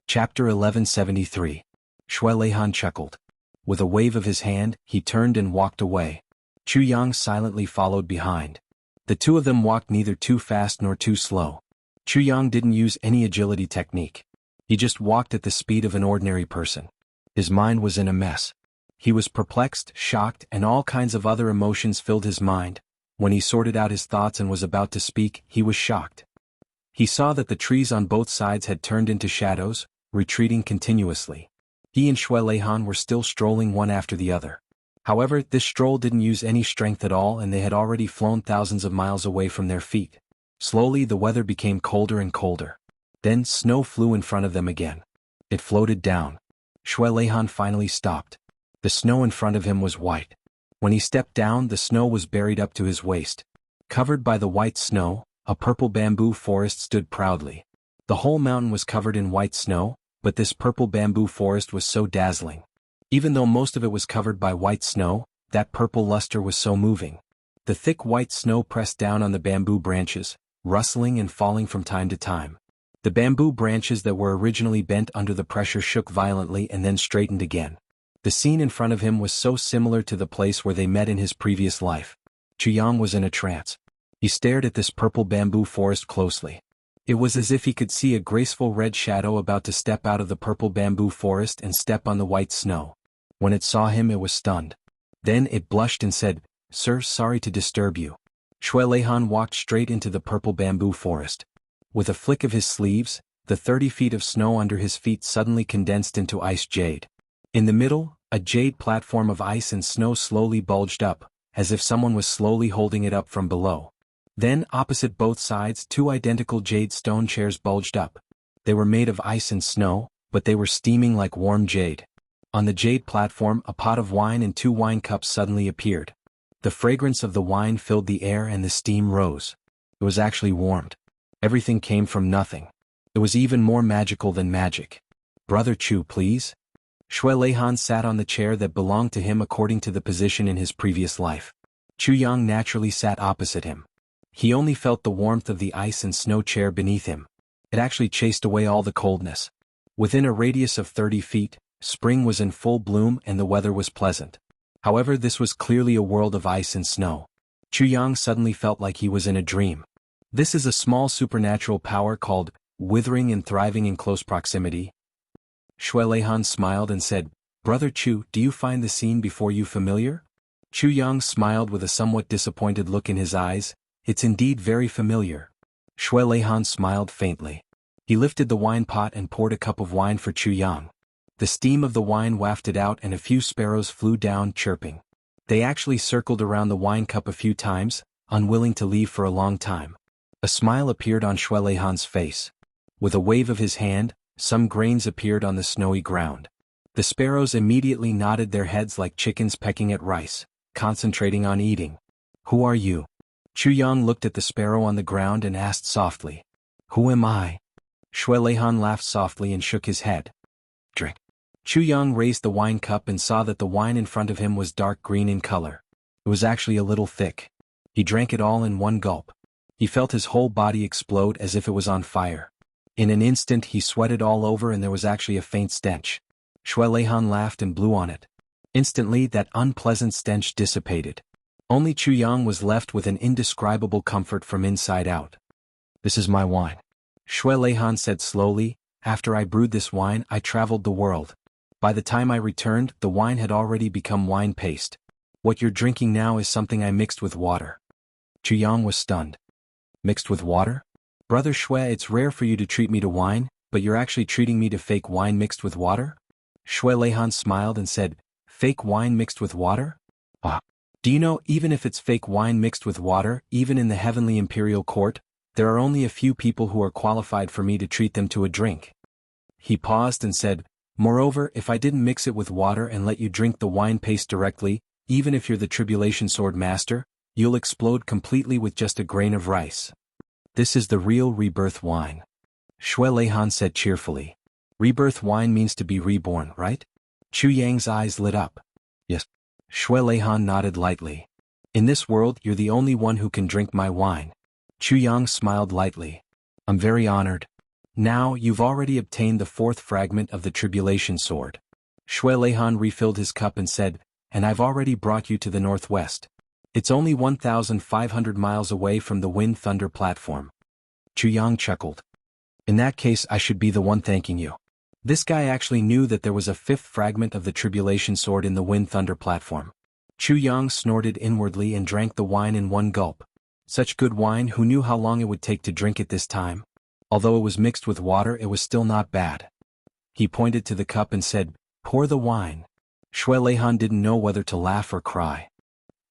Chapter 1173. Shui Leihan chuckled. With a wave of his hand, he turned and walked away. Chu Yang silently followed behind. The two of them walked neither too fast nor too slow. Chu Yang didn't use any agility technique. He just walked at the speed of an ordinary person. His mind was in a mess. He was perplexed, shocked, and all kinds of other emotions filled his mind. When he sorted out his thoughts and was about to speak, he was shocked. He saw that the trees on both sides had turned into shadows, retreating continuously. He and Shui Leihan were still strolling one after the other. However, this stroll didn't use any strength at all and they had already flown thousands of miles away from their feet. Slowly the weather became colder and colder. Then snow flew in front of them again. It floated down. Shui Leihan finally stopped. The snow in front of him was white. When he stepped down, the snow was buried up to his waist. Covered by the white snow, a purple bamboo forest stood proudly. The whole mountain was covered in white snow, but this purple bamboo forest was so dazzling. Even though most of it was covered by white snow, that purple luster was so moving. The thick white snow pressed down on the bamboo branches, rustling and falling from time to time. The bamboo branches that were originally bent under the pressure shook violently and then straightened again. The scene in front of him was so similar to the place where they met in his previous life. Chu Yang was in a trance. He stared at this purple bamboo forest closely. It was as if he could see a graceful red shadow about to step out of the purple bamboo forest and step on the white snow. When it saw him, it was stunned. Then it blushed and said, "Sir, sorry to disturb you." Shui Leihan walked straight into the purple bamboo forest. With a flick of his sleeves, the 30 feet of snow under his feet suddenly condensed into ice jade. In the middle, A jade platform of ice and snow slowly bulged up, as if someone was slowly holding it up from below. Then, opposite both sides, two identical jade stone chairs bulged up. They were made of ice and snow, but they were steaming like warm jade. On the jade platform, a pot of wine and two wine cups suddenly appeared. The fragrance of the wine filled the air and the steam rose. It was actually warmed. Everything came from nothing. It was even more magical than magic. "Brother Chu, please?" Shui Leihan sat on the chair that belonged to him according to the position in his previous life. Chu Yang naturally sat opposite him. He only felt the warmth of the ice and snow chair beneath him. It actually chased away all the coldness. Within a radius of 30 feet, spring was in full bloom and the weather was pleasant. However, this was clearly a world of ice and snow. Chu Yang suddenly felt like he was in a dream. This is a small supernatural power called withering and thriving in close proximity. Shui Leihan smiled and said, "Brother Chu, do you find the scene before you familiar?" Chu Yang smiled with a somewhat disappointed look in his eyes. "It's indeed very familiar." Shui Leihan smiled faintly. He lifted the wine pot and poured a cup of wine for Chu Yang. The steam of the wine wafted out and a few sparrows flew down chirping. They actually circled around the wine cup a few times, unwilling to leave for a long time. A smile appeared on Shui Leihan's face. With a wave of his hand, some grains appeared on the snowy ground. The sparrows immediately nodded their heads like chickens pecking at rice, concentrating on eating. "Who are you?" Chu Yang looked at the sparrow on the ground and asked softly. "Who am I?" Shui Leihan laughed softly and shook his head. "Drink." Chu Yang raised the wine cup and saw that the wine in front of him was dark green in color. It was actually a little thick. He drank it all in one gulp. He felt his whole body explode as if it was on fire. In an instant he sweated all over and there was actually a faint stench. Shui Leihan laughed and blew on it. Instantly that unpleasant stench dissipated. Only Chu Yang was left with an indescribable comfort from inside out. "This is my wine," Shui Leihan said slowly. "After I brewed this wine I traveled the world. By the time I returned, the wine had already become wine paste. What you're drinking now is something I mixed with water." Chu Yang was stunned. "Mixed with water? Brother Shui, it's rare for you to treat me to wine, but you're actually treating me to fake wine mixed with water?" Shui Leihan smiled and said, "Fake wine mixed with water? Ah. Do you know, even if it's fake wine mixed with water, even in the heavenly imperial court, there are only a few people who are qualified for me to treat them to a drink." He paused and said, "Moreover, if I didn't mix it with water and let you drink the wine paste directly, even if you're the Tribulation Sword Master, you'll explode completely with just a grain of rice. This is the real rebirth wine," Shui Leihan said cheerfully. "Rebirth wine means to be reborn, right?" Chu Yang's eyes lit up. "Yes." Shui Leihan nodded lightly. "In this world you're the only one who can drink my wine." Chu Yang smiled lightly. "I'm very honored. Now you've already obtained the fourth fragment of the Tribulation Sword." Shui Leihan refilled his cup and said, "And I've already brought you to the northwest. It's only 1,500 miles away from the Wind Thunder platform." Chu Yang chuckled. "In that case I should be the one thanking you." This guy actually knew that there was a fifth fragment of the Tribulation Sword in the Wind Thunder platform. Chu Yang snorted inwardly and drank the wine in one gulp. Such good wine, who knew how long it would take to drink it this time? Although it was mixed with water, it was still not bad. He pointed to the cup and said, "Pour the wine." Shui Leihan didn't know whether to laugh or cry.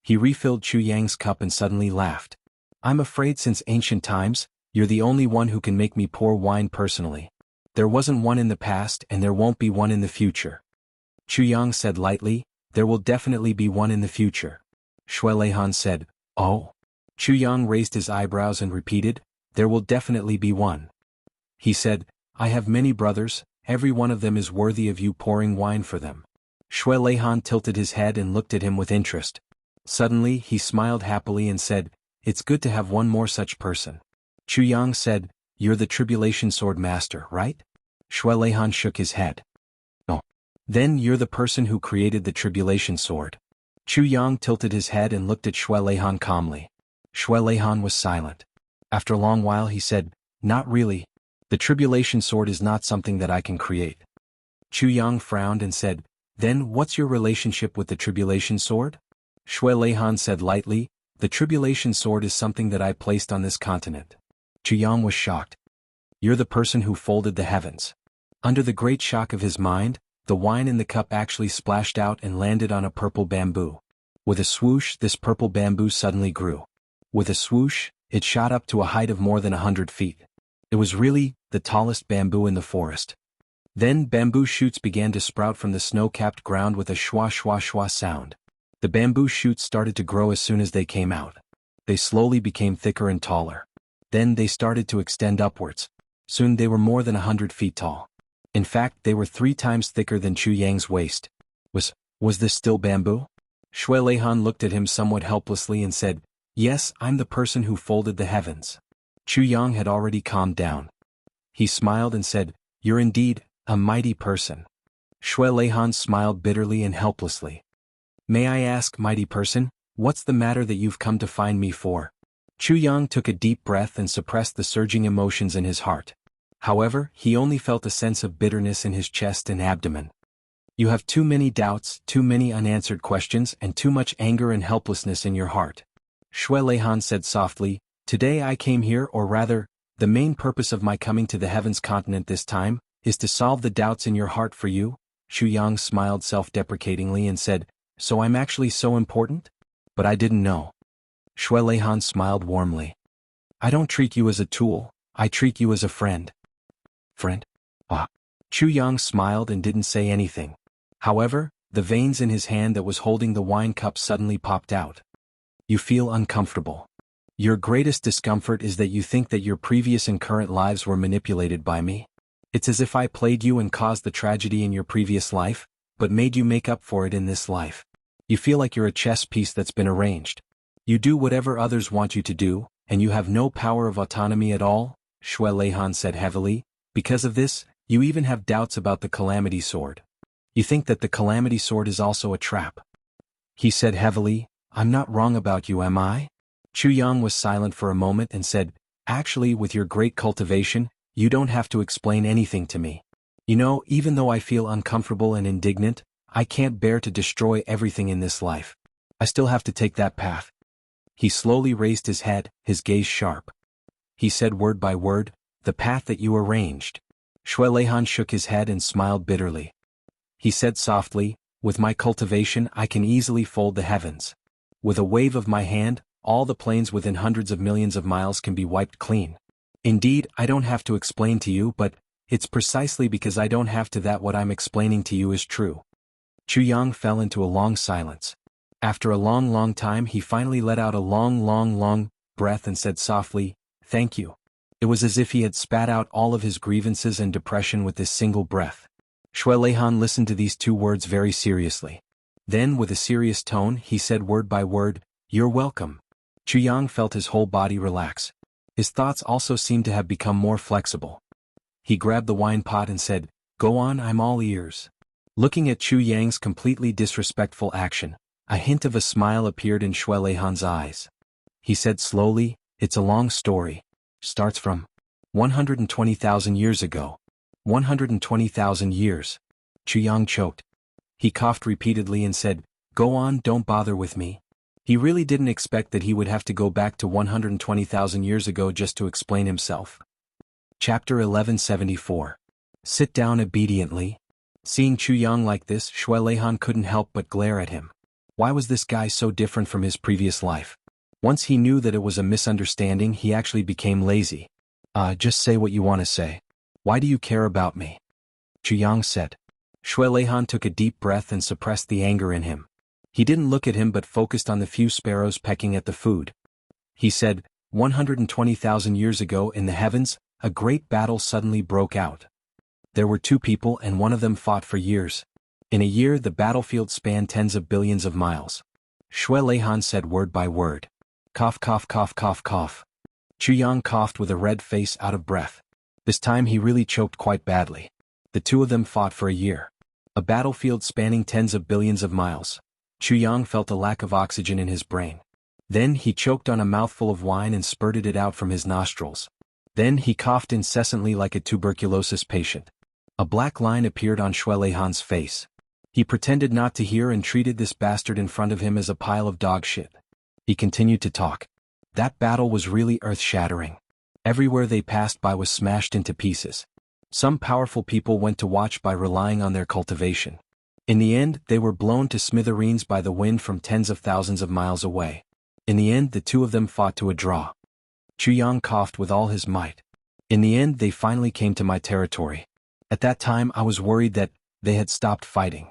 He refilled Chu Yang's cup and suddenly laughed. "I'm afraid since ancient times, you're the only one who can make me pour wine personally. There wasn't one in the past and there won't be one in the future." Chu Yang said lightly, "There will definitely be one in the future." Shui Leihan said, "Oh?" Chu Yang raised his eyebrows and repeated, "There will definitely be one." He said, "I have many brothers, every one of them is worthy of you pouring wine for them." Shui Leihan tilted his head and looked at him with interest. Suddenly he smiled happily and said, "It's good to have one more such person." Chu Yang said, "You're the Tribulation Sword Master, right?" Shui Leihan shook his head. "No." "Then you're the person who created the Tribulation Sword." Chu Yang tilted his head and looked at Shui Leihan calmly. Shui Leihan was silent. After a long while he said, "Not really. The Tribulation Sword is not something that I can create." Chu Yang frowned and said, "Then what's your relationship with the Tribulation Sword?" Shui Leihan said lightly, "The Tribulation Sword is something that I placed on this continent." Chu Yang was shocked. "You're the person who folded the heavens." Under the great shock of his mind, the wine in the cup actually splashed out and landed on a purple bamboo. With a swoosh, this purple bamboo suddenly grew. With a swoosh, it shot up to a height of more than 100 feet. It was really the tallest bamboo in the forest. Then bamboo shoots began to sprout from the snow-capped ground with a shwa shwa shwa sound. The bamboo shoots started to grow as soon as they came out. They slowly became thicker and taller. Then they started to extend upwards. Soon they were more than 100 feet tall. In fact, they were 3 times thicker than Chu Yang's waist. Was this still bamboo? Shui Leihan looked at him somewhat helplessly and said, "Yes, I'm the person who folded the heavens." Chu Yang had already calmed down. He smiled and said, "You're indeed a mighty person." Shui Leihan smiled bitterly and helplessly. "May I ask, mighty person, what's the matter that you've come to find me for?" Chu Yang took a deep breath and suppressed the surging emotions in his heart. However, he only felt a sense of bitterness in his chest and abdomen. "You have too many doubts, too many unanswered questions, and too much anger and helplessness in your heart." Shui Leihan said softly, "Today I came here, or rather, the main purpose of my coming to the Heavens continent this time, is to solve the doubts in your heart for you." Chu Yang smiled self-deprecatingly and said, "So I'm actually so important? But I didn't know." Shui Leihan smiled warmly. "I don't treat you as a tool, I treat you as a friend." "Friend? Ah." Chu Yang smiled and didn't say anything. However, the veins in his hand that was holding the wine cup suddenly popped out. "You feel uncomfortable. Your greatest discomfort is that you think that your previous and current lives were manipulated by me. It's as if I played you and caused the tragedy in your previous life, but made you make up for it in this life. You feel like you're a chess piece that's been arranged. You do whatever others want you to do, and you have no power of autonomy at all," Shui Leihan said heavily. "Because of this, you even have doubts about the Calamity Sword. You think that the Calamity Sword is also a trap." He said heavily, "I'm not wrong about you, am I?" Chu Yang was silent for a moment and said, "Actually, with your great cultivation, you don't have to explain anything to me. You know, even though I feel uncomfortable and indignant, I can't bear to destroy everything in this life. I still have to take that path." He slowly raised his head, his gaze sharp. He said word by word, "The path that you arranged." Shui Leihan shook his head and smiled bitterly. He said softly, "With my cultivation I can easily fold the heavens. With a wave of my hand, all the plains within hundreds of millions of miles can be wiped clean. Indeed, I don't have to explain to you, but it's precisely because I don't have to that what I'm explaining to you is true." Chu Yang fell into a long silence. After a long time he finally let out a long breath and said softly, "Thank you." It was as if he had spat out all of his grievances and depression with this single breath. Shui Leihan listened to these 2 words very seriously. Then with a serious tone he said word by word, "You're welcome." Chu Yang felt his whole body relax. His thoughts also seemed to have become more flexible. He grabbed the wine pot and said, "Go on, I'm all ears." Looking at Chu Yang's completely disrespectful action, a hint of a smile appeared in Shui Leihan's eyes. He said slowly, "It's a long story. Starts from 120,000 years ago. 120,000 years." Chu Yang choked. He coughed repeatedly and said, "Go on, don't bother with me." He really didn't expect that he would have to go back to 120,000 years ago just to explain himself. Chapter 1174. Sit down obediently. Seeing Chu Yang like this, Shui Leihan couldn't help but glare at him. Why was this guy so different from his previous life? Once he knew that it was a misunderstanding, he actually became lazy. Just say what you want to say. Why do you care about me?" Chu Yang said. Shui Leihan took a deep breath and suppressed the anger in him. He didn't look at him but focused on the few sparrows pecking at the food. He said, 120,000 years ago in the heavens, a great battle suddenly broke out. There were 2 people and one of them fought for years. In a year the battlefield spanned tens of billions of miles. Shui Leihan said word by word. Cough cough cough cough cough. Chu Yang coughed with a red face, out of breath. This time he really choked quite badly. The 2 of them fought for a year. A battlefield spanning tens of billions of miles. Chu Yang felt a lack of oxygen in his brain. Then he choked on a mouthful of wine and spurted it out from his nostrils. Then he coughed incessantly like a tuberculosis patient. A black line appeared on Shui Leihan's face. He pretended not to hear and treated this bastard in front of him as a pile of dog shit. He continued to talk. That battle was really earth-shattering. Everywhere they passed by was smashed into pieces. Some powerful people went to watch by relying on their cultivation. In the end, they were blown to smithereens by the wind from tens of thousands of miles away. In the end, the two of them fought to a draw. Chuyang coughed with all his might. In the end, they finally came to my territory. At that time, I was worried that they had stopped fighting.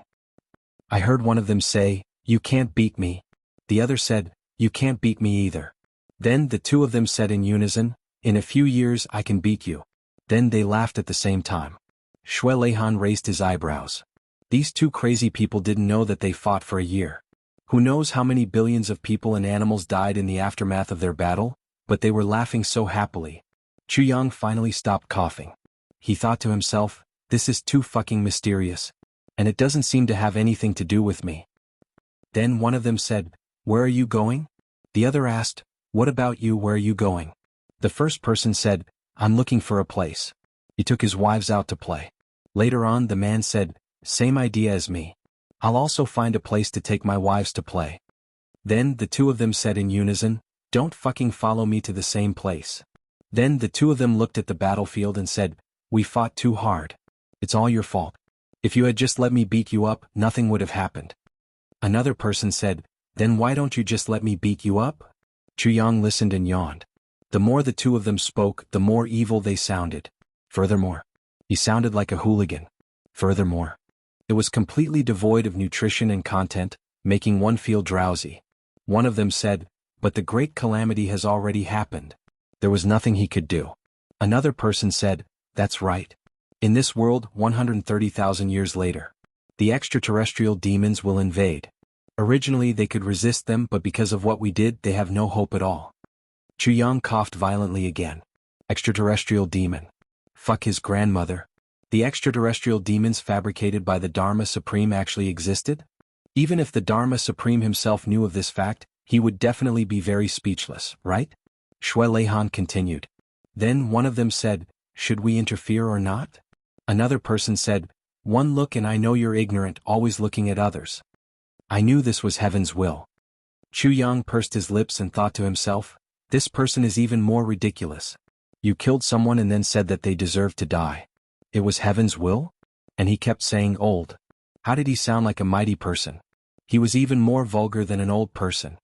I heard one of them say, "You can't beat me." The other said, "You can't beat me either." Then the two of them said in unison, "In a few years I can beat you." Then they laughed at the same time. Shui Leihan raised his eyebrows. These two crazy people didn't know that they fought for a year. Who knows how many billions of people and animals died in the aftermath of their battle, but they were laughing so happily. Chuyang finally stopped coughing. He thought to himself, "This is too fucking mysterious. And it doesn't seem to have anything to do with me." Then one of them said, "Where are you going?" The other asked, "What about you, where are you going?" The first person said, "I'm looking for a place." He took his wives out to play. Later on the man said, "Same idea as me. I'll also find a place to take my wives to play." Then the two of them said in unison, "Don't fucking follow me to the same place." Then the two of them looked at the battlefield and said, "We fought too hard. It's all your fault. If you had just let me beat you up, nothing would have happened." Another person said, "Then why don't you just let me beat you up?" Chuyang listened and yawned. The more the two of them spoke, the more evil they sounded. Furthermore, he sounded like a hooligan. Furthermore, it was completely devoid of nutrition and content, making one feel drowsy. One of them said, "But the great calamity has already happened. There was nothing he could do." Another person said, "That's right. In this world, 130,000 years later, the extraterrestrial demons will invade. Originally they could resist them, but because of what we did, they have no hope at all." Chuyang coughed violently again. Extraterrestrial demon. Fuck his grandmother. The extraterrestrial demons fabricated by the Dharma Supreme actually existed? Even if the Dharma Supreme himself knew of this fact, he would definitely be very speechless, right? Shui Leihan continued. Then one of them said, "Should we interfere or not?" Another person said, "One look and I know you're ignorant, always looking at others." I knew this was heaven's will. Chuyang pursed his lips and thought to himself, "This person is even more ridiculous. You killed someone and then said that they deserved to die. It was heaven's will?" And he kept saying old. How did he sound like a mighty person? He was even more vulgar than an old person.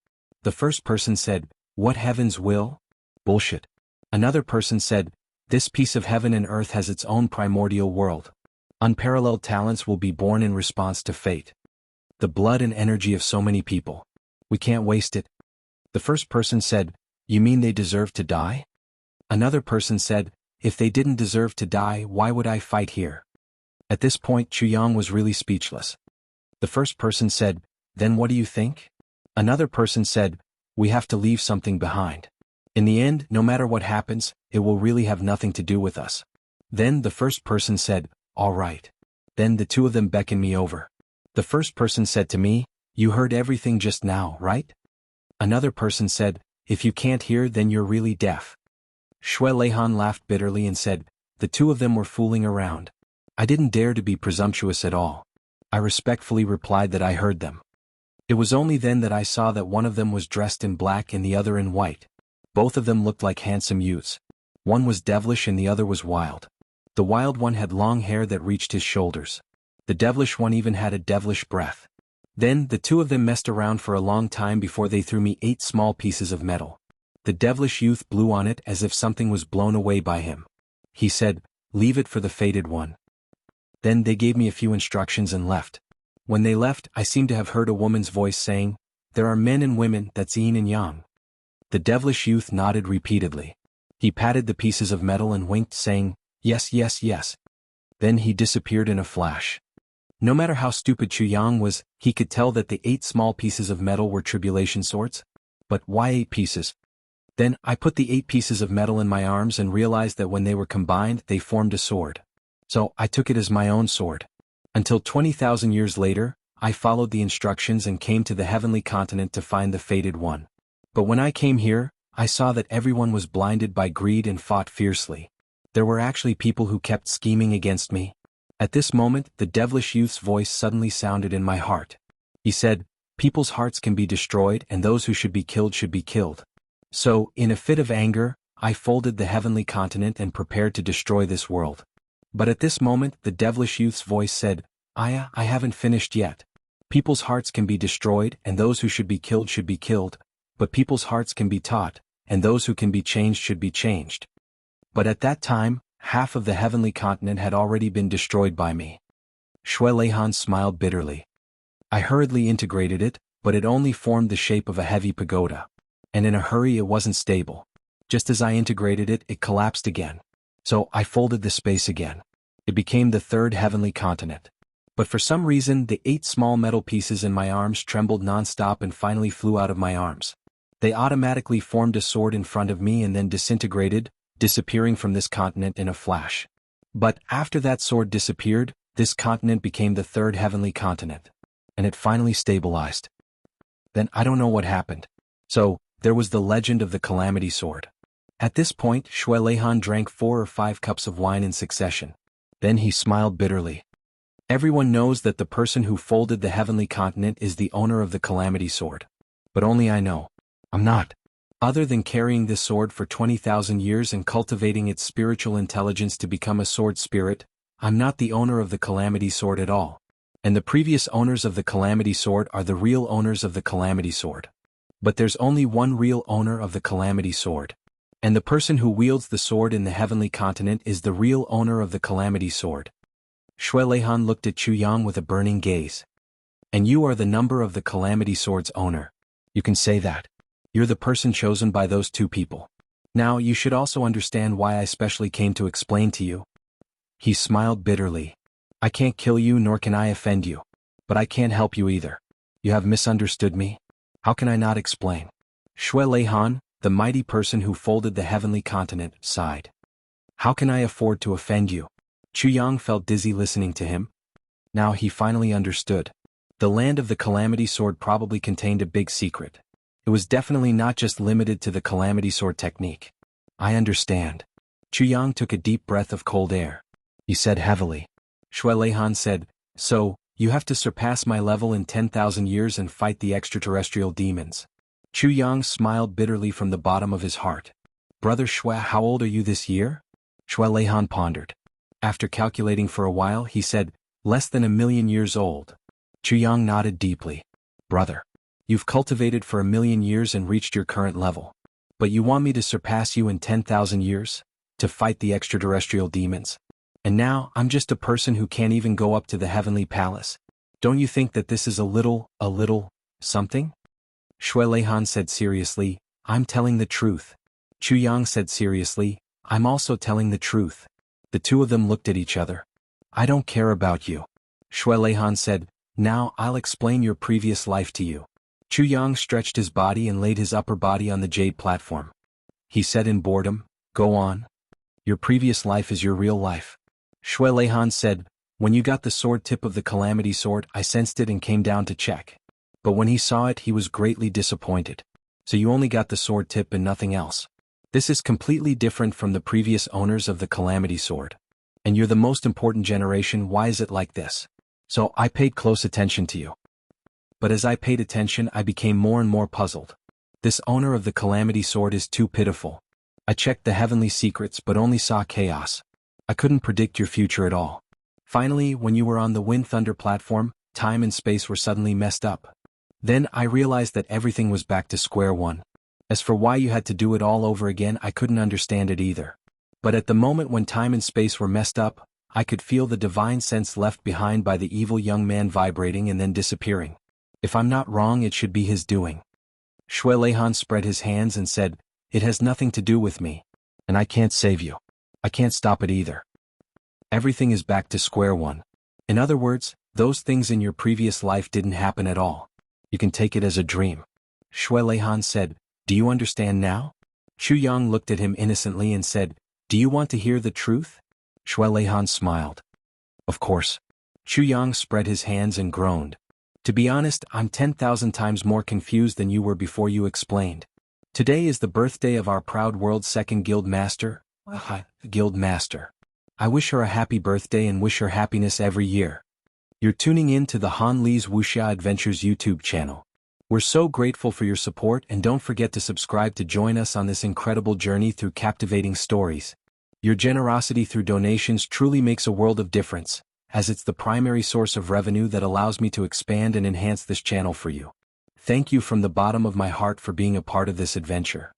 The first person said, "What heaven's will? Bullshit." Another person said, "This piece of heaven and earth has its own primordial world. Unparalleled talents will be born in response to fate. The blood and energy of so many people. We can't waste it." The first person said, "You mean they deserve to die?" Another person said, "If they didn't deserve to die, why would I fight here?" At this point Chuyang was really speechless. The first person said, "Then what do you think?" Another person said, "We have to leave something behind. In the end, no matter what happens, it will really have nothing to do with us." Then the first person said, "All right." Then the two of them beckoned me over. The first person said to me, "You heard everything just now, right?" Another person said, "If you can't hear, then you're really deaf." Shui Leihan laughed bitterly and said, "The two of them were fooling around. I didn't dare to be presumptuous at all. I respectfully replied that I heard them. It was only then that I saw that one of them was dressed in black and the other in white. Both of them looked like handsome youths. One was devilish and the other was wild. The wild one had long hair that reached his shoulders. The devilish one even had a devilish breath. Then the two of them messed around for a long time before they threw me 8 small pieces of metal. The devilish youth blew on it as if something was blown away by him. He said, "Leave it for the fated one." Then they gave me a few instructions and left. When they left, I seemed to have heard a woman's voice saying, "There are men and women, that's yin and yang." The devilish youth nodded repeatedly. He patted the pieces of metal and winked, saying, "Yes, yes, yes." Then he disappeared in a flash. No matter how stupid Chuyang was, he could tell that the 8 small pieces of metal were tribulation swords. But why 8 pieces? Then I put the 8 pieces of metal in my arms and realized that when they were combined, they formed a sword. So I took it as my own sword. Until 20,000 years later, I followed the instructions and came to the heavenly continent to find the fated one. But when I came here, I saw that everyone was blinded by greed and fought fiercely. There were actually people who kept scheming against me. At this moment, the devilish youth's voice suddenly sounded in my heart. He said, "People's hearts can be destroyed and those who should be killed should be killed." So, in a fit of anger, I folded the heavenly continent and prepared to destroy this world. But at this moment, the devilish youth's voice said, I haven't finished yet. People's hearts can be destroyed, and those who should be killed, but people's hearts can be taught, and those who can be changed should be changed. But at that time, half of the heavenly continent had already been destroyed by me. Shui Leihan smiled bitterly. I hurriedly integrated it, but it only formed the shape of a heavy pagoda. And in a hurry it wasn't stable. Just as I integrated it, it collapsed again. So I folded the space again. It became the third heavenly continent. But for some reason, the 8 small metal pieces in my arms trembled non-stop and finally flew out of my arms. They automatically formed a sword in front of me and then disintegrated, disappearing from this continent in a flash. But after that sword disappeared, this continent became the third heavenly continent. And it finally stabilized. Then I don't know what happened. So, there was the legend of the Calamity Sword. At this point, Shui Leihan drank 4 or 5 cups of wine in succession. Then he smiled bitterly. Everyone knows that the person who folded the heavenly continent is the owner of the Calamity Sword. But only I know. I'm not. Other than carrying this sword for 20,000 years and cultivating its spiritual intelligence to become a sword spirit, I'm not the owner of the Calamity Sword at all. And the previous owners of the Calamity Sword are the real owners of the Calamity Sword. But there's only one real owner of the Calamity Sword. And the person who wields the sword in the heavenly continent is the real owner of the Calamity Sword. Shui Leihan looked at Chu Yang with a burning gaze. And you are the number of the Calamity Sword's owner. You can say that. You're the person chosen by those 2 people. Now you should also understand why I specially came to explain to you. He smiled bitterly. I can't kill you nor can I offend you. But I can't help you either. You have misunderstood me. How can I not explain? Shui Leihan, the mighty person who folded the heavenly continent, sighed. How can I afford to offend you? Chu Yang felt dizzy listening to him. Now he finally understood. The land of the Calamity Sword probably contained a big secret. It was definitely not just limited to the Calamity Sword technique. I understand. Chu Yang took a deep breath of cold air. He said heavily. Shui Leihan said, so, you have to surpass my level in 10,000 years and fight the extraterrestrial demons. Chu Yang smiled bitterly from the bottom of his heart. Brother Shui, how old are you this year? Shui Leihan pondered. After calculating for a while, he said, less than 1,000,000 years old. Chu Yang nodded deeply. Brother, you've cultivated for 1,000,000 years and reached your current level. But you want me to surpass you in 10,000 years? To fight the extraterrestrial demons? And now, I'm just a person who can't even go up to the heavenly palace. Don't you think that this is a little, something? Shui Leihan said seriously, I'm telling the truth. Chu Yang said seriously, I'm also telling the truth. The 2 of them looked at each other. I don't care about you. Shui Leihan said, now I'll explain your previous life to you. Chu Yang stretched his body and laid his upper body on the jade platform. He said in boredom, go on. Your previous life is your real life. Shui Leihan said, when you got the sword tip of the Calamity Sword, I sensed it and came down to check. But when he saw it, he was greatly disappointed. So you only got the sword tip and nothing else. This is completely different from the previous owners of the Calamity Sword. And you're the most important generation, why is it like this? So I paid close attention to you. But as I paid attention, I became more and more puzzled. This owner of the Calamity Sword is too pitiful. I checked the heavenly secrets but only saw chaos. I couldn't predict your future at all. Finally, when you were on the Wind Thunder platform, time and space were suddenly messed up. Then I realized that everything was back to square one. As for why you had to do it all over again, I couldn't understand it either. But at the moment when time and space were messed up, I could feel the divine sense left behind by the evil young man vibrating and then disappearing. If I'm not wrong, it should be his doing. Shui Leihan spread his hands and said, it has nothing to do with me. And I can't save you. I can't stop it either. Everything is back to square one. In other words, those things in your previous life didn't happen at all. You can take it as a dream. Shui Leihan said, do you understand now? Chu Yang looked at him innocently and said, do you want to hear the truth? Shui Leihan smiled. Of course. Chu Yang spread his hands and groaned. To be honest, I'm 10,000 times more confused than you were before you explained. Today is the birthday of our proud world's 2nd guild master. Guild master. I wish her a happy birthday and wish her happiness every year. You're tuning in to the Han Li's Wuxia Adventures YouTube channel. We're so grateful for your support and don't forget to subscribe to join us on this incredible journey through captivating stories. Your generosity through donations truly makes a world of difference, as it's the primary source of revenue that allows me to expand and enhance this channel for you. Thank you from the bottom of my heart for being a part of this adventure.